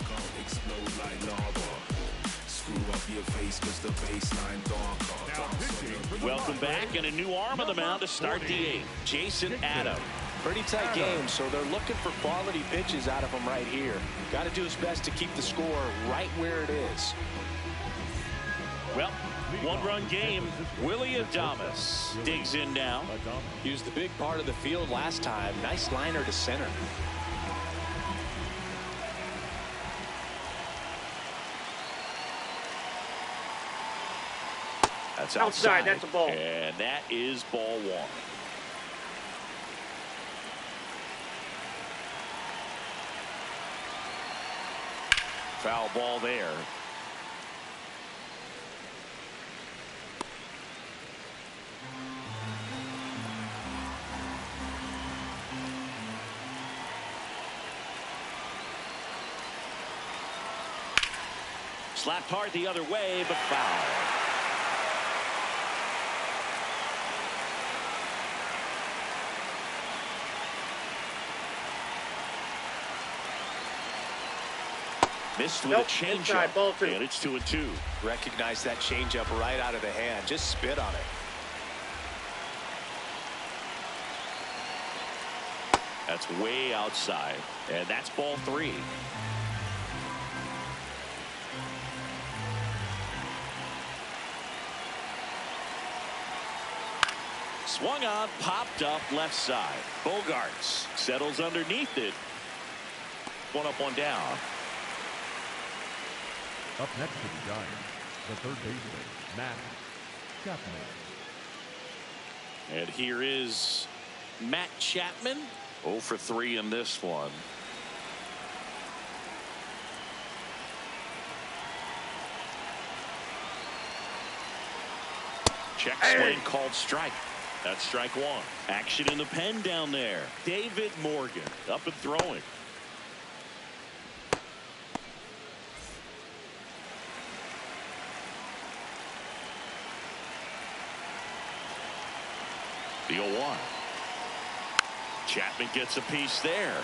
S1: Welcome back, and a new arm on the mound to start the 8th. Jason Adam.
S2: Pretty tight game, so they're looking for quality pitches out of him right here. Got to do his best to keep the score right where it is.
S1: Well, 1-run game. Willie Adames digs in now.
S2: He was the big part of the field last time. Nice liner to center.
S1: That's outside.
S4: That's a ball.
S1: And that is ball 1. Foul ball there. Slapped hard the other way, but foul. Missed with a changeup,
S4: ball 2.
S1: and it's 2-2.
S2: Recognize that changeup right out of the hand. Just spit on it.
S1: That's way outside, and that's ball 3. Swung on, popped up left side. Bogarts settles underneath it. One up, one down.
S3: Up next for the Giants, the third baseman, Matt Chapman.
S1: And here is Matt Chapman. 0 for 3 in this one. Check swing called strike. That's strike one. Action in the pen down there. David Morgan up and throwing. The 0-1. Chapman gets a piece there.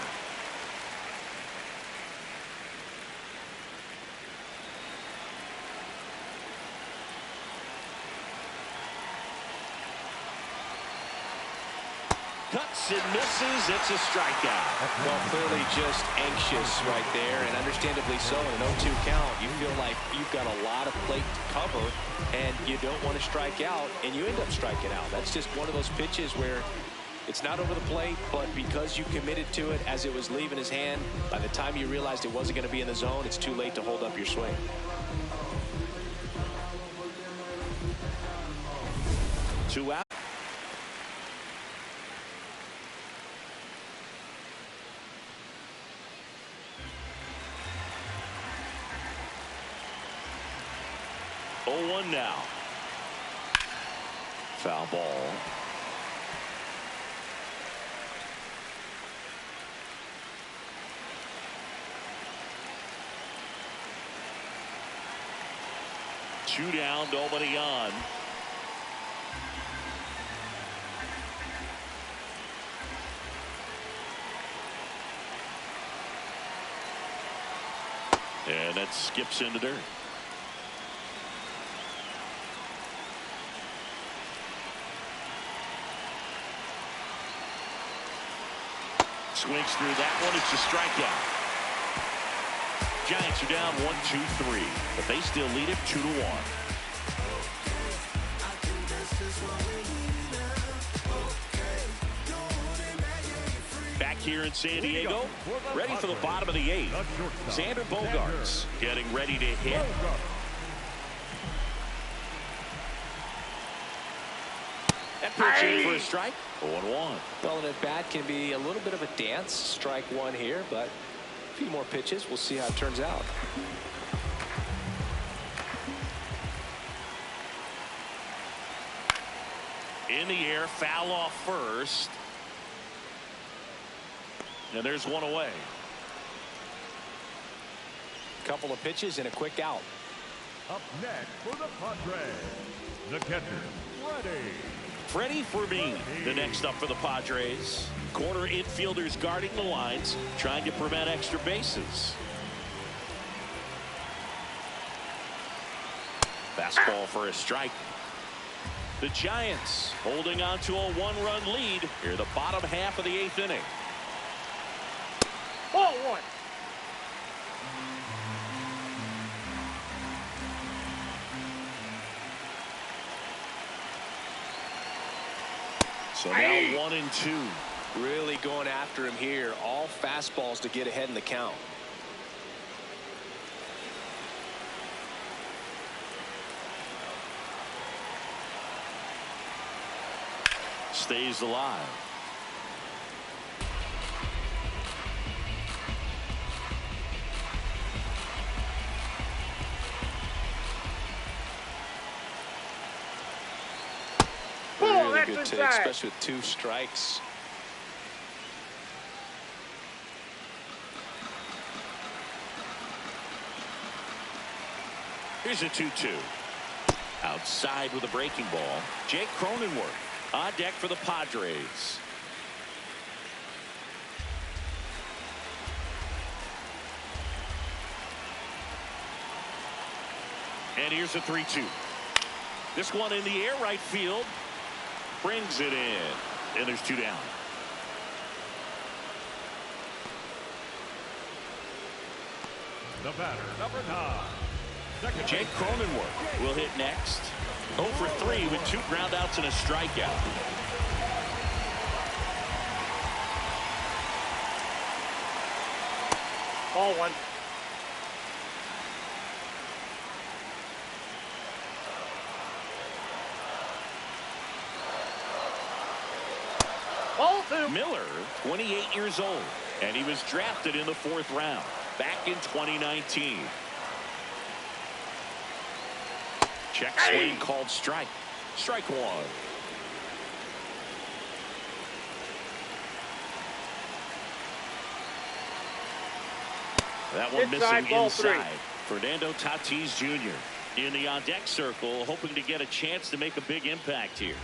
S1: Cuts and misses. It's a strikeout.
S2: Well, clearly just anxious right there, and understandably so. In an 0-2 count, you feel like you've got a lot of plate to cover, and you don't want to strike out, and you end up striking out. That's just one of those pitches where it's not over the plate, but because you committed to it as it was leaving his hand, by the time you realized it wasn't going to be in the zone, it's too late to hold up your swing.
S1: Two out. Now. Foul ball. Two down, nobody on. And that skips into dirt. Swings through that one. It's a strikeout. Giants are down 1-2-3, but they still lead it 2-1. Back here in San Diego, ready for the bottom of the 8th. Xander Bogaerts getting ready to hit. That pitch in for a strike. 0-1.
S2: Well, and at bat can be a little bit of a dance. Strike one here, but a few more pitches. We'll see how it turns out.
S1: In the air, foul off first. And there's one away.
S2: Couple of pitches and a quick out.
S3: Up next for the Padres, the catcher,
S1: Freddie Fermin, the next up for the Padres. Corner infielders guarding the lines, trying to prevent extra bases. Fastball for a strike. The Giants holding on to a 1-run lead here, the bottom half of the 8th inning.
S4: Ball one.
S1: So now 1-2.
S2: Really going after him here. All fastballs to get ahead in the count.
S1: Stays alive.
S2: Really good take, especially with 2 strikes.
S1: Here's a 2-2. Outside with a breaking ball. Jake Cronenworth on deck for the Padres. And here's a 3-2. This one in the air, right field. Brings it in. And there's 2 down.
S3: the batter, number 9.
S1: Jake Cronenworth will hit next. 0 for 3 with 2 groundouts and a strikeout.
S4: Ball one. Ball two.
S1: Miller, 28 years old, and he was drafted in the 4th round back in 2019. Check swing called strike. Strike one. That one
S4: Inside,
S1: missing
S4: ball
S1: inside. Fernando Tatis Jr. in the on-deck circle, hoping to get a chance to make a big impact here.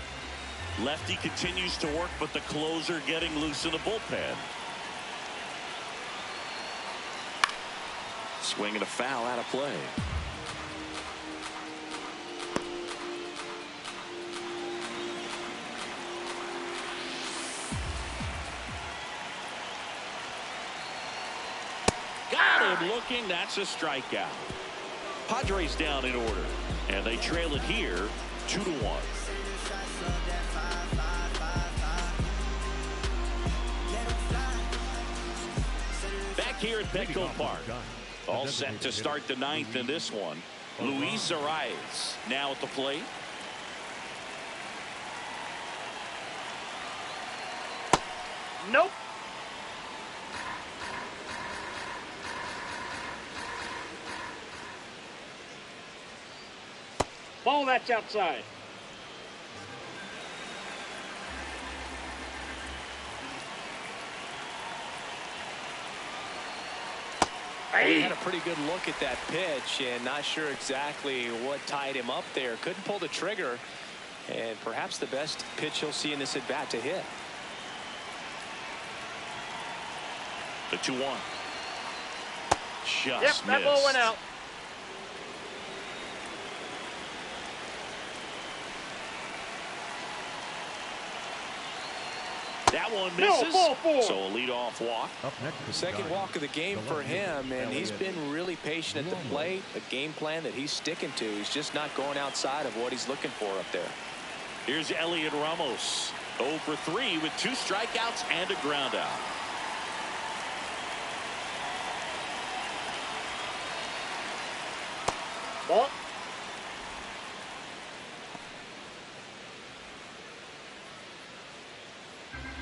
S1: Lefty continues to work, but the closer getting loose in the bullpen. Swing and a foul out of play. Got him looking. That's a strikeout. Padres down in order, and they trail it here 2-1. Back here at Petco Park. All set to start the 9th in this one. Luis Arias now at the plate.
S4: Nope. Ball that's outside.
S2: He had a pretty good look at that pitch and not sure exactly what tied him up there. Couldn't pull the trigger, and perhaps the best pitch he'll see in this at bat to hit.
S1: The 2-1. Just
S4: Yep,
S1: missed.
S4: that ball went out.
S1: That one misses.
S4: No, ball four.
S1: So a leadoff walk.
S3: Up next is
S2: Second
S3: Scott.
S2: walk of the game for him, and he's been really patient at the plate. A game plan that he's sticking to. He's just not going outside of what he's looking for up there.
S1: Here's Elliot Ramos, 0 for 3 with 2 strikeouts and a ground out.
S4: Ball.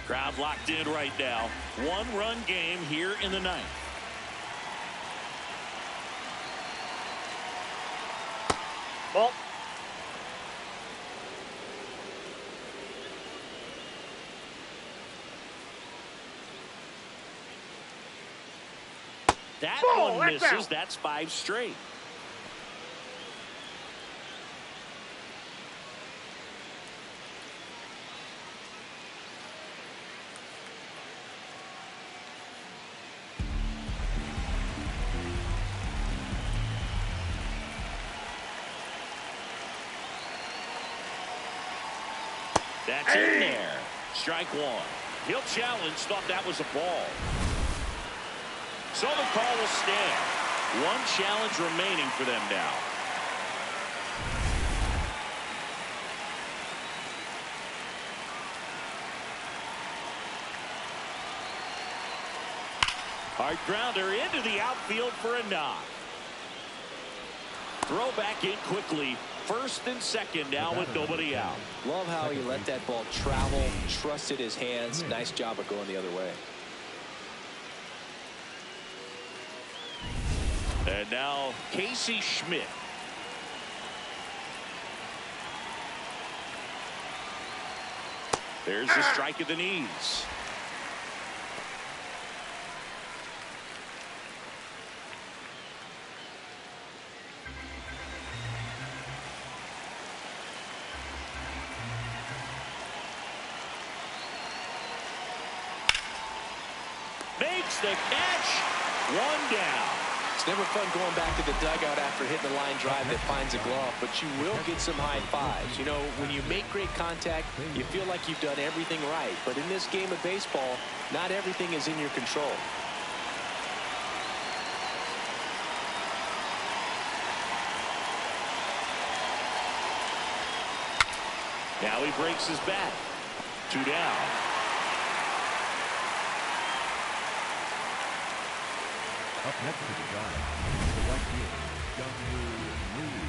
S1: Crowd locked in right now. 1-run game here in the 9th.
S4: Ball.
S1: That
S4: Ball,
S1: one
S4: that's
S1: misses.
S4: out.
S1: That's 5 straight. That's in there. Strike one. He'll challenge. Thought that was a ball. So the call will stand. One challenge remaining for them now. Hard grounder into the outfield for a knock. Throw back in quickly. First and second now with nobody out.
S2: Love how he let that ball travel, trusted his hands. Nice job of going the other way.
S1: And now Casey Schmidt. There's the strike at the knees. Makes the catch. One down.
S2: It's never fun going back to the dugout after hitting the line drive that finds a glove, but you will get some high fives. You know, when you make great contact, you feel like you've done everything right. But in this game of baseball, not everything is in your control.
S1: Now he breaks his bat. 2 down.
S3: Up next to the Giants, the right fielder, Lee.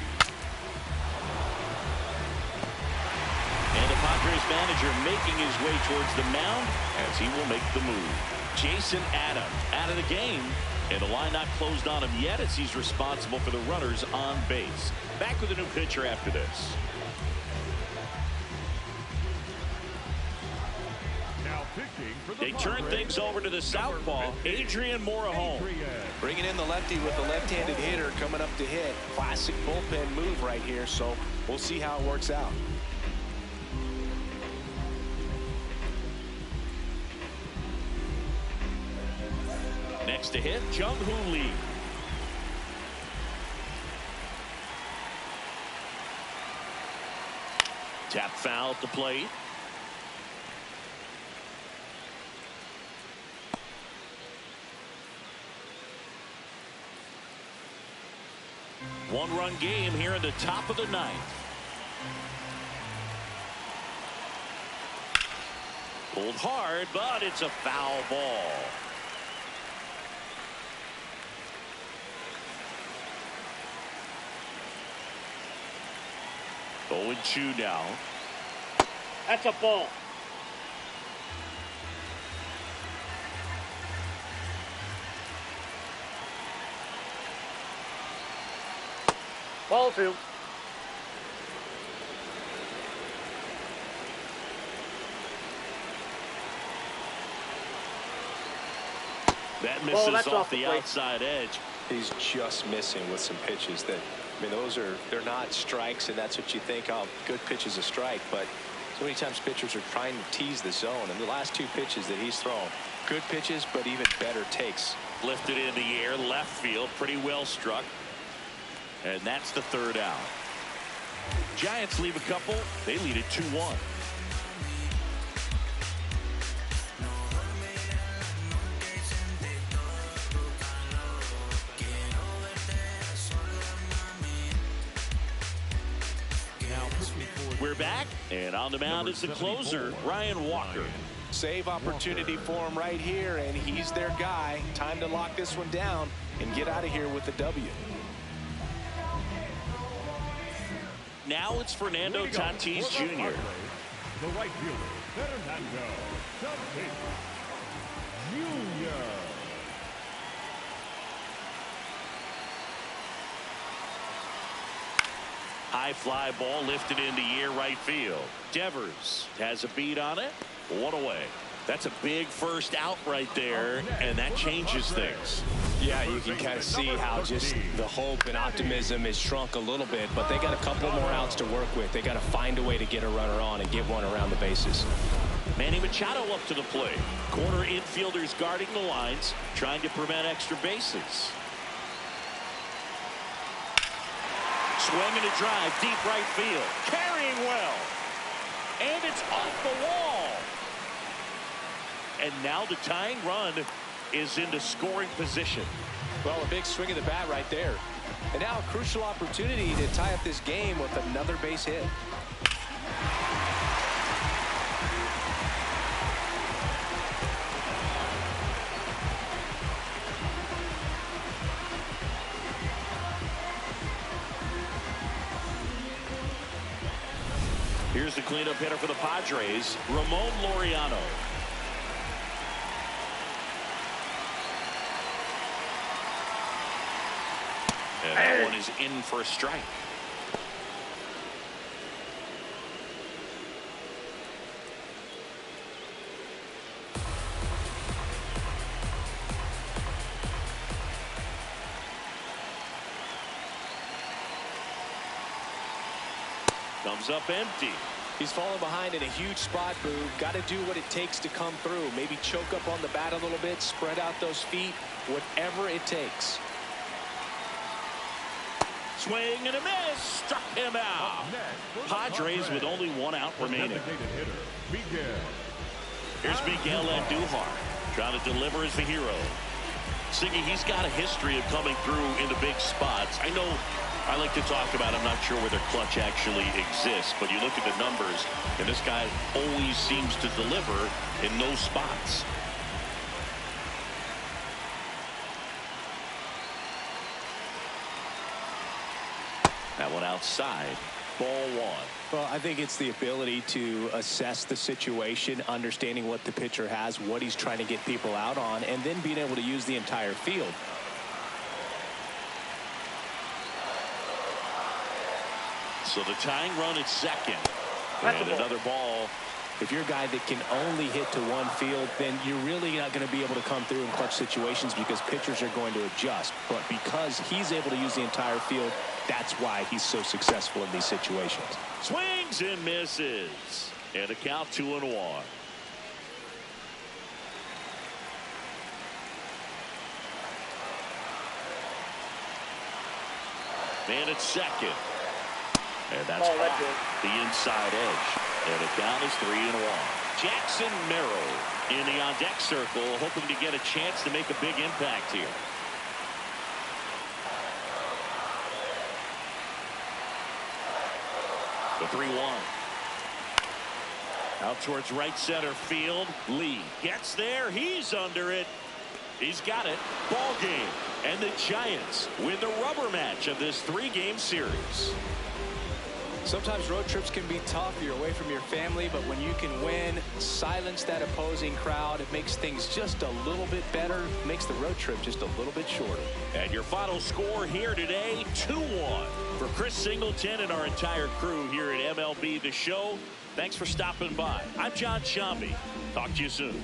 S1: And the Padres manager making his way towards the mound as he will make the move. Jason Adam out of the game, and the line not closed on him yet as he's responsible for the runners on base. Back with a new pitcher after this.
S3: Now pitching for the
S1: They turn
S3: Padres,
S1: things over to the southpaw, Adrian Morejon.
S2: Bringing in the lefty with the left-handed hitter coming up to hit. Classic bullpen move right here, so we'll see how it works out.
S1: Next to hit, Jung-Hoo Lee. Tap foul at the plate. One-run game here in the top of the ninth. Pulled hard, but it's a foul ball. Oh, and 2 now.
S4: That's a ball. Ball 2.
S1: That misses
S4: that's
S1: off
S4: off
S1: the
S4: the plate.
S1: outside edge.
S2: He's just missing with some pitches that, I mean, they're not strikes, and that's what you think, oh, good pitch is a strike, but so many times pitchers are trying to tease the zone, and the last 2 pitches that he's thrown, good pitches, but even better takes.
S1: Lifted in the air, left field, pretty well struck. And that's the 3rd out. Giants leave a couple. They lead it 2-1. We're back, and on the mound is the closer, Ryan Walker.
S2: Save opportunity for him right here, and he's their guy. Time to lock this one down and get out of here with the W.
S1: Now it's Fernando Tatis Jr.
S3: The right fielder, Fernando Tatis Jr.
S1: High fly ball lifted into air right field. Devers has a beat on it. 1 away. That's a big first out right there, and that changes things.
S2: Yeah, you can kind of see how just the hope and optimism is shrunk a little bit, but they got a couple more outs to work with. They got to find a way to get a runner on and get one around the bases.
S1: Manny Machado up to the plate. Corner infielders guarding the lines, trying to prevent extra bases. Swing and a drive, deep right field. Carrying well. And it's off the wall. And now the tying run is into scoring position.
S2: Well, a big swing of the bat right there. And now a crucial opportunity to tie up this game with another base hit.
S1: Here's the cleanup hitter for the Padres, Ramon Laureano. And that one is in for a strike. Comes up empty.
S2: He's falling behind in a huge spot, Boo. Got to do what it takes to come through. Maybe choke up on the bat a little bit, spread out those feet, whatever it takes.
S1: Swing and a miss. Struck him out. Padres with only 1 out remaining. Here's Miguel Andujar trying to deliver as the hero. Siggy, he's got a history of coming through in the big spots. I know I like to talk about, I'm not sure where their clutch actually exists, but you look at the numbers, and this guy always seems to deliver in those spots. That one outside. Ball one.
S2: Well, I think it's the ability to assess the situation, understanding what the pitcher has, what he's trying to get people out on, and then being able to use the entire field.
S1: So the tying run at second.
S4: That's
S1: And
S4: a ball.
S1: another ball.
S2: If you're a guy that can only hit to one field, then you're really not going to be able to come through in clutch situations because pitchers are going to adjust. But because he's able to use the entire field, that's why he's so successful in these situations.
S1: Swings and misses. And a count 2-1. Man at second. And that's
S4: Oh, that's
S1: the inside edge. And the count is 3-1. Jackson Merrill in the on-deck circle, hoping to get a chance to make a big impact here. The 3-1. Out towards right center field. Lee gets there. He's under it. He's got it. Ball game. And the Giants win the rubber match of this 3-game series.
S2: Sometimes road trips can be tough. You're away from your family, but when you can win, silence that opposing crowd, it makes things just a little bit better, makes the road trip just a little bit shorter.
S1: And your final score here today, 2-1. For Chris Singleton and our entire crew here at MLB The Show, thanks for stopping by. I'm John Shambi. Talk to you soon.